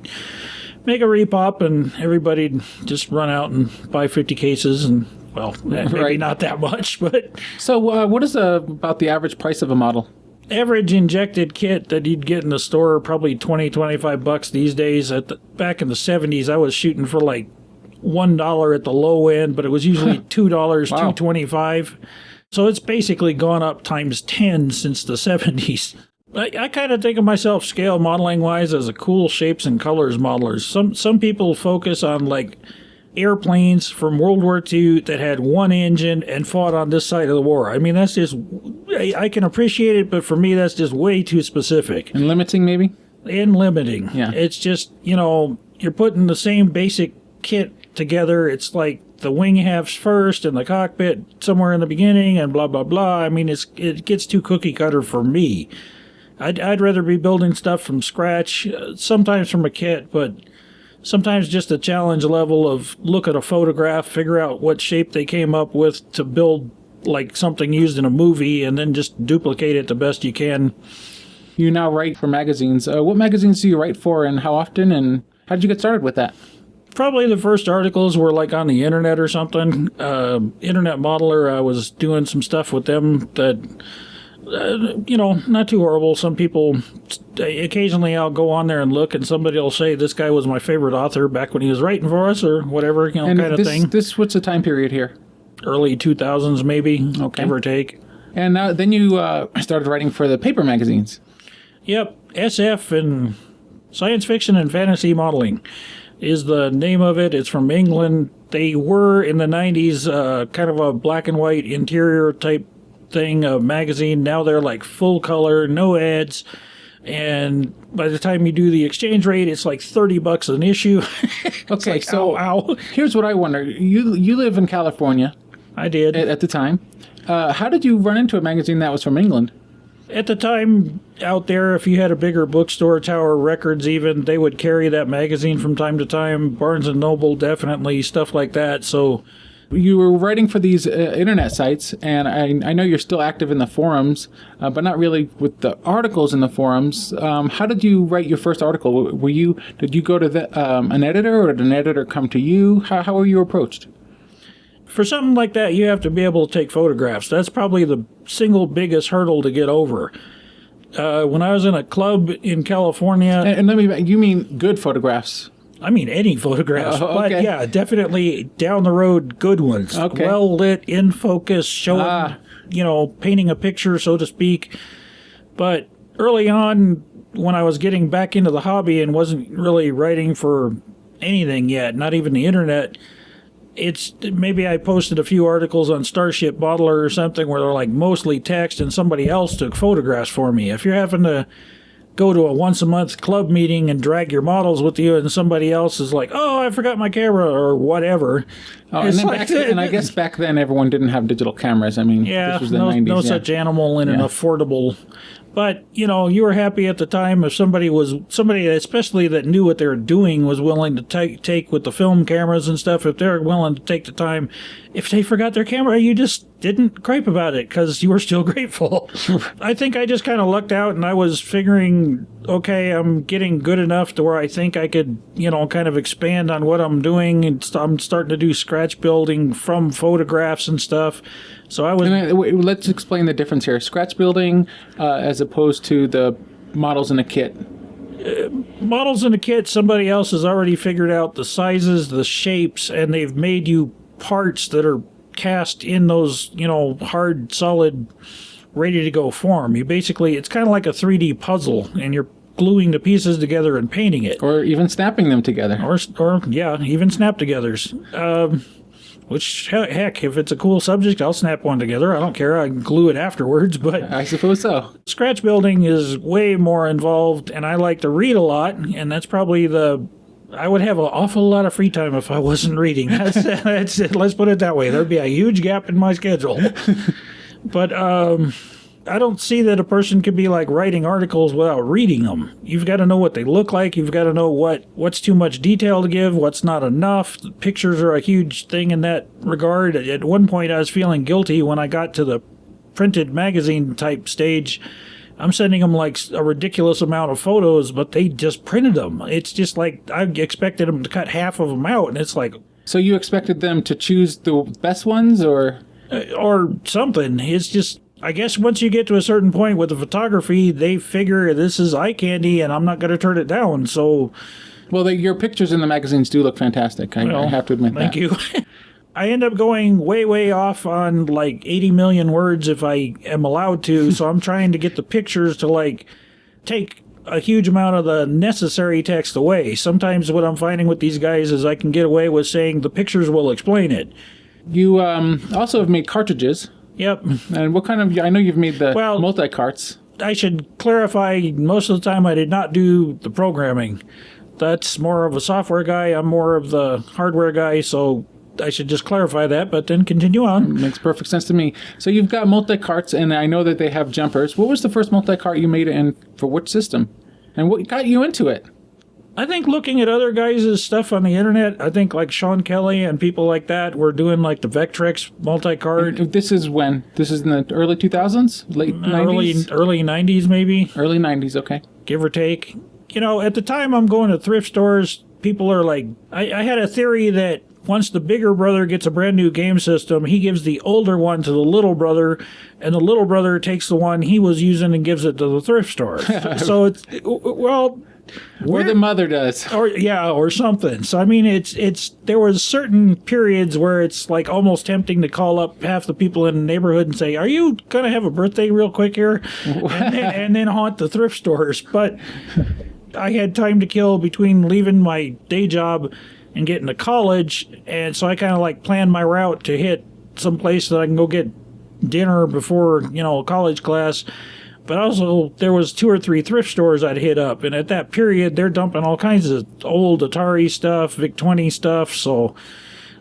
make a repop, and everybody'd just run out and buy 50 cases, and, well, maybe not that much, but...
So what is about the average price of a model?
Average injected kit that you'd get in the store, probably $20-25 these days. Back in the 70s, I was shooting for like $1 at the low end, but it was usually $2, wow. $2.25. So it's basically gone up times 10 since the 70s. I kind of think of myself scale modeling wise as a cool shapes and colors modelers. Some people focus on like airplanes from World War II that had one engine and fought on this side of the war. I mean, that's just, I can appreciate it, but for me, that's just way too specific.
And limiting, maybe?
And limiting.
Yeah.
It's just, you're putting the same basic kit together. It's like the wing halves first and the cockpit somewhere in the beginning and blah, blah, blah. I mean, it gets too cookie cutter for me. I'd rather be building stuff from scratch, sometimes from a kit, but sometimes just a challenge level of look at a photograph, figure out what shape they came up with to build like something used in a movie, and then just duplicate it the best you can.
You now write for magazines. What magazines do you write for, and how often, and how did you get started with that?
Probably the first articles were like on the internet or something. Internet Modeler, I was doing some stuff with them that, not too horrible. Some people, occasionally I'll go on there and look, and somebody will say, this guy was my favorite author back when he was writing for us, or whatever, kind of thing.
What's the time period here?
Early 2000s, maybe,
okay,
give or take.
And then you started writing for the paper magazines.
Yep, SF and Science Fiction and Fantasy Modeling is the name of it. It's from England. They were in the 90s kind of a black and white interior type thing, a magazine. Now they're like full color, no ads. And by the time you do the exchange rate, it's like $30 an issue.
Okay,
like,
so
ow.
Here's what I wonder. You live in California.
I did.
At the time. How did you run into a magazine that was from England?
At the time, out there, if you had a bigger bookstore, Tower Records even, they would carry that magazine from time to time. Barnes & Noble, definitely, stuff like that. So
you were writing for these internet sites, and I know you're still active in the forums, but not really with the articles in the forums. How did you write your first article? Did you go to an editor, or did an editor come to you? How were you approached?
For something like that, you have to be able to take photographs. That's probably the single biggest hurdle to get over. When I was in a club in California...
And you mean good photographs?
I mean any photographs,
okay.
But yeah, definitely down the road, good ones.
Okay.
Well lit, in focus, showing, painting a picture, so to speak. But early on, when I was getting back into the hobby and wasn't really writing for anything yet, not even the internet... maybe I posted a few articles on Starship Modeler or something where they're like mostly text and somebody else took photographs for me. If you're having to go to a once-a-month club meeting and drag your models with you and somebody else is like, oh, I forgot my camera or whatever.
Oh, and I guess back then everyone didn't have digital cameras. I mean, this was the 90s.
No such animal in an affordable... But, you were happy at the time if somebody especially that knew what they were doing was willing to take with the film cameras and stuff, if they're willing to take the time. If they forgot their camera, you just didn't gripe about it because you were still grateful. I think I just kind of lucked out and I was figuring, okay, I'm getting good enough to where I think I could, kind of expand on what I'm doing. And I'm starting to do scratch building from photographs and stuff. So
let's explain the difference here. Scratch building as opposed to the models in a kit.
Models in a kit, somebody else has already figured out the sizes, the shapes, and they've made you parts that are cast in those, hard, solid, ready-to-go form. It's kind of like a 3D puzzle, and you're gluing the pieces together and painting it.
Or even snapping them together.
Even snap-togethers. Which, heck, if it's a cool subject, I'll snap one together. I don't care. I can glue it afterwards, but...
I suppose so.
Scratch building is way more involved, and I like to read a lot, and that's probably I would have an awful lot of free time if I wasn't reading. That's it. Let's put it that way. There'd be a huge gap in my schedule. But, I don't see that a person could be like writing articles without reading them. You've got to know what they look like. You've got to know what's too much detail to give, what's not enough. The pictures are a huge thing in that regard. At one point, I was feeling guilty when I got to the printed magazine type stage. I'm sending them like a ridiculous amount of photos, but they just printed them. It's just like I expected them to cut half of them out, and it's like...
So you expected them to choose the best ones, or
something. It's just... I guess once you get to a certain point with the photography, they figure this is eye candy and I'm not going to turn it down. So,
well, your pictures in the magazines do look fantastic. I have to admit
thank you. I end up going way, way off on like 80 million words if I am allowed to. So I'm trying to get the pictures to like take a huge amount of the necessary text away. Sometimes what I'm finding with these guys is I can get away with saying the pictures will explain it.
You also have made cartridges.
Yep.
And what kind of... I know you've made the multicarts.
I should clarify, most of the time I did not do the programming. That's more of a software guy. I'm more of the hardware guy, so I should just clarify that, but then continue on.
Makes perfect sense to me. So you've got multi-carts, and I know that they have jumpers. What was the first multi-cart you made, and for which system? And what got you into it?
I think looking at other guys' stuff on the internet, I think like Sean Kelly and people like that were doing like the Vectrex multi-cart.
And this is when? This is in the early 2000s? Late 90s?
Early 90s maybe.
Early 90s, okay.
Give or take. You know, at the time I'm going to thrift stores, people are like, I had a theory that once the bigger brother gets a brand new game system, he gives the older one to the little brother, and the little brother takes the one he was using and gives it to the thrift store. So it's, well...
Or the mother does.
Or something. So, I mean, it's there was certain periods where it's like almost tempting to call up half the people in the neighborhood and say, are you going to have a birthday real quick here? and then haunt the thrift stores. But I had time to kill between leaving my day job and getting to college. And so I kind of like planned my route to hit some place that I can go get dinner before, college class. But also, there was 2 or 3 thrift stores I'd hit up, and at that period, they're dumping all kinds of old Atari stuff, VIC-20 stuff, so...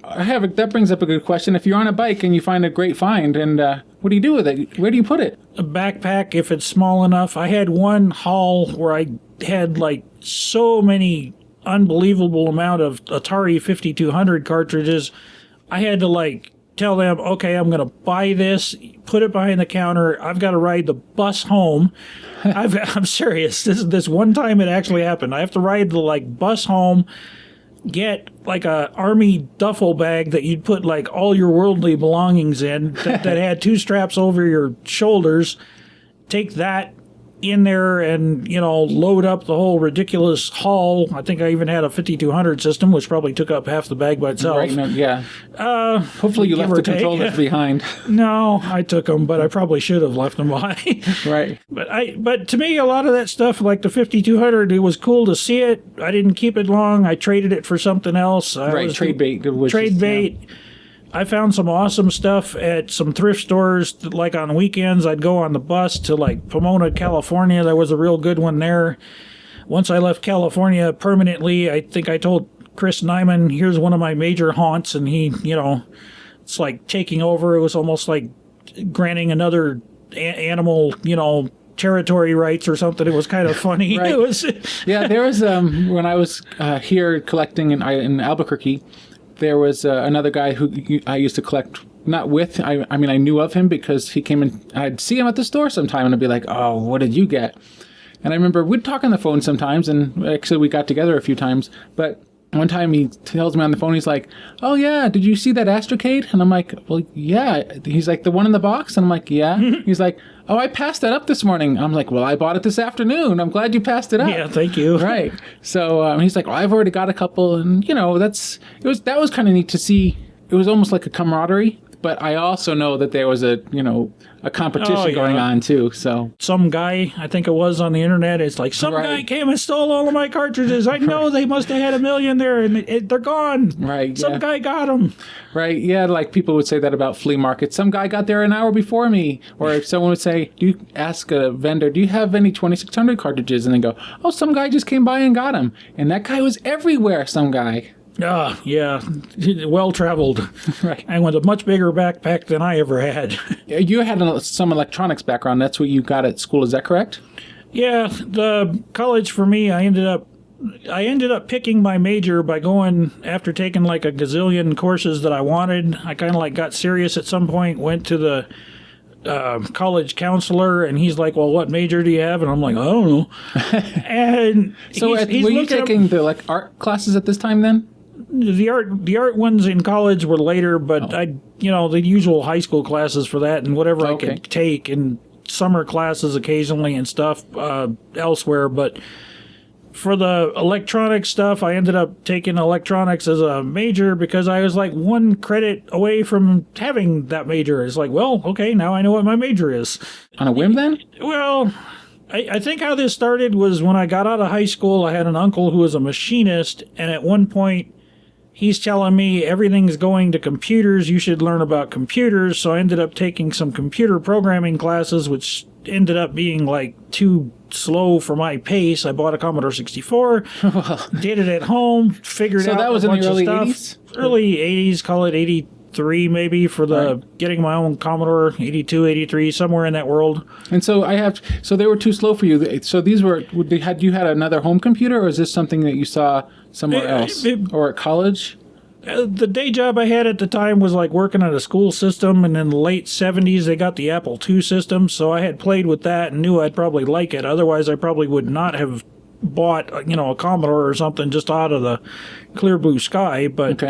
That brings up a good question. If you're on a bike and you find a great find, and what do you do with it? Where do you put it?
A backpack, if it's small enough. I had one haul where I had, like, so many unbelievable amount of Atari 5200 cartridges. I had to, like... tell them, okay, I'm going to buy this, put it behind the counter. I've got to ride the bus home. I'm serious. This one time it actually happened. I have to ride the bus home, get like a army duffel bag that you'd put like all your worldly belongings in that had 2 straps over your shoulders. Take that in there and, load up the whole ridiculous haul. I think I even had a 5200 system, which probably took up half the bag by itself.
Right, yeah. Hopefully you left the controllers behind.
No, I took them, but I probably should have left them behind.
Right.
But to me, a lot of that stuff, like the 5200, it was cool to see it. I didn't keep it long. I traded it for something else.
Trade bait.
Bait. Yeah. I found some awesome stuff at some thrift stores. Like on weekends, I'd go on the bus to like Pomona, California. There was a real good one there. Once I left California permanently, I think I told Chris Nyman, here's one of my major haunts. And he, it's like taking over. It was almost like granting another animal, territory rights or something. It was kind of funny.
Right. There was, when I was here collecting in Albuquerque, there was another guy who I used to collect, not with, I mean, I knew of him because he came in, I'd see him at the store sometime and I'd be like, oh, what did you get? And I remember we'd talk on the phone sometimes, and actually we got together a few times, but one time he tells me on the phone, he's like, oh yeah, did you see that Astrocade? And I'm like, well, yeah. He's like, the one in the box? And I'm like, yeah. He's like, oh, I passed that up this morning. I'm like, well, I bought it this afternoon. I'm glad you passed it up.
Yeah, thank you.
Right. So he's like, well, I've already got a couple, and that was kind of neat to see. It was almost like a camaraderie. But I also know that there was a competition going on too. So
some guy, I think it was on the internet, it's like some guy came and stole all of my cartridges. I know they must have had 1 million there, and they're gone.
Right.
Some guy got them.
Right. Yeah. Like people would say that about flea markets. Some guy got there an hour before me. Or if someone would say, do you ask a vendor, do you have any 2600 cartridges? And they go, oh, some guy just came by and got them. And that guy was everywhere. Some guy.
Yeah, well-traveled.
Right.
And with a much bigger backpack than I ever had.
You had some electronics background. That's what you got at school. Is that correct?
Yeah, the college for me, I ended up picking my major by going, after taking like a gazillion courses that I wanted. I kind of like got serious at some point, went to the college counselor, and he's like, well, what major do you have? And I'm like, I don't know. And
so he's were you taking the art classes at this time then?
The art ones in college were later, but the usual high school classes for that, and whatever I could take, and summer classes occasionally and stuff elsewhere. But for the electronic stuff, I ended up taking electronics as a major because I was like 1 credit away from having that major. It's like, well, okay, now I know what my major is.
On a whim then?
Well, I think how this started was when I got out of high school, I had an uncle who was a machinist, and at one point he's telling me everything's going to computers. You should learn about computers. So I ended up taking some computer programming classes, which ended up being like too slow for my pace. I bought a Commodore 64, did it at home, figured out
that was
a
in the
bunch
early
of
80s?
stuff. Early 80s, call it 83 maybe for the getting my own Commodore, 82, 83, somewhere in that world.
And so they were too slow for you. So these were, had you had another home computer, or is this something that you saw somewhere else or at college?
The day job I had at the time was like working at a school system, and in the late 70s they got the Apple II system, so I had played with that and knew I'd probably like it. Otherwise I probably would not have bought, a Commodore or something just out of the clear blue sky. But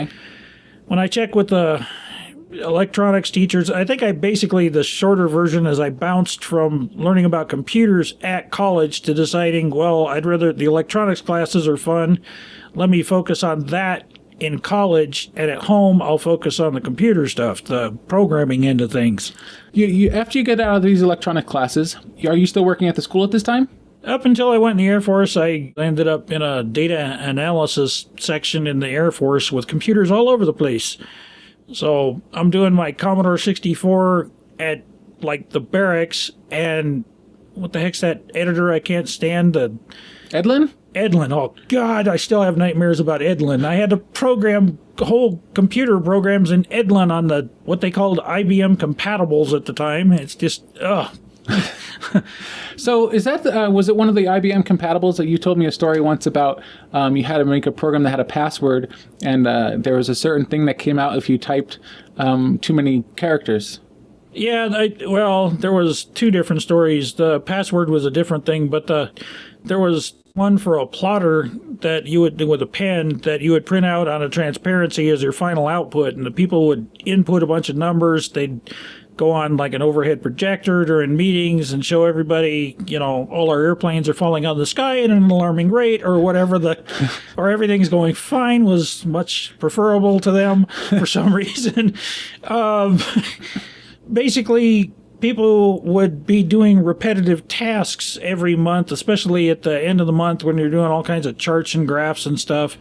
when I checked with the electronics teachers, I think the shorter version is I bounced from learning about computers at college to deciding, well, I'd rather, the electronics classes are fun, let me focus on that in college, and at home I'll focus on the computer stuff, the programming end of things.
You after you get out of these electronic classes, are you still working at the school at this time?
Up until I went in the Air Force, I ended up in a data analysis section in the Air Force with computers all over the place. So I'm doing my Commodore 64 at like the barracks, and what the heck's that editor I can't stand?
Edlin?
Edlin. Oh, God, I still have nightmares about Edlin. I had to program whole computer programs in Edlin on the what they called IBM compatibles at the time. It's just, ugh.
So is that was it one of the IBM compatibles that you told me a story once about? You had to make a program that had a password, and there was a certain thing that came out if you typed too many characters.
Yeah, well, there was two different stories. The password was a different thing, but there was one for a plotter that you would do with a pen that you would print out on a transparency as your final output, and the people would input a bunch of numbers. They'd go on like an overhead projector during meetings and show everybody, all our airplanes are falling out of the sky at an alarming rate, or whatever or everything's going fine was much preferable to them for some reason. Basically, people would be doing repetitive tasks every month, especially at the end of the month when you're doing all kinds of charts and graphs and stuff.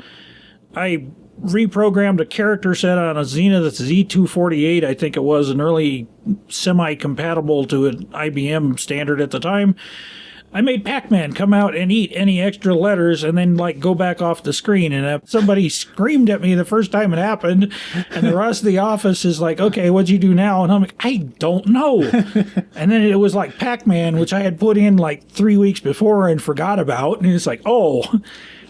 I reprogrammed a character set on a Zenith Z248, I think it was, an early semi-compatible to an IBM standard at the time. I made Pac-Man come out and eat any extra letters and then go back off the screen. And somebody screamed at me the first time it happened, and the rest of the office is like, okay, what'd you do now? And I'm like, I don't know. And then it was like Pac-Man, which I had put in 3 weeks before and forgot about. And it's like, oh.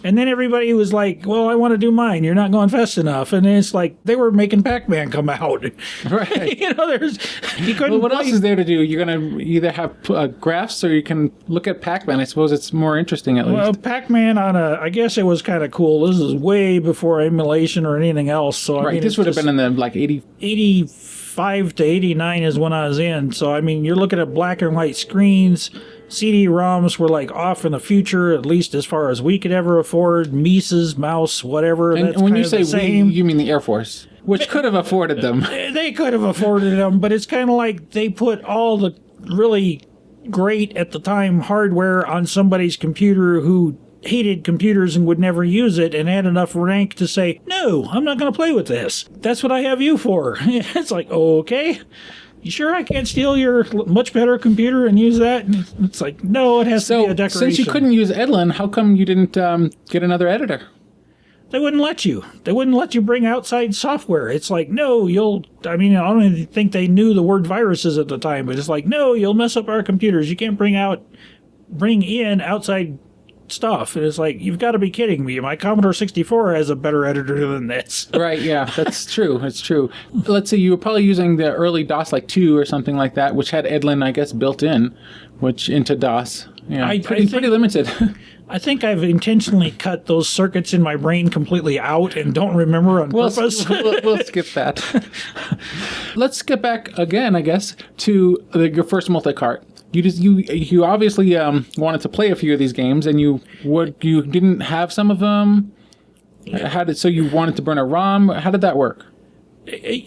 And then everybody was like, well, I want to do mine. You're not going fast enough. And it's like they were making Pac-Man come out.
Right.
You couldn't.
Well, what else is there to do? You're going to either have graphs or you can look at Pac-Man. I suppose it's more interesting at least.
Well, Pac-Man I guess it was kind of cool. This is way before emulation or anything else. So
right, this would have been in the
85 to 89 is when I was in. So, you're looking at black and white screens. CD-ROMs were off in the future, at least as far as we could ever afford. Mises, mouse, whatever.
And when you say we, you mean the Air Force, which could have afforded them.
They could have afforded them, but it's kind of like they put all the really great at the time hardware on somebody's computer who hated computers and would never use it, and had enough rank to say, no, I'm not going to play with this. That's what I have you for. It's like, okay. You sure I can't steal your much better computer and use that? And it's like, no, it has to be a decoration.
Since you couldn't use Edlin, how come you didn't get another editor?
They wouldn't let you. They wouldn't let you bring outside software. It's like, no, I don't even think they knew the word viruses at the time, but it's like, no, you'll mess up our computers. You can't bring in outside stuff. And it's like, you've got to be kidding me. My Commodore 64 has a better editor than this.
Right, yeah, that's true. It's true. Let's say you were probably using the early DOS 2 or something like that, which had Edlin, I guess, built in, which into DOS. Yeah, pretty limited.
I think I've intentionally cut those circuits in my brain completely out and don't remember on purpose.
We'll skip that. Let's get back again, I guess, to your first multi-cart. You obviously wanted to play a few of these games, and you didn't have some of them. So you wanted to burn a ROM. How did that work?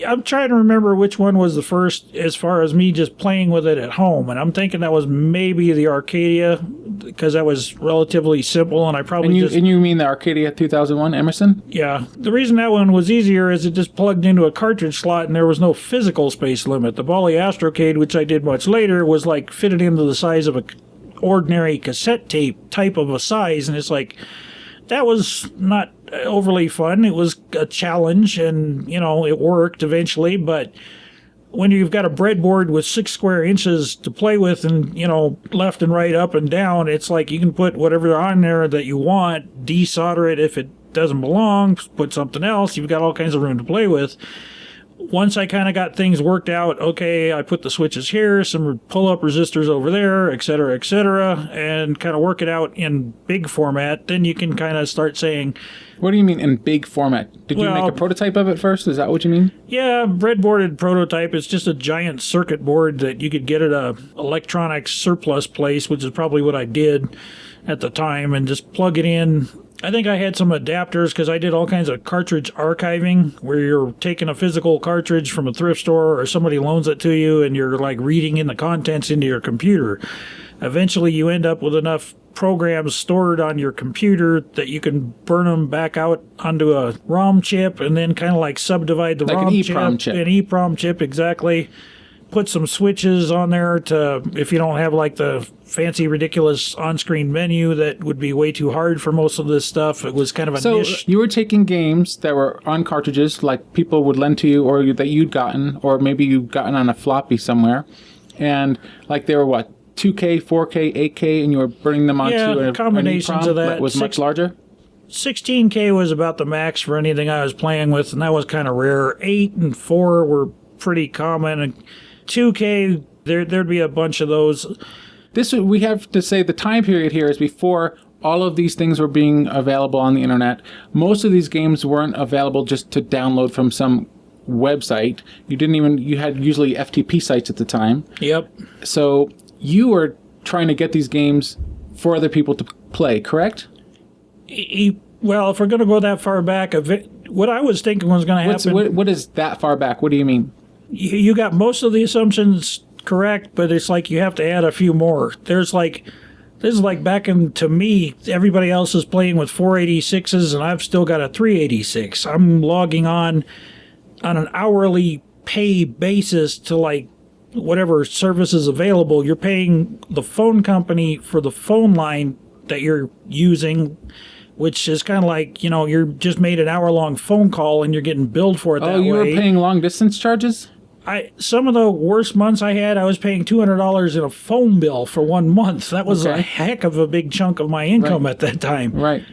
I'm trying to remember which one was the first as far as me just playing with it at home. And I'm thinking that was maybe the Arcadia because that was relatively simple. And I probably
And you mean the Arcadia 2001 Emerson?
Yeah. The reason that one was easier is it just plugged into a cartridge slot and there was no physical space limit. The Bally Astrocade, which I did much later, was like fitted into the size of a ordinary cassette tape type of a size. And it's like, that was not overly fun. It was a challenge and, it worked eventually. But when you've got a breadboard with 6 square inches to play with and, left and right, up and down, it's like you can put whatever on there that you want, desolder it if it doesn't belong, put something else. You've got all kinds of room to play with. Once I kind of got things worked out, okay, I put the switches here, some pull-up resistors over there, et cetera, and kind of work it out in big format, then you can kind of start saying...
What do you mean in big format? Did you make a prototype of it first? Is that what you mean?
Yeah, breadboarded prototype. It's just a giant circuit board that you could get at a electronics surplus place, which is probably what I did at the time, and just plug it in. I think I had some adapters because I did all kinds of cartridge archiving where you're taking a physical cartridge from a thrift store or somebody loans it to you and you're like reading in the contents into your computer. Eventually you end up with enough programs stored on your computer that you can burn them back out onto a ROM chip and then kind of like subdivide the
like
ROM
an EEPROM chip.
An EEPROM chip, exactly. Put some switches on there to, if you don't have like the fancy, ridiculous on-screen menu that would be way too hard for most of this stuff. It was kind of a niche.
So you were taking games that were on cartridges like people would lend to you or that you'd gotten, or maybe you'd gotten on a floppy somewhere. And like they were what, 2K, 4K, 8K, and you were burning them onto a
combinations of that
was much larger?
16K was about the max for anything I was playing with, and that was kind of rare. 8 and 4 were pretty common, and 2K, there'd be a bunch of those.
We have to say the time period here is before all of these things were being available on the internet. Most of these games weren't available just to download from some website. You had usually FTP sites at the time.
Yep.
So you were trying to get these games for other people to play, correct?
Well, if we're going to go that far back, what I was thinking was going to happen...
What is that far back? What do you mean?
You got most of the assumptions correct, but it's like you have to add a few more. This is like back in, to me, everybody else is playing with 486s, and I've still got a 386. I'm logging on an hourly pay basis to like whatever service is available. You're paying the phone company for the phone line that you're using, which is kind of like, you're just made an hour-long phone call and you're getting billed for it that way.
Oh, you were paying long-distance charges?
Some of the worst months I had, I was paying $200 in a phone bill for 1 month. That was a heck of a big chunk of my income at that time.
Right.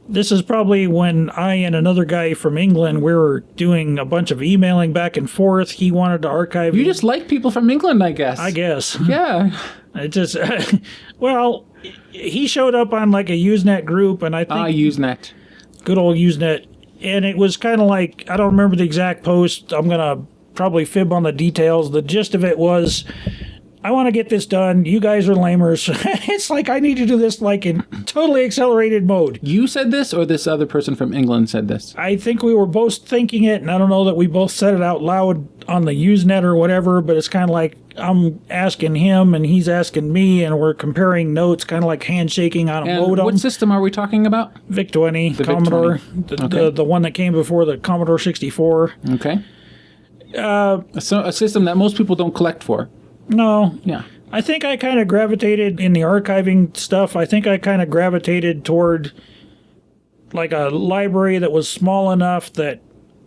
This is probably when I and another guy from England, we were doing a bunch of emailing back and forth. He wanted to archive...
You just like people from England, I guess.
I guess.
Yeah.
It just... well, he showed up on like a Usenet group, and I think...
Usenet.
Good old Usenet. And it was kind of like... I don't remember the exact post. I'm going to probably fib on the details. The gist of it was... I want to get this done. You guys are lamers. It's like I need to do this like in totally accelerated mode.
You said this, or this other person from England said this?
I think we were both thinking it, and I don't know that we both said it out loud on the Usenet or whatever, but it's kind of like I'm asking him, and he's asking me, and we're comparing notes, kind of like handshaking on a modem.
What system are we talking about?
VIC-20, the Commodore, VIC-20. The one that came before the Commodore 64.
Okay. A system that most people don't collect for.
No.
Yeah.
I think I kind of gravitated in the archiving stuff. I think I kind of gravitated toward like a library that was small enough that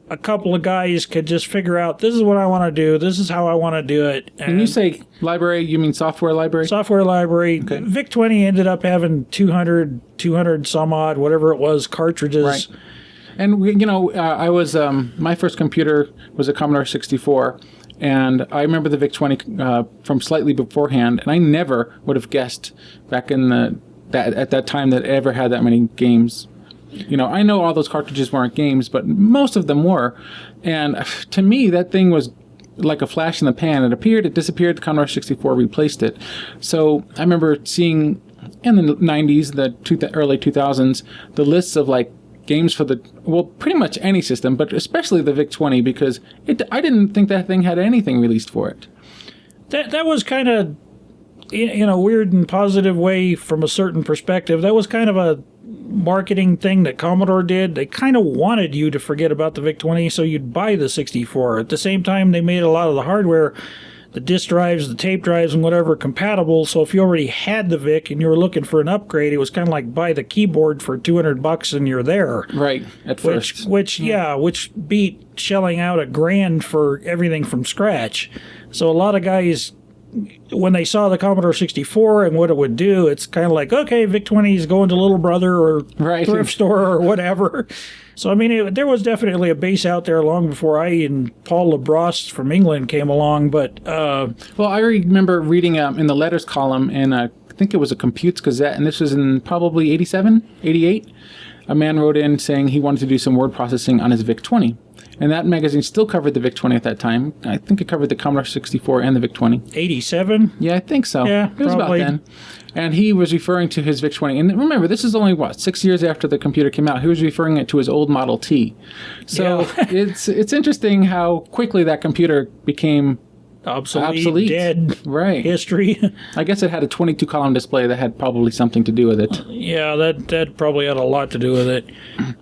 a couple of guys could just figure out, this is what I want to do. This is how I want to do it. And
when you say library, you mean software library?
Software library. Okay. VIC-20 ended up having 200 some odd, whatever it was, cartridges.
Right. And, I was, my first computer was a Commodore 64. And I remember the VIC-20 from slightly beforehand, and I never would have guessed back in at that time that it ever had that many games. I know all those cartridges weren't games, but most of them were. And to me, that thing was like a flash in the pan. It appeared, it disappeared, the Commodore 64 replaced it. So I remember seeing in the 90s, the early 2000s, the lists of like games for pretty much any system, but especially the VIC-20, because I didn't think that thing had anything released for it.
That was kind of, in a weird and positive way from a certain perspective, that was kind of a marketing thing that Commodore did. They kind of wanted you to forget about the VIC-20 so you'd buy the 64. At the same time, they made a lot of the hardware, the disk drives, the tape drives, and whatever compatible, so if you already had the VIC and you were looking for an upgrade, it was kind of like buy the keyboard for $200 and you're there.
Right, at first.
Which beat shelling out $1,000 for everything from scratch. So a lot of guys, when they saw the Commodore 64 and what it would do, it's kind of like, okay, VIC-20 is going to Little Brother or thrift store or whatever. So, I mean, there was definitely a base out there long before I and Paul LaBrosse from England came along, but...
well, I remember reading in the letters column, and I think it was a Computes Gazette, and this was in probably 87, 88. A man wrote in saying he wanted to do some word processing on his VIC-20. And that magazine still covered the VIC-20 at that time. I think it covered the Commodore 64 and the VIC-20.
87?
Yeah, I think so.
Yeah,
it was
probably.
about then. And he was referring to his VIC-20. And remember, this is only, 6 years after the computer came out. He was referring it to his old Model T. So it's interesting how quickly that computer became obsolete.
Dead.
Right.
History.
I guess it had a 22-column display that had probably something to do with it.
Yeah, that probably had a lot to do with it.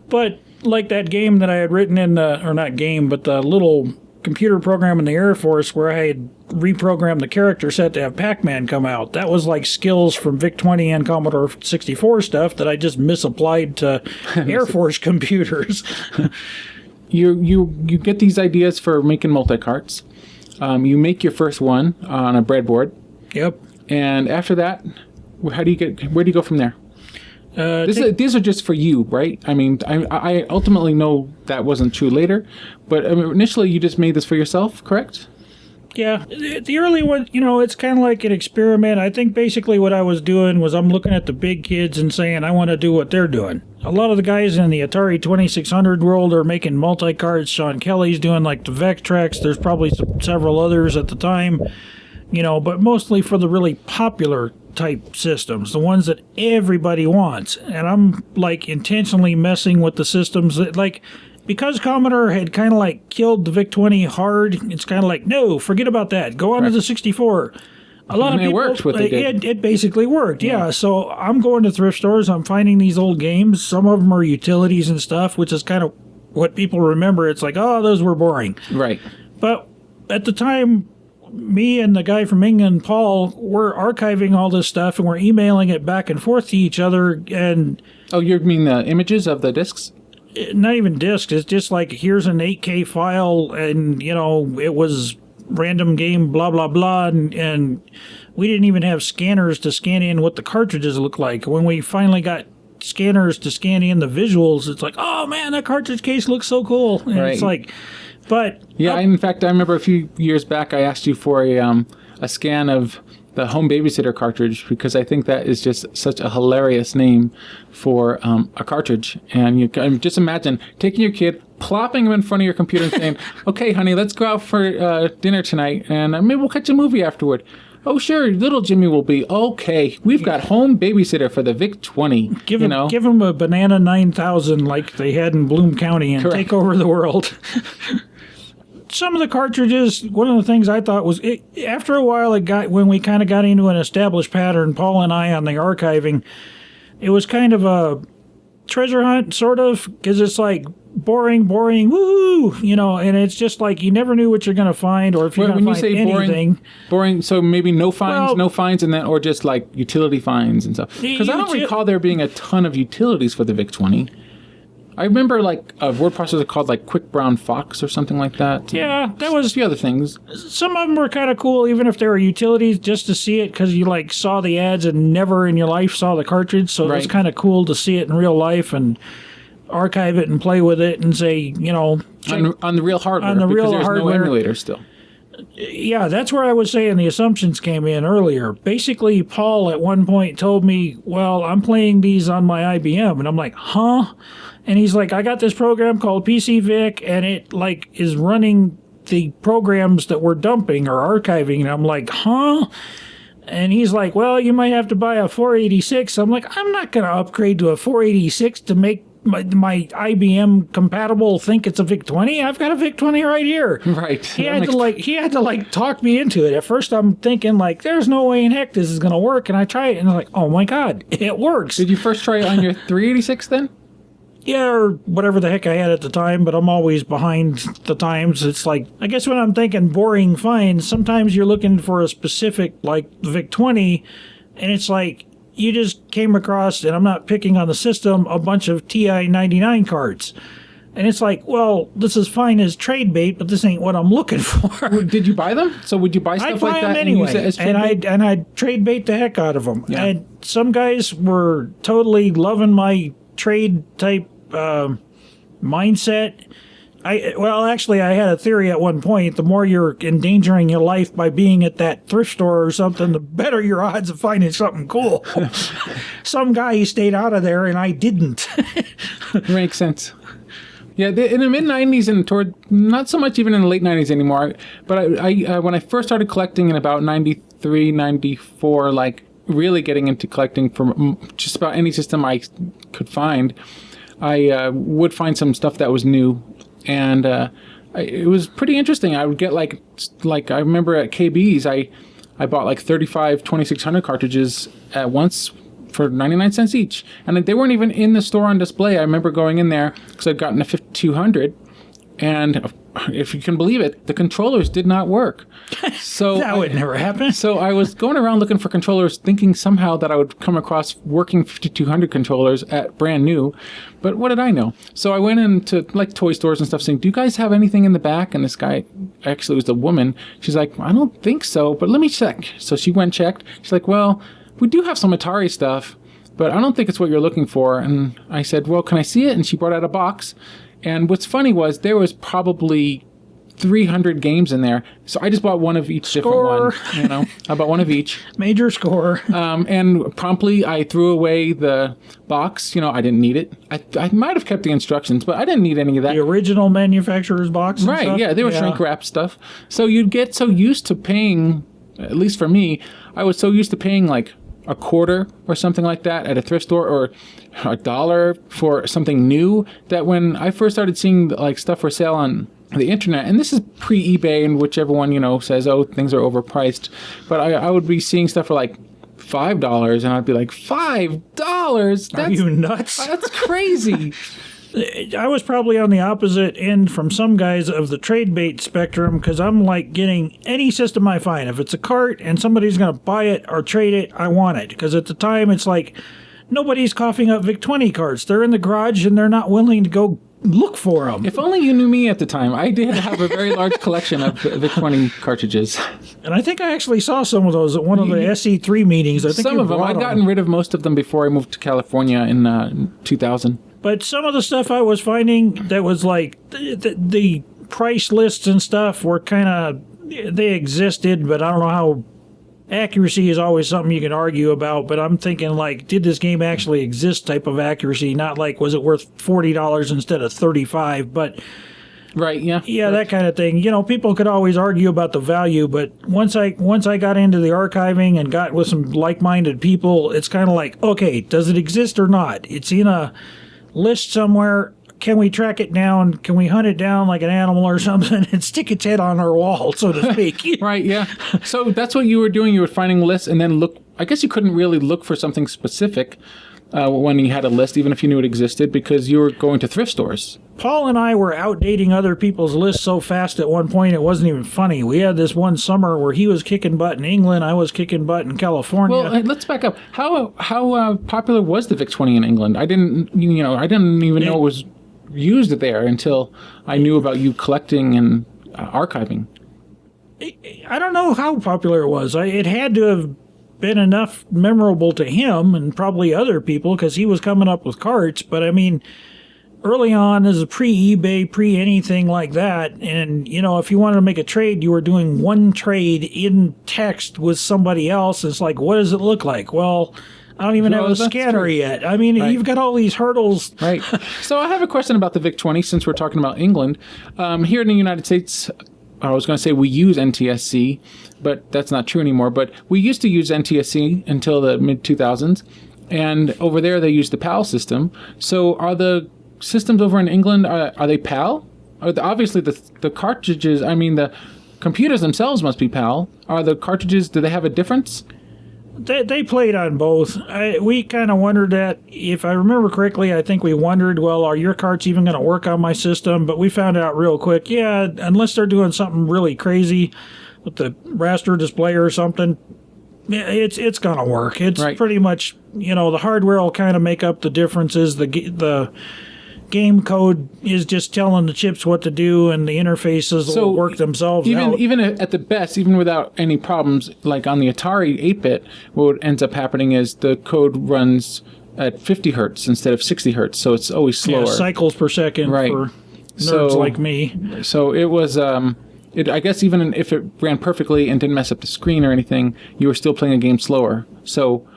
But... like that game that I had written in or not game, but the little computer program in the Air Force where I had reprogrammed the character set to have Pac-Man come out. That was like skills from VIC-20 and Commodore 64 stuff that I just misapplied to Air Force computers.
You get these ideas for making multicarts. You make your first one on a breadboard.
Yep.
And after that, where do you go from there? These are just for you, right? I mean, I ultimately know that wasn't true later, but initially you just made this for yourself, correct?
Yeah. The early one, it's kind of like an experiment. I think basically what I was doing was I'm looking at the big kids and saying, I want to do what they're doing. A lot of the guys in the Atari 2600 world are making multi-carts. Sean Kelly's doing like the Vectrex. There's probably several others at the time, but mostly for the really popular type systems, the ones that everybody wants. And I'm like intentionally messing with the systems that, like, because Commodore had kind of like killed the VIC-20 hard, it's kind of like, no, forget about that. Go on to the 64. A lot of people,
it worked what they did.
It basically worked, yeah. So I'm going to thrift stores, I'm finding these old games. Some of them are utilities and stuff, which is kind of what people remember. It's like, oh, those were boring.
Right.
But at the time, me and the guy from England, Paul, we're archiving all this stuff and we're emailing it back and forth to each other. And
oh, you mean the images of the discs?
Not even discs. It's just like, here's an 8K file, and it was random game, blah blah blah, and we didn't even have scanners to scan in what the cartridges look like. When we finally got scanners to scan in the visuals, it's like, oh man, that cartridge case looks so cool. And
right.
It's like. But
yeah, in fact, I remember a few years back I asked you for a scan of the Home Babysitter cartridge, because I think that is just such a hilarious name for a cartridge. And you can just imagine taking your kid, plopping him in front of your computer and saying, okay, honey, let's go out for dinner tonight, and maybe we'll catch a movie afterward. Oh, sure, little Jimmy will be. Okay, we've got Home Babysitter for the VIC-20.
Give him a Banana 9000 like they had in Bloom County and
Correct.
Take over the world. Some of the cartridges, one of the things I thought was, after a while, when we kind of got into an established pattern, Paul and I on the archiving, it was kind of a treasure hunt, sort of, because it's like boring, woo, and it's just like you never knew what you're going to find, or if you're going to find anything.
Boring, so maybe no finds, and then, or just like utility finds and stuff. Because I don't recall there being a ton of utilities for the VIC-20. I remember like a word processor called like Quick Brown Fox or something like that.
Yeah, that was
a few other things.
Some of them were kind of cool, even if they were utilities, just to see it, because you like saw the ads and never in your life saw the cartridge. So it was kind of cool to see it in real life and archive it and play with it and say,
on the real hardware.
On the real
because there's
hardware.
No emulator still.
Yeah, that's where I was saying the assumptions came in earlier. Basically, Paul at one point told me, well, I'm playing these on my IBM. And I'm like, huh? And he's like, I got this program called PCVic, and it like is running the programs that we're dumping or archiving. And I'm like, huh? And he's like, well, you might have to buy a 486. I'm like, I'm not going to upgrade to a 486 to make my IBM compatible think it's a VIC-20? I've got a VIC-20 right here.
Right.
He had to talk me into it. At first I'm thinking like, there's no way in heck this is going to work. And I try it and I'm like, oh my God, it works.
Did you first try it on your 386 then?
Yeah, or whatever the heck I had at the time, but I'm always behind the times. It's like, I guess when I'm thinking boring finds, sometimes you're looking for a specific, like the VIC-20, and it's like, you just came across, and I'm not picking on the system, a bunch of TI-99 cards. And it's like, well, this is fine as trade bait, but this ain't what I'm looking for.
Did you buy them? So would you buy stuff like that?
I'd buy them anyway,
and use it as
I'd trade bait the heck out of them.
Yeah.
And some guys were totally loving my trade type mindset. Actually, I had a theory at one point. The more you're endangering your life by being at that thrift store or something, the better your odds of finding something cool. Some guy stayed out of there, and I didn't.
Makes sense. Yeah, in the mid-'90s and toward, not so much even in the late 90s anymore, but I when I first started collecting in about 93, 94, like really getting into collecting from just about any system I could find, I would find some stuff that was new, and it was pretty interesting. I would get like I remember at KB's, I bought like 35 2600 cartridges at once for 99 cents each, and they weren't even in the store on display. I remember going in there because I'd gotten a 5200, and if you can believe it, the controllers did not work. So
That would never happen.
So I was going around looking for controllers, thinking somehow that I would come across working 5200 controllers at brand new, but what did I know? So I went into like toy stores and stuff saying, do you guys have anything in the back? And this guy, actually it was a woman, she's like, I don't think so, but let me check. So she went and checked. She's like, well, we do have some Atari stuff, but I don't think it's what you're looking for. And I said, well, can I see it? And she brought out a box. And what's funny was there was probably 300 games in there. So I just bought one of each different one. You know, I bought one of each.
Major score.
And promptly I threw away the box. You know, I didn't need it. I might have kept the instructions, but I didn't need any of that.
The original manufacturer's box and
Right,
stuff?
yeah, they were shrink wrap stuff. So you'd get so used to paying, at least for me, I was so used to paying like a quarter or something like that at a thrift store, or $1 for something new, that when I first started seeing like stuff for sale on the internet, and this is pre-eBay, and whichever one, you know, says, oh, things are overpriced, but I would be seeing stuff for like $5, and I'd be like, $5?
Are you nuts?
That's crazy.
I was probably on the opposite end from some guys of the trade bait spectrum, because I'm like getting any system I find. If it's a cart and somebody's going to buy it or trade it, I want it. Because at the time, it's like nobody's coughing up VIC-20 carts. They're in the garage and they're not willing to go look for them.
If only you knew me at the time. I did have a very large collection of VIC-20 cartridges.
And I think I actually saw some of those at one of the SE3 meetings. I think
some of them. I'd gotten rid of most of them before I moved to California in 2000.
But some of the stuff I was finding that was like the price lists and stuff were kind of, they existed, but I don't know how. Accuracy is always something you can argue about, but I'm thinking like, did this game actually exist type of accuracy? Not like, was it worth $40 instead of $35? But
right, yeah.
Yeah, that kind of thing. You know, people could always argue about the value, but once I got into the archiving and got with some like-minded people, it's kind of like, okay, does it exist or not? It's in a list somewhere. Can we track it down? Can we hunt it down like an animal or something and stick its head on our wall, so to speak?
Right, yeah. So that's what you were doing. You were finding lists and then look. I guess you couldn't really look for something specific when you had a list, even if you knew it existed, because you were going to thrift stores.
Paul and I were outdating other people's lists so fast at one point it wasn't even funny. We had this one summer where he was kicking butt in England, I was kicking butt in California.
Well, let's back up. How popular was the VIC-20 in England? I didn't even know it was used there until I knew about you collecting and archiving.
I don't know how popular it was. It had to have been enough memorable to him and probably other people because he was coming up with carts. But I mean, early on, as a pre-eBay, pre-anything like that, and you know, if you wanted to make a trade, you were doing one trade in text with somebody else. It's like, what does it look like? Well, I don't even have a scanner yet. I mean, You've got all these hurdles.
Right. So I have a question about the VIC-20 since we're talking about England. Here in the United States, I was going to say we use NTSC, but that's not true anymore. But we used to use NTSC until the mid-2000s. And over there, they use the PAL system. So are the systems over in England, are they PAL? Obviously, the cartridges, I mean, the computers themselves must be PAL. Are the cartridges, do they have a difference?
They played on both. We kind of wondered that. If I remember correctly, I think we wondered, well, are your carts even going to work on my system? But we found out real quick, yeah, unless they're doing something really crazy with the raster display or something, it's going to work. It's
right.
Pretty much, the hardware will kind of make up the differences. The game code is just telling the chips what to do, and the interfaces will work themselves out.
Even at the best, even without any problems, like on the Atari 8-bit, what ends up happening is the code runs at 50 hertz instead of 60 hertz, so it's always slower.
Yeah, cycles per second for nerds like me.
So it was... I guess even if it ran perfectly and didn't mess up the screen or anything, you were still playing a game slower. So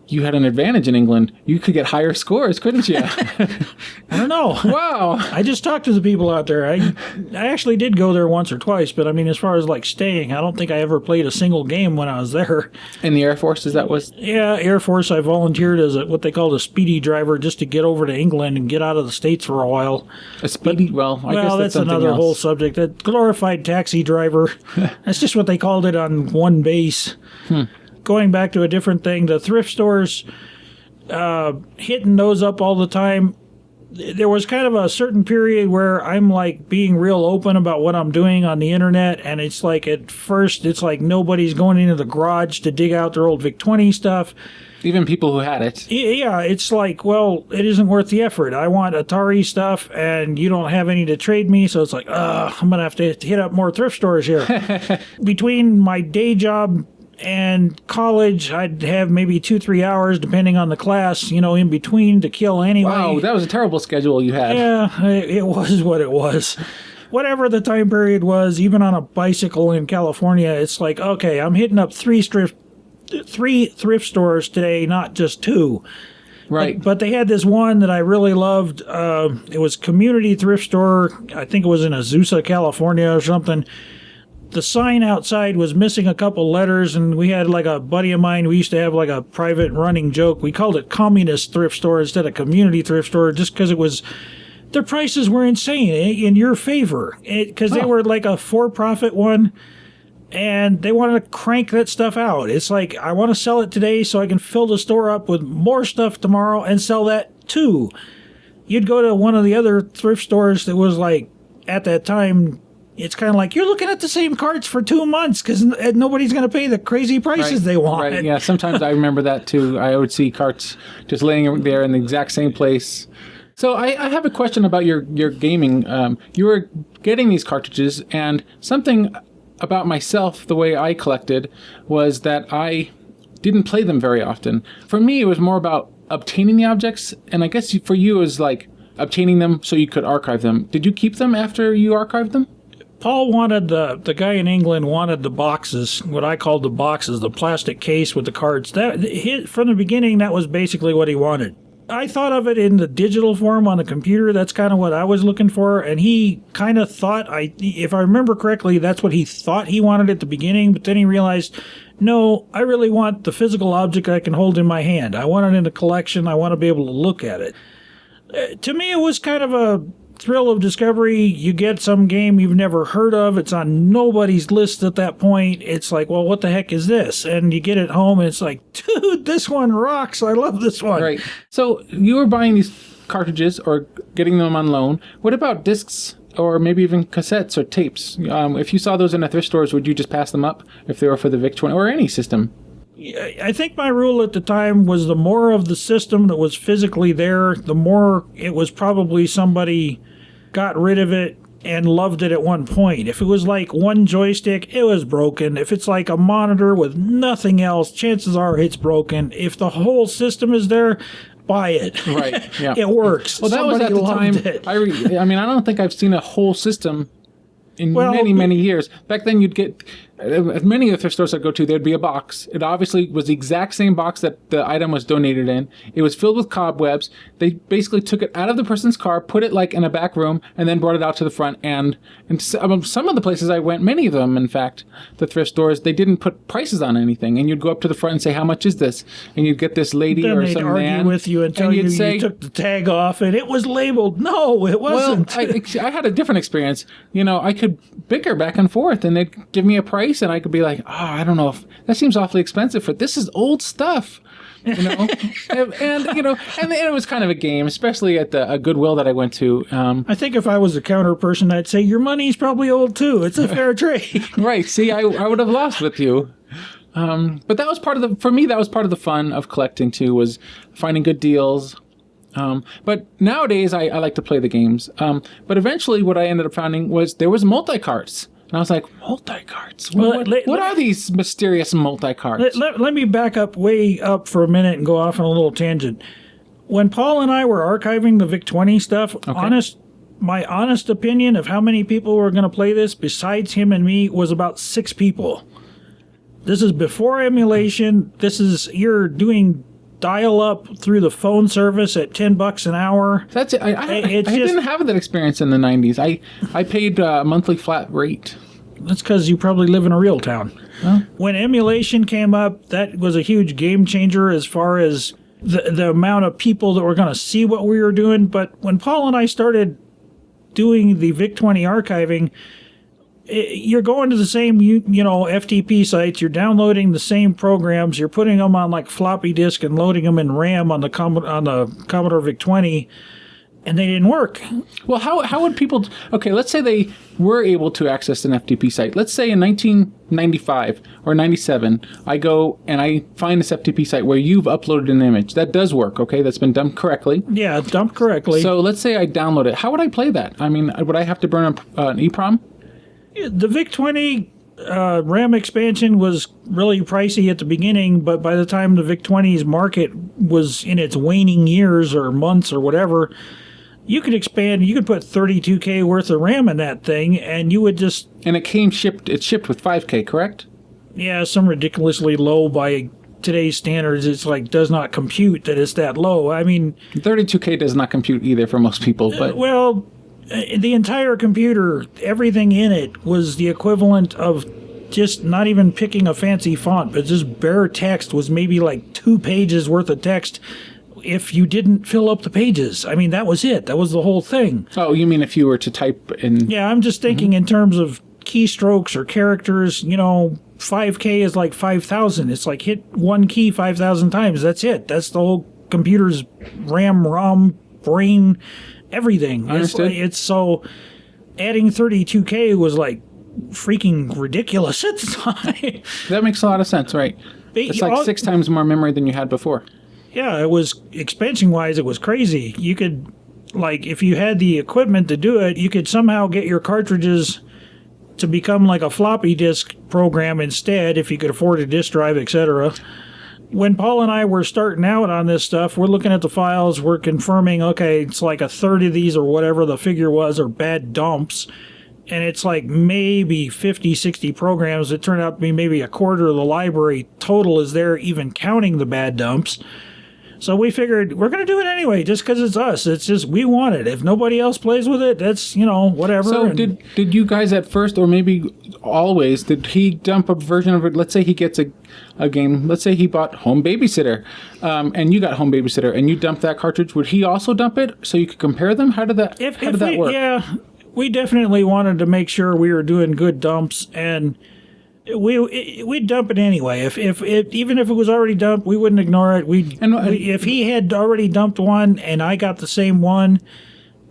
you had an advantage in England. You could get higher scores, couldn't you?
I don't know.
Wow.
I just talked to the people out there. I actually did go there once or twice, but I mean, as far as like staying, I don't think I ever played a single game when I was there.
In the Air Force,
Yeah, Air Force. I volunteered as what they called a speedy driver just to get over to England and get out of the States for a while.
A speedy? I guess
that's another whole subject. That glorified taxi driver. That's just what they called it on one base. Going back to a different thing, the thrift stores, hitting those up all the time. There was kind of a certain period where I'm like being real open about what I'm doing on the internet, and it's like at first it's like nobody's going into the garage to dig out their old VIC-20 stuff.
Even people who had it.
Yeah, it's like, well, it isn't worth the effort. I want Atari stuff, and you don't have any to trade me, so it's like, I'm going to have to hit up more thrift stores here. Between my day job and college, I'd have maybe 2-3 hours, depending on the class, in between to kill anyway.
Wow, that was a terrible schedule you had.
Yeah, it was what it was. Whatever the time period was, even on a bicycle in California, it's like, okay, I'm hitting up three thrift stores today, not just 2.
Right.
But they had this one that I really loved. It was Community Thrift Store. I think it was in Azusa, California or something. The sign outside was missing a couple letters, and we had like a buddy of mine, we used to have like a private running joke. We called it Communist Thrift Store instead of Community Thrift Store, just because their prices were insane in your favor. Because they were like a for-profit one, and they wanted to crank that stuff out. It's like, I want to sell it today so I can fill the store up with more stuff tomorrow and sell that too. You'd go to one of the other thrift stores that was like, at that time, it's kind of like you're looking at the same carts for 2 months because nobody's going to pay the crazy prices they want.
Right, yeah, sometimes I remember that too. I would see carts just laying there in the exact same place. So I have a question about your gaming. You were getting these cartridges, and something about myself, the way I collected, was that I didn't play them very often. For me, it was more about obtaining the objects, and I guess for you it was like obtaining them so you could archive them. Did you keep them after you archived them?
Paul wanted, the guy in England wanted the boxes, what I called the boxes, the plastic case with the cards. From the beginning, that was basically what he wanted. I thought of it in the digital form on the computer. That's kind of what I was looking for. And he kind of thought, if I remember correctly, that's what he thought he wanted at the beginning. But then he realized, no, I really want the physical object I can hold in my hand. I want it in a collection. I want to be able to look at it. To me, it was kind of a thrill of discovery. You get some game you've never heard of. It's on nobody's list at that point. It's like, well, what the heck is this? And you get it home and it's like, dude, this one rocks. I love this one.
Right. So you were buying these cartridges or getting them on loan. What about discs or maybe even cassettes or tapes? If you saw those in the thrift stores, would you just pass them up if they were for the VIC-20 or any system?
I think my rule at the time was the more of the system that was physically there, the more it was probably somebody got rid of it and loved it at one point. If it was like one joystick, it was broken. If it's like a monitor with nothing else, chances are it's broken. If the whole system is there, buy it. Right. Yeah. It works.
Well, that
Somebody
was at the
time.
I mean, I don't think I've seen a whole system in many years. Back then, you'd get at many of the thrift stores I go to, there'd be a box. It obviously was the exact same box that the item was donated in. It was filled with cobwebs. They basically took it out of the person's car, put it like in a back room, and then brought it out to the front. And some of the places I went, many of them, in fact, the thrift stores, they didn't put prices on anything. And you'd go up to the front and say, how much is this? And you'd get this lady
then
or
they'd
some
argue
man.
with you and tell you you took the tag off and it was labeled. No, it wasn't.
Well, I had a different experience. I could bicker back and forth, and they'd give me a price, and I could be like, I don't know, if that seems awfully expensive for this is old stuff. and it was kind of a game, especially at a Goodwill that I went to.
I think if I was a counter person, I'd say your money's probably old too. It's a fair trade.
Right. See, I would have lost with you. But that was part of for me, that was part of the fun of collecting too, was finding good deals. But nowadays I like to play the games. But eventually what I ended up finding was there was multicarts. And I was like, multicarts? What are these mysterious multicarts?
Let me back up way up for a minute and go off on a little tangent. When Paul and I were archiving the VIC-20 stuff, my honest opinion of how many people were going to play this besides him and me was about 6 people. This is before emulation. You're doing dial up through the phone service at $10 an hour.
That's it. I didn't have that experience in the 90s. I paid a monthly flat rate.
That's because you probably live in a real town. Huh? When emulation came up, that was a huge game changer as far as the amount of people that were going to see what we were doing. But when Paul and I started doing the VIC-20 archiving, you're going to the same, FTP sites. You're downloading the same programs. You're putting them on like floppy disk and loading them in RAM on the Commodore VIC-20, and they didn't work.
Well, how would people? Okay, let's say they were able to access an FTP site. Let's say in 1995 or 97, I go and I find this FTP site where you've uploaded an image. That does work. Okay, that's been dumped correctly.
Yeah, dumped correctly.
So let's say I download it. How would I play that? I mean, would I have to burn an EEPROM?
The VIC-20 RAM expansion was really pricey at the beginning, but by the time the VIC-20's market was in its waning years or months or whatever, you could expand. You could put 32K worth of RAM in that thing, and you would just...
And it shipped with 5K, correct?
Yeah, some ridiculously low by today's standards. It's like does not compute that it's that low. I mean...
32K does not compute either for most people, but...
The entire computer, everything in it was the equivalent of just not even picking a fancy font, but just bare text was maybe like 2 pages worth of text if you didn't fill up the pages. I mean, that was it. That was the whole thing.
Oh, you mean if you were to type in...
Yeah, I'm just thinking in terms of keystrokes or characters. 5K is like 5,000. It's like hit one key 5,000 times. That's it. That's the whole computer's RAM, ROM, brain... everything. It's so adding 32K was like freaking ridiculous at the time.
That makes a lot of sense, right? It's like 6 times more memory than you had before.
Yeah, it was expansion wise, it was crazy. You could, like, if you had the equipment to do it, you could somehow get your cartridges to become like a floppy disk program instead if you could afford a disk drive, etc. When Paul and I were starting out on this stuff, we're looking at the files, we're confirming, okay, it's like a third of these or whatever the figure was are bad dumps. And it's like maybe 50, 60 programs. It turned out to be maybe a quarter of the library total is there, even counting the bad dumps. So we figured we're going to do it anyway, just because it's us. It's just we want it. If nobody else plays with it, that's, whatever.
So did you guys at first, or maybe always, did he dump a version of it? Let's say he gets a game. Let's say he bought Home Babysitter, and you got Home Babysitter, and you dumped that cartridge. Would he also dump it so you could compare them? How did that work?
Yeah, we definitely wanted to make sure we were doing good dumps, and we'd dump it anyway. If even if it was already dumped, we wouldn't ignore it. If he had already dumped one and I got the same one,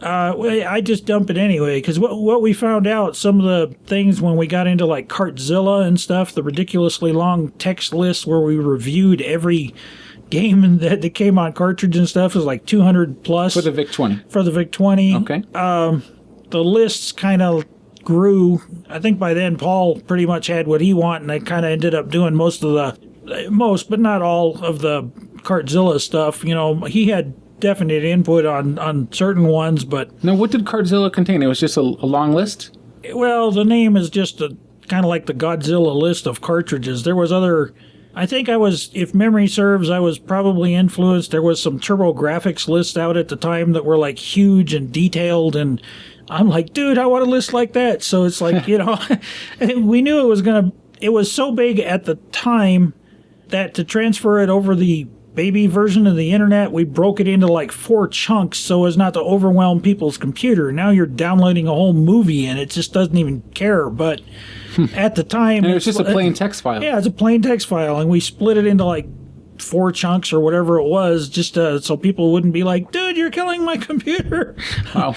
I just dump it anyway. Because what we found out, some of the things when we got into like Cartzilla and stuff, the ridiculously long text list where we reviewed every game that came on cartridge and stuff was like 200 plus
for the VIC-20.
For the VIC-20,
okay.
The lists kind of grew. I think by then Paul pretty much had what he wanted, and I kind of ended up doing most but not all of the Cartzilla stuff. He had definite input on certain ones, but...
Now, what did Cartzilla contain? It was just a long list?
Well, the name is just kind of like the Godzilla list of cartridges. There was other... I think I was, if memory serves, I was probably influenced. There was some TurboGrafx lists out at the time that were like huge and detailed, and I'm like, dude, I want a list like that. So it's like, we knew it was so big at the time that to transfer it over the baby version of the internet, we broke it into like 4 chunks so as not to overwhelm people's computer. Now you're downloading a whole movie and it just doesn't even care. But at the time...
And it was just a plain text file.
Yeah, it's a plain text file. And we split it into like 4 chunks or whatever it was, just so people wouldn't be like, dude, you're killing my computer.
Wow.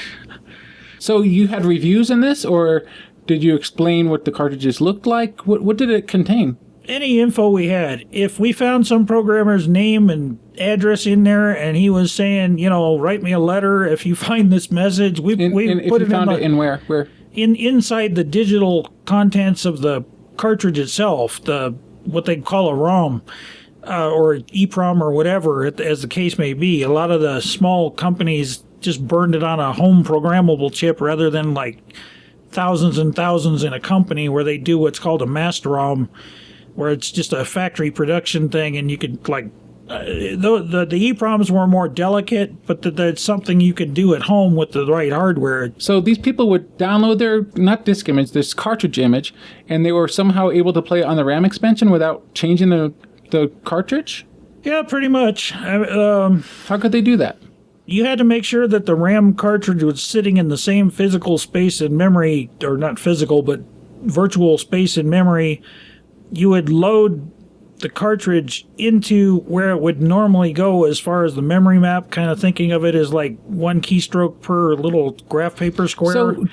So you had reviews in this, or did you explain what the cartridges looked like? What did it contain?
Any info we had. If we found some programmer's name and address in there and he was saying, write me a letter if you find this message, we put it
in where?
Inside the digital contents of the cartridge itself, what they call a ROM or EEPROM or whatever, as the case may be. A lot of the small companies just burned it on a home programmable chip rather than like thousands and thousands in a company where they do what's called a master ROM, where it's just a factory production thing, and you could the EEPROMs were more delicate, but that's something you could do at home with the right hardware.
So these people would download their, not disk image, this cartridge image, and they were somehow able to play it on the RAM expansion without changing the cartridge?
Yeah, pretty much.
How could they do that?
You had to make sure that the RAM cartridge was sitting in the same physical space and memory, or not physical, but virtual space and memory. You would load the cartridge into where it would normally go as far as the memory map, kind of thinking of it as like 1 keystroke per little graph paper square.
So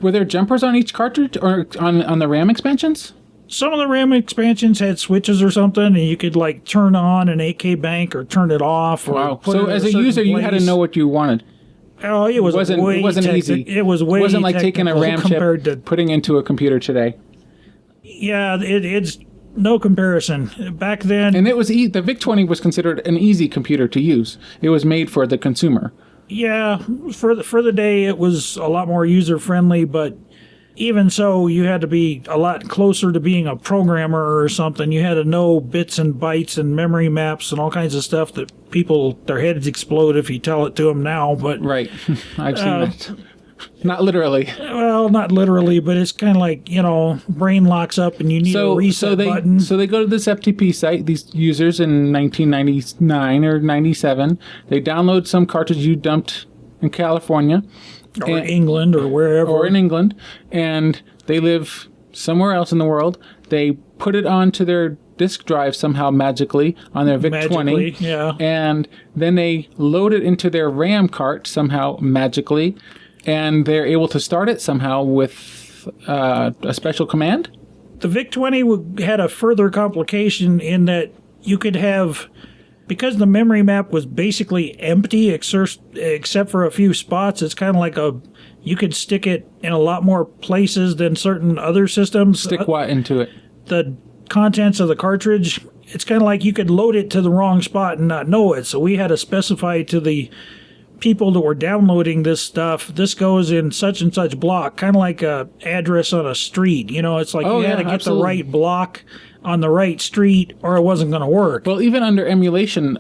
were there jumpers on each cartridge or on the RAM expansions?
Some of the RAM expansions had switches or something, and you could like turn on an AK bank or turn it off.
Wow. So as a user, you had to know what you wanted.
Oh, it wasn't
easy.
It was way
It wasn't like taking a RAM chip,
to
putting into a computer today.
Yeah, it's no comparison. Back then...
And it was the VIC-20 was considered an easy computer to use. It was made for the consumer.
Yeah, for the day, it was a lot more user-friendly, but even so, you had to be a lot closer to being a programmer or something. You had to know bits and bytes and memory maps and all kinds of stuff that their heads explode if you tell it to them now. But
right. I've seen that. Not literally.
Well, not literally, but it's kind of like, brain locks up and you need a reset button.
So they go to this FTP site, these users in 1999 or 97. They download some cartridge you dumped in California.
Or England or wherever.
Or in England. And they live somewhere else in the world. They put it onto their disk drive somehow magically on their VIC-20.
Yeah.
And then they load it into their RAM cart somehow magically. And they're able to start it somehow with a special command?
The VIC-20 had a further complication in that you could have, because the memory map was basically empty except for a few spots, it's kind of like you could stick it in a lot more places than certain other systems.
Stick what into it?
The contents of the cartridge. It's kind of like you could load it to the wrong spot and not know it. So we had to specify to the people that were downloading this stuff, this goes in such and such block, kind of like a address on a street. It's like you had to get
absolutely.
the right block on the right street or it wasn't going to work.
Well, even under emulation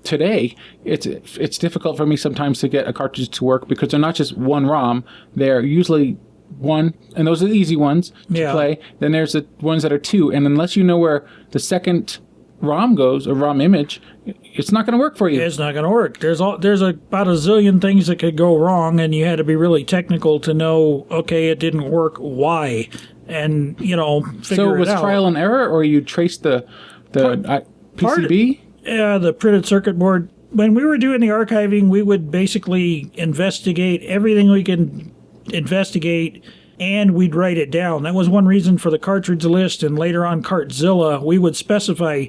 today, it's difficult for me sometimes to get a cartridge to work because they're not just one ROM. They're usually one, and those are the easy ones to play. Then there's the ones that are 2, and unless you know where the second ROM goes, or ROM image, it's not going to work for you.
It's not going to work. There's about a zillion things that could go wrong, and you had to be really technical to know, okay, it didn't work, why? And, figure it out.
So it was trial and error, or you traced the PCB?
The printed circuit board. When we were doing the archiving, we would basically investigate everything we can investigate, and we'd write it down. That was one reason for the cartridge list, and later on Cartzilla, we would specify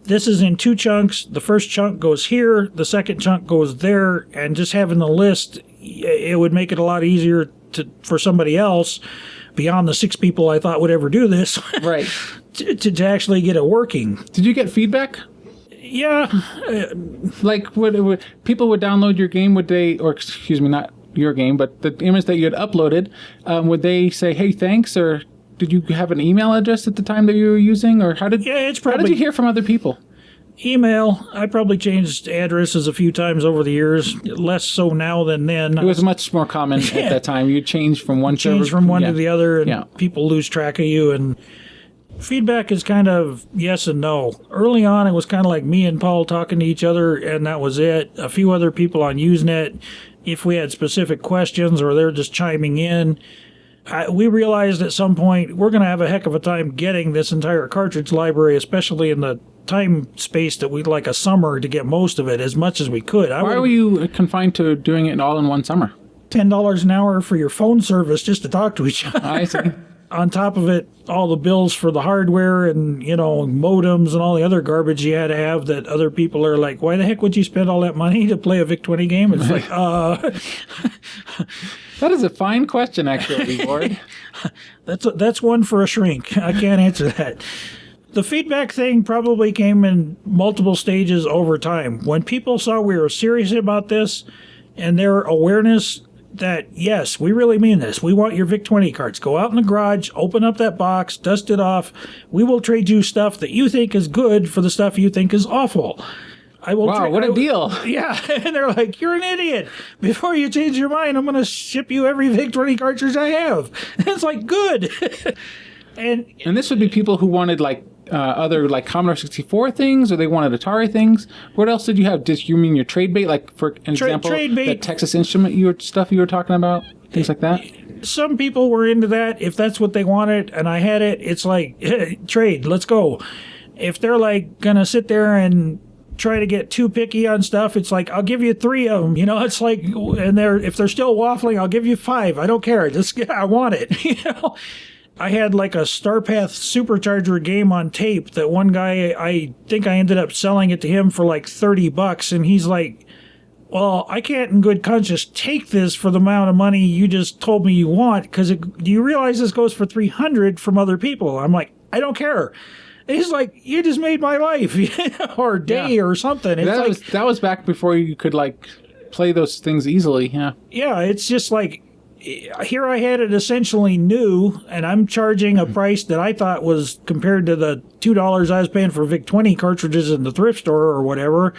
this is in 2 chunks. The first chunk goes here, the second chunk goes there, and just having the list, it would make it a lot easier for somebody else, beyond the 6 people I thought would ever do this,
right,
to actually get it working.
Did you get feedback?
Yeah.
Like, would people would download your game, not your game, but the image that you had uploaded, would they say, hey, thanks, or Did you have an email address at the time that you were using, or how did
it's
how did
probably
you hear from other people?
email. I probably changed addresses a few times over the years, less so now than then.
It was much more common at that time. You changed from one
Change
server
from one to the other, and
Yeah.
people lose track of you. And feedback is kind of yes and no. Early on, it was kind of like me and Paul talking to each other, and that was it. A few other people on Usenet, if we had specific questions or they're just chiming in. We realized at some point we're going to have a heck of a time getting this entire cartridge library, especially in the time space that we'd like a summer to get most of it as much as we could.
Why were you confined to doing it all in one summer?
$10 an hour for your phone service just to talk to each other.
I see.
On top of it, all the bills for the hardware and, modems and all the other garbage you had to have that other people are like, why the heck would you spend all that money to play a VIC-20 game? It's like,
That is a fine question, actually, Ward.
That's one for a shrink. I can't answer that. The feedback thing probably came in multiple stages over time. When people saw we were serious about this and their awareness that, yes, we really mean this. We want your VIC-20 carts. Go out in the garage, open up that box, dust it off. We will trade you stuff that you think is good for the stuff you think is awful.
Wow, what a deal.
Yeah, and they're like, you're an idiot. Before you change your mind, I'm going to ship you every VIC-20 cartridge I have. And it's like, good. And
this would be people who wanted other Commodore 64 things, or they wanted Atari things. What else did you have? Did you mean your trade bait, for an example,
trade bait.
that Texas Instrument stuff you were talking about, things like that?
Some people were into that if that's what they wanted, and I had it. It's like, hey, trade, let's go. If they're gonna sit there and try to get too picky on stuff, it's like, I'll give you 3 of them. It's like, and if they're still waffling, I'll give you 5. I don't care. I want it. I had a Starpath Supercharger game on tape that one guy, I think I ended up selling it to him for $30, and he's like, well, I can't in good conscience take this for the amount of money you just told me you want, because do you realize this goes for $300 from other people? I'm like, I don't care. And he's like, you just made my life, or day or something. It's
that was back before you could play those things easily. Yeah.
Yeah, it's just here I had it essentially new, and I'm charging a price that I thought was, compared to the $2 I was paying for VIC-20 cartridges in the thrift store or whatever,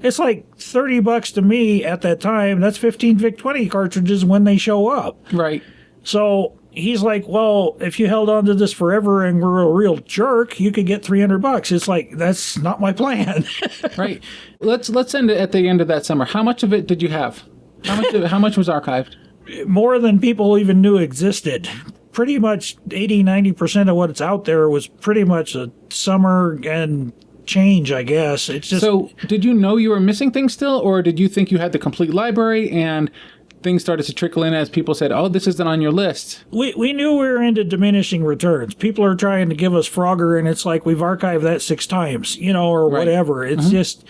it's $30 to me at that time. That's 15 VIC-20 cartridges when they show up.
Right.
So he's like, well, if you held on to this forever and were a real jerk, you could get $300. It's like, that's not my plan.
Right. Let's end it at the end of that summer. How much of it did you have? How much was archived?
More than people even knew existed. Pretty much 80-90% of what's out there was pretty much a summer and change, I guess. It's just.
So, did you know you were missing things still, or did you think you had the complete library and things started to trickle in as people said, oh, this isn't on your list?
We knew we were into diminishing returns. People are trying to give us Frogger, and it's like, we've archived that 6 times, or
right.
whatever. It's just.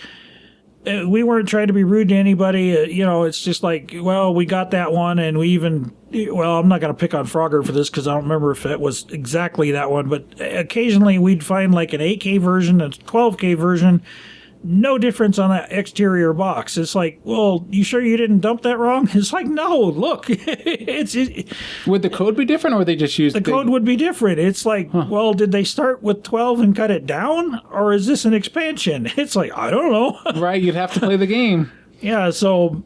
We weren't trying to be rude to anybody. It's just like, well, we got that one, and we even, I'm not going to pick on Frogger for this because I don't remember if it was exactly that one, but occasionally we'd find an 8K version, a 12K version, no difference on that exterior box. It's like, well, you sure you didn't dump that wrong? It's like, no, look.
Would the code be different, or they just used
the code would be different. It's like, well, did they start with 12 and cut it down, or is this an expansion? It's like, I don't know.
Right, you'd have to play the game.
Yeah, so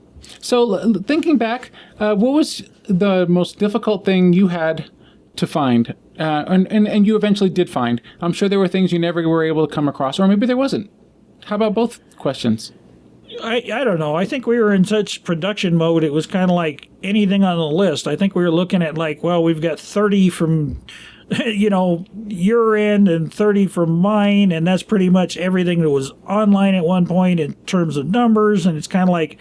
thinking back, what was the most difficult thing you had to find? And you eventually did find. I'm sure there were things you never were able to come across, or maybe there wasn't. How about both questions?
I don't know. I think we were in such production mode, it was kind of like anything on the list. I think we were looking at well, we've got 30 from, your end and 30 from mine, and that's pretty much everything that was online at one point in terms of numbers, and it's kind of like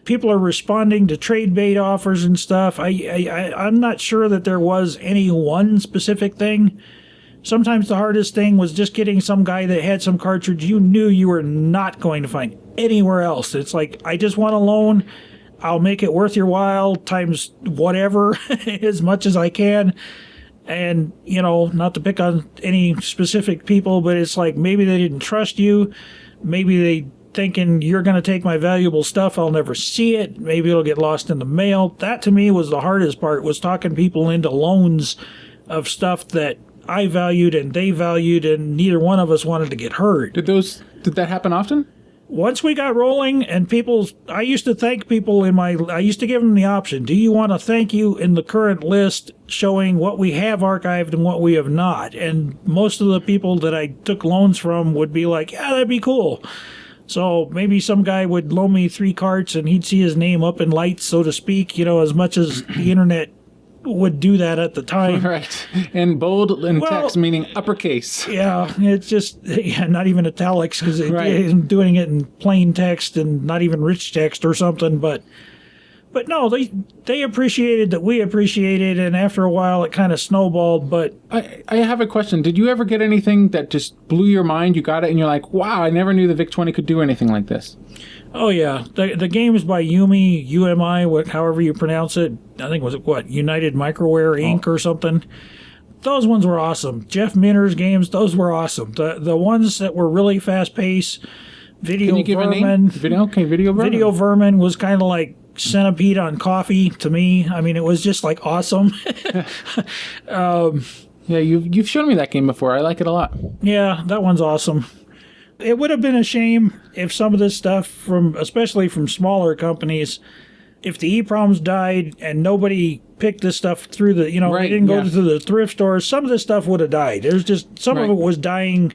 people are responding to trade bait offers and stuff. I'm not sure that there was any one specific thing. Sometimes the hardest thing was just getting some guy that had some cartridge you knew you were not going to find anywhere else. It's like, I just want a loan. I'll make it worth your while times whatever as much as I can. And, not to pick on any specific people, but it's like maybe they didn't trust you. Maybe they thinking you're going to take my valuable stuff. I'll never see it. Maybe it'll get lost in the mail. That to me was the hardest part, was talking people into loans of stuff that I valued and they valued, and neither one of us wanted to get hurt.
Did that happen often?
Once we got rolling, and I used to thank people I used to give them the option. Do you want to thank you in the current list showing what we have archived and what we have not? And most of the people that I took loans from would be like, yeah, that'd be cool. So maybe some guy would loan me 3 carts and he'd see his name up in lights, so to speak, as much as the internet would do that at the time.
Right. And bold and text meaning uppercase.
Yeah, it's just not even italics, because I'm doing it in plain text and not even rich text or something. But no, they appreciated that we appreciated, and after a while it kind of snowballed. But
I have a question. Did you ever get anything that just blew your mind? You got it and you're like, wow, I never knew the VIC-20 could do anything like this.
Oh, yeah. The game is by UMI, however you pronounce it. I think, United Microware Inc. or something. Those ones were awesome. Jeff Minter's games, those were awesome. The ones that were really fast-paced, Video
Can you give
Vermin.
a name? Video Vermin.
Video Vermin was kind of like Centipede on coffee to me. I mean, it was just like awesome.
Yeah, you've shown me that game before. I like it a lot.
Yeah, that one's awesome. It would have been a shame if some of this stuff, especially from smaller companies, if the EPROMs died and nobody picked this stuff through they didn't go to the thrift stores, some of this stuff would have died. There's just, some of it was dying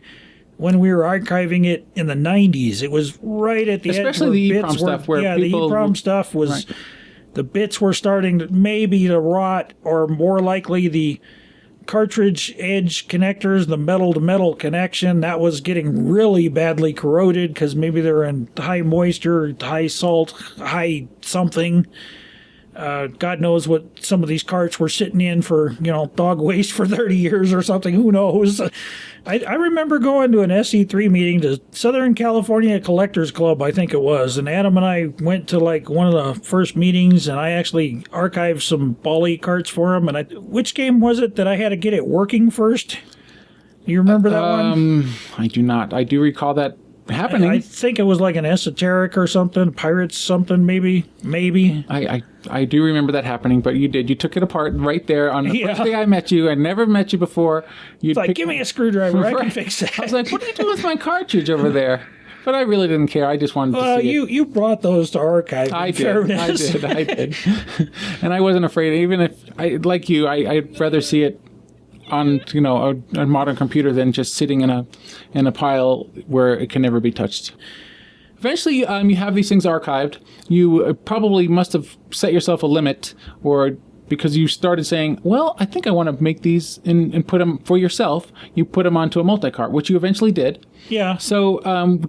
when we were archiving it in the 90s. It was right at the end.
Especially the EPROM stuff where people...
the EPROM stuff was... Right. The bits were starting to rot, or more likely the cartridge edge connectors, the metal-to-metal connection, that was getting really badly corroded because maybe they're in high moisture, high salt, high something. God knows what some of these carts were sitting in for, dog waste for 30 years or something. Who knows? I remember going to an SE3 meeting to Southern California Collectors Club, I think it was, and Adam and I went to one of the first meetings, and I actually archived some Bally carts for him. And which game was it that I had to get it working first? Do you remember that one?
I do not. I do recall that happening.
I think it was like an esoteric or something, pirates something, maybe.
I do remember that happening, but you did. You took it apart right there on the first day I met you. I never met you before.
It's like, give me a screwdriver, I can fix that.
I was like, what are you doing with my cartridge over there? But I really didn't care. I just wanted to see it.
You brought those to archive.
I did. And I wasn't afraid. Even if, I'd rather see it on a modern computer than just sitting in a pile where it can never be touched. Eventually, you have these things archived. You probably must have set yourself a limit, or because you started saying, well, I think I want to make these and put them for yourself. You put them onto a multicart, which you eventually did.
Yeah.
So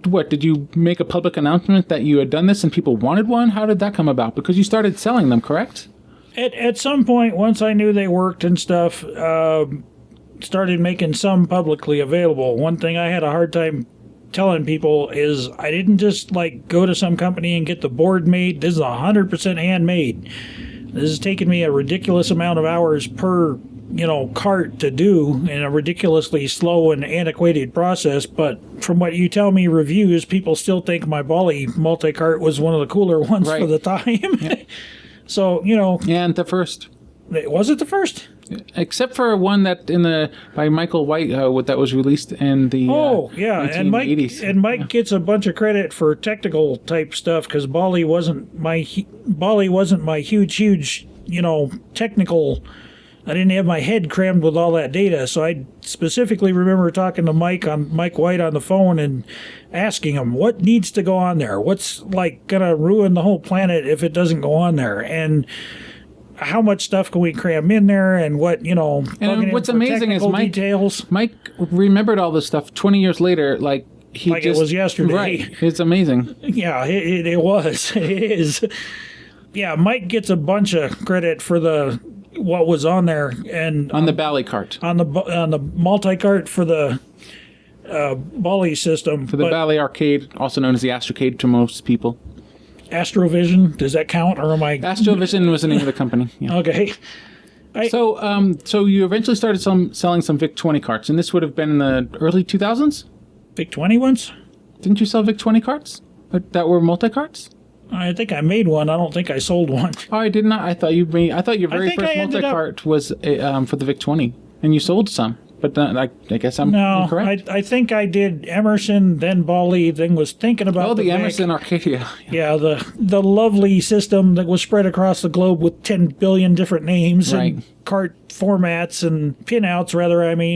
what, did you make a public announcement that you had done this and people wanted one? How did that come about? Because you started selling them, correct?
At some point, once I knew they worked and stuff, started making some publicly available. One thing I had a hard time telling people is I didn't just go to some company and get the board made. This is 100% handmade. This has taken me a ridiculous amount of hours per cart to do in a ridiculously slow and antiquated process. But from what you tell me, reviews, people still think my Bally multi-cart was one of the cooler ones for the time. Yeah. So,
And the first.
Was it the first?
Except for one that by Michael White that was released in the 1980s.
And Mike gets a bunch of credit for technical type stuff because Bally wasn't my huge technical. I didn't have my head crammed with all that data, so I specifically remember talking to Mike White on the phone and asking him what needs to go on there. What's gonna ruin the whole planet if it doesn't go on there, and how much stuff can we cram in there, and what
And what's amazing is Mike remembered all this stuff 20 years later, it
was yesterday.
Right, it's amazing.
Yeah, it was. It is. Yeah, Mike gets a bunch of credit for what was on there, and
on the Bally cart,
on the multi-cart for the Bally system,
for the Bally Arcade, also known as the Astrocade to most people.
Astrovision, does that count, or am I?
Astrovision was the name of the company. Yeah.
Okay.
So you eventually started selling some VIC-20 carts, and this would have been in the early 2000s.
VIC-20 ones?
Didn't you sell VIC-20 carts that were multi-carts?
I think I made one. I don't think I sold one.
Oh, I did not. I thought your very first multi-cart was for the VIC-20. and you sold some. But I guess I'm incorrect.
I think I did Emerson, then Bally, then was thinking about
the Emerson Arcadia.
Yeah, the lovely system that was spread across the globe with 10 billion different names and cart formats and pinouts,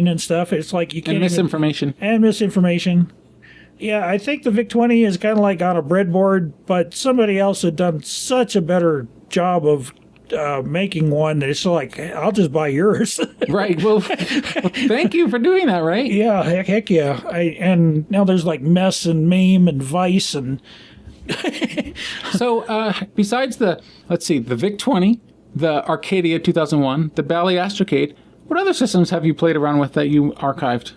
and stuff. It's like you can't
misinformation.
And misinformation. Yeah, I think the VIC-20 is kind of like on a breadboard, but somebody else had done such a better job of making one that it's like, I'll just buy yours.
Right. Well, thank you for doing that, right?
Yeah, heck yeah. And now there's like Mess and Mame and Vice and...
So, besides the VIC-20, the Arcadia 2001, the Bally Astrocade, what other systems have you played around with that you archived?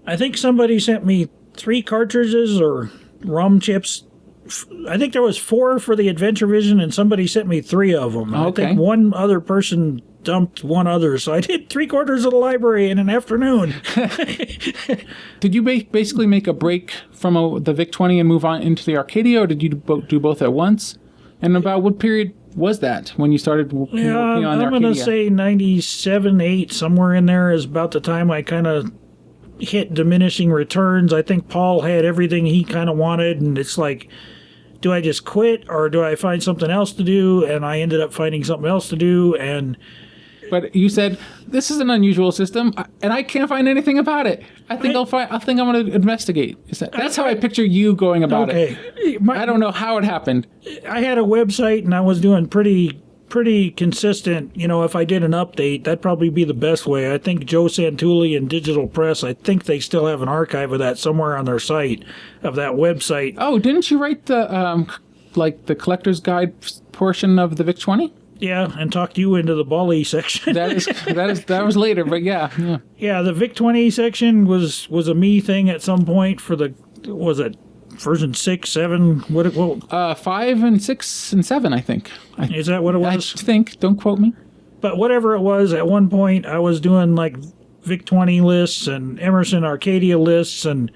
I think somebody sent me 3 cartridges or ROM chips. I think there was 4 for the Adventure Vision, and somebody sent me 3 of them.
Okay.
I think one other person dumped one other, so I did 3/4 of the library in an afternoon.
Did you basically make a break from the VIC-20 and move on into the Arcadia, or did you do both at once? And about what period was that when you started working on the Arcadia?
I'm going to say 97, 8, somewhere in there is about the time I kind of hit diminishing returns. I think Paul had everything he kind of wanted, and it's like, do I just quit or do I find something else to do? And I ended up finding something else to do.
But you said this is an unusual system, and I can't find anything about it. I think I'm going to investigate. That's how I picture you going about it. I don't know how it happened.
I had a website, and I was doing pretty consistent. If I did an update, that'd probably be the best way. I think Joe Santulli and Digital Press, I think they still have an archive of that somewhere on their site, of that website.
Oh, didn't you write the the collector's guide portion of the VIC-20?
Yeah, and talked you into the Bally section.
that was later, but yeah.
Yeah, the VIC-20 section was a me thing at some point for was it version 6, 7? What?
5 and 6 and 7, I think.
Is that what it was?
I think. Don't quote me.
But whatever it was, at one point I was doing like VIC-20 lists and Emerson Arcadia lists and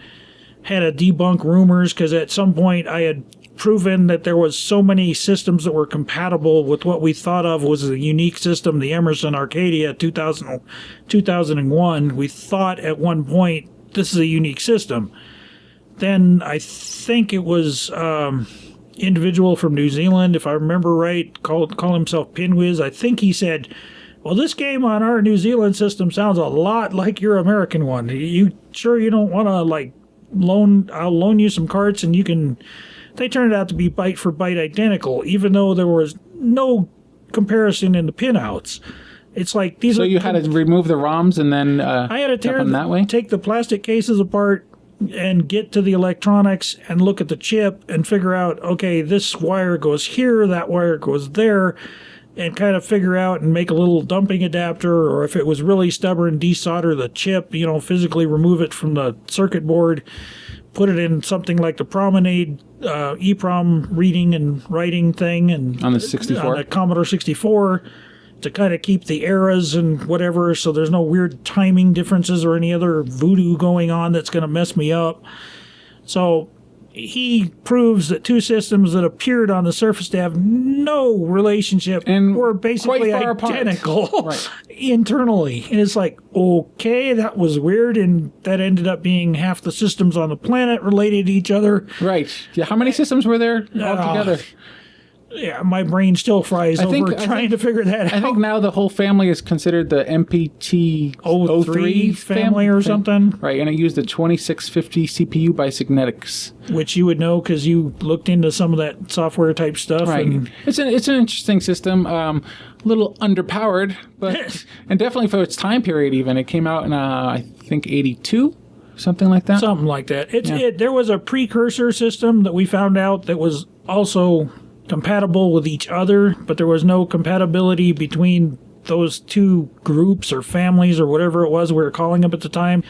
had to debunk rumors because at some point I had proven that there was so many systems that were compatible with what we thought of was a unique system, the Emerson Arcadia 2001. We thought at one point this is a unique system. Then I think it was individual from New Zealand, if I remember right, call himself Pinwiz. I think he said, well, this game on our New Zealand system sounds a lot like your American one. You sure you don't want to I'll loan you some carts and you can... They turned out to be byte for byte identical, even though there was no comparison in the pinouts. It's like these. So
you had to remove the ROMs and then
I had to take the plastic cases apart and get to the electronics and look at the chip and figure out, okay, this wire goes here, that wire goes there, and kind of figure out and make a little dumping adapter, or if it was really stubborn, desolder the chip, physically remove it from the circuit board, put it in something like the Promenade EEPROM reading and writing thing, and
on the 64,
on the Commodore 64, to kind of keep the eras and whatever, so there's no weird timing differences or any other voodoo going on that's going to mess me up. So he proves that 2 systems that appeared on the surface to have no relationship and were basically identical internally. And it's like, okay, that was weird, and that ended up being half the systems on the planet related to each other.
Right. Yeah. How many systems were there altogether?
Yeah, my brain still fries trying to figure that out.
I think now the whole family is considered the MPT-03
family or something.
Right, and it used the 2650 CPU by Signetics.
Which you would know because you looked into some of that software type stuff.
Right. And it's an interesting system. A little underpowered, but and definitely for its time period even. It came out in, I think, 82, something like that.
Something like that. There was a precursor system that we found out that was also compatible with each other, but there was no compatibility between those 2 groups or families or whatever it was we were calling them at the time.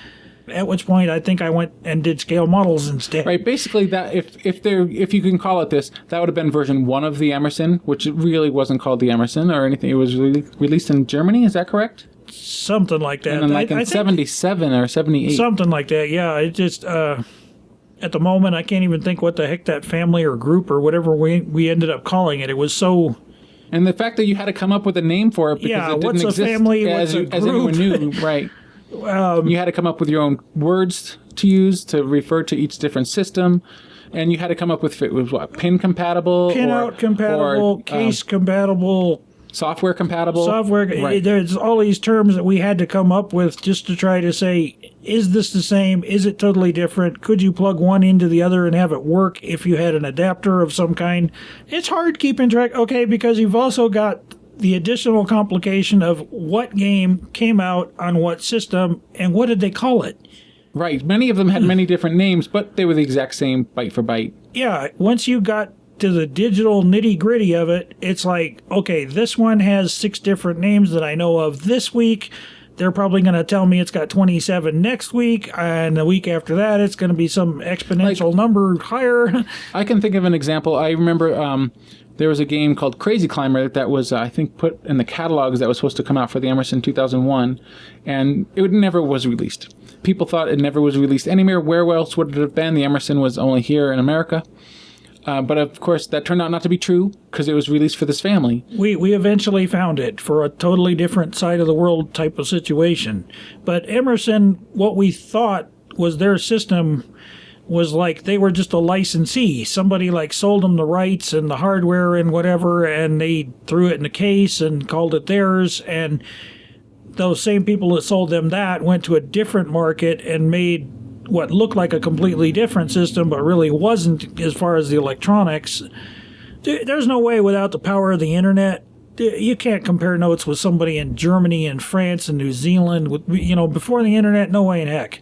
At which point I think I went and did scale models instead.
Right, basically that if you can call it this, that would have been version 1 of the Emerson, which really wasn't called the Emerson or anything. It was released in Germany, is that correct?
Something like that.
And then in 77 or 78.
Something like that, yeah. It just at the moment, I can't even think what the heck that family or group or whatever we ended up calling it. It was so...
And the fact that you had to come up with a name for it because it didn't exist
a family,
as anyone knew, right. You had to come up with your own words to use to refer to each different system. And you had to come up with if it was what, pin compatible?
Pinout compatible, case compatible.
Software compatible?
Software.
Right.
There's all these terms that we had to come up with just to try to say, is this the same? Is it totally different? Could you plug one into the other and have it work if you had an adapter of some kind? It's hard keeping track, okay, because you've also got the additional complication of what game came out on what system and what did they call it?
Right. Many of them had many different names, but they were the exact same byte for byte.
Yeah, once you got to the digital nitty-gritty of it, it's like, okay, this one has 6 different names that I know of this week. They're probably going to tell me it's got 27 next week, and the week after that, it's going to be some exponential number higher.
I can think of an example. I remember there was a game called Crazy Climber that was, I think, put in the catalogs that was supposed to come out for the Emerson 2001, and it never was released. People thought it never was released anywhere. Where else would it have been? The Emerson was only here in America. But of course, that turned out not to be true because it was released for this family.
We eventually found it for a totally different side of the world type of situation. But Emerson, what we thought was their system was like they were just a licensee. Somebody like sold them the rights and the hardware and whatever, and they threw it in a case and called it theirs. And those same people that sold them that went to a different market and made what looked like a completely different system, but really wasn't as far as the electronics. There's no way without the power of the internet. You can't compare notes with somebody in Germany and France and New Zealand. Before the internet, no way in heck.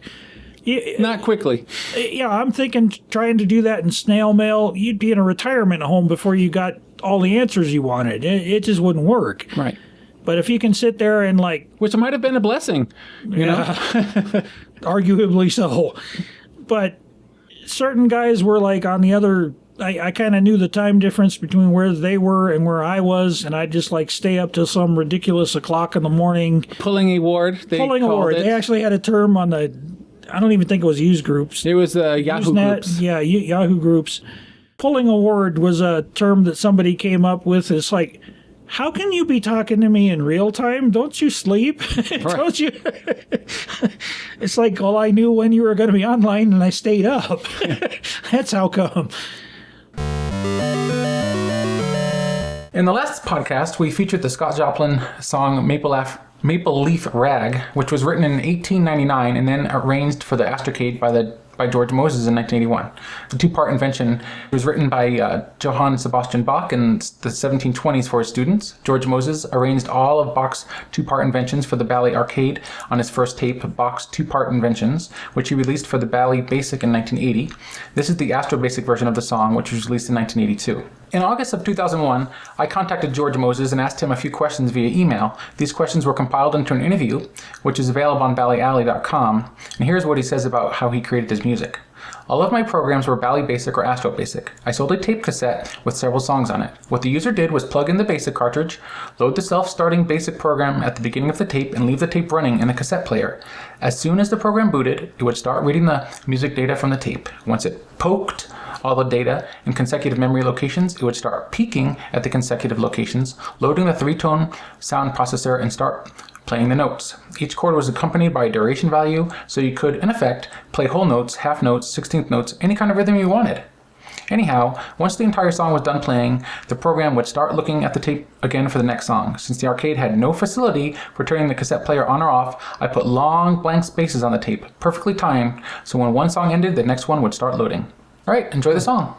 Not quickly.
Yeah, I'm thinking trying to do that in snail mail, you'd be in a retirement home before you got all the answers you wanted. It just wouldn't work.
Right.
But if you can sit there and
which might have been a blessing, you know?
Arguably so. But certain guys were like on the other, I kind of knew the time difference between where they were and where I was, and I'd just stay up till some ridiculous o'clock in the morning.
Pulling a ward,
Pulling a ward. They actually had a term on the, I don't even think it was use groups.
It was Yahoo groups.
Yeah, Yahoo groups. Pulling a ward was a term that somebody came up with. It's like, how can you be talking to me in real time? Don't you sleep? Don't you? It's like, well, I knew when you were going to be online and I stayed up. That's how come.
In the last podcast, we featured the Scott Joplin song Maple Leaf Rag, which was written in 1899 and then arranged for the Astrocade by George Moses in 1981. The 2-part invention was written by Johann Sebastian Bach in the 1720s for his students. George Moses arranged all of Bach's 2-part inventions for the Bally Arcade on his first tape, Bach's 2-part Inventions, which he released for the Bally Basic in 1980. This is the Astro Basic version of the song, which was released in 1982. In August of 2001, I contacted George Moses and asked him a few questions via email. These questions were compiled into an interview, which is available on ballyalley.com, and here's what he says about how he created his music. All of my programs were Bally Basic or Astro Basic. I sold a tape cassette with several songs on it. What the user did was plug in the Basic cartridge, load the self-starting Basic program at the beginning of the tape, and leave the tape running in a cassette player. As soon as the program booted, it would start reading the music data from the tape. Once it poked all the data in consecutive memory locations, it would start peaking at the consecutive locations, loading the 3-tone sound processor, and start playing the notes. Each chord was accompanied by a duration value, so you could, in effect, play whole notes, half notes, 16th notes, any kind of rhythm you wanted. Anyhow, once the entire song was done playing, the program would start looking at the tape again for the next song. Since the arcade had no facility for turning the cassette player on or off, I put long blank spaces on the tape, perfectly timed, so when one song ended, the next one would start loading. Alright, enjoy the song.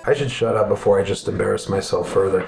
I should shut up before I just embarrass myself further.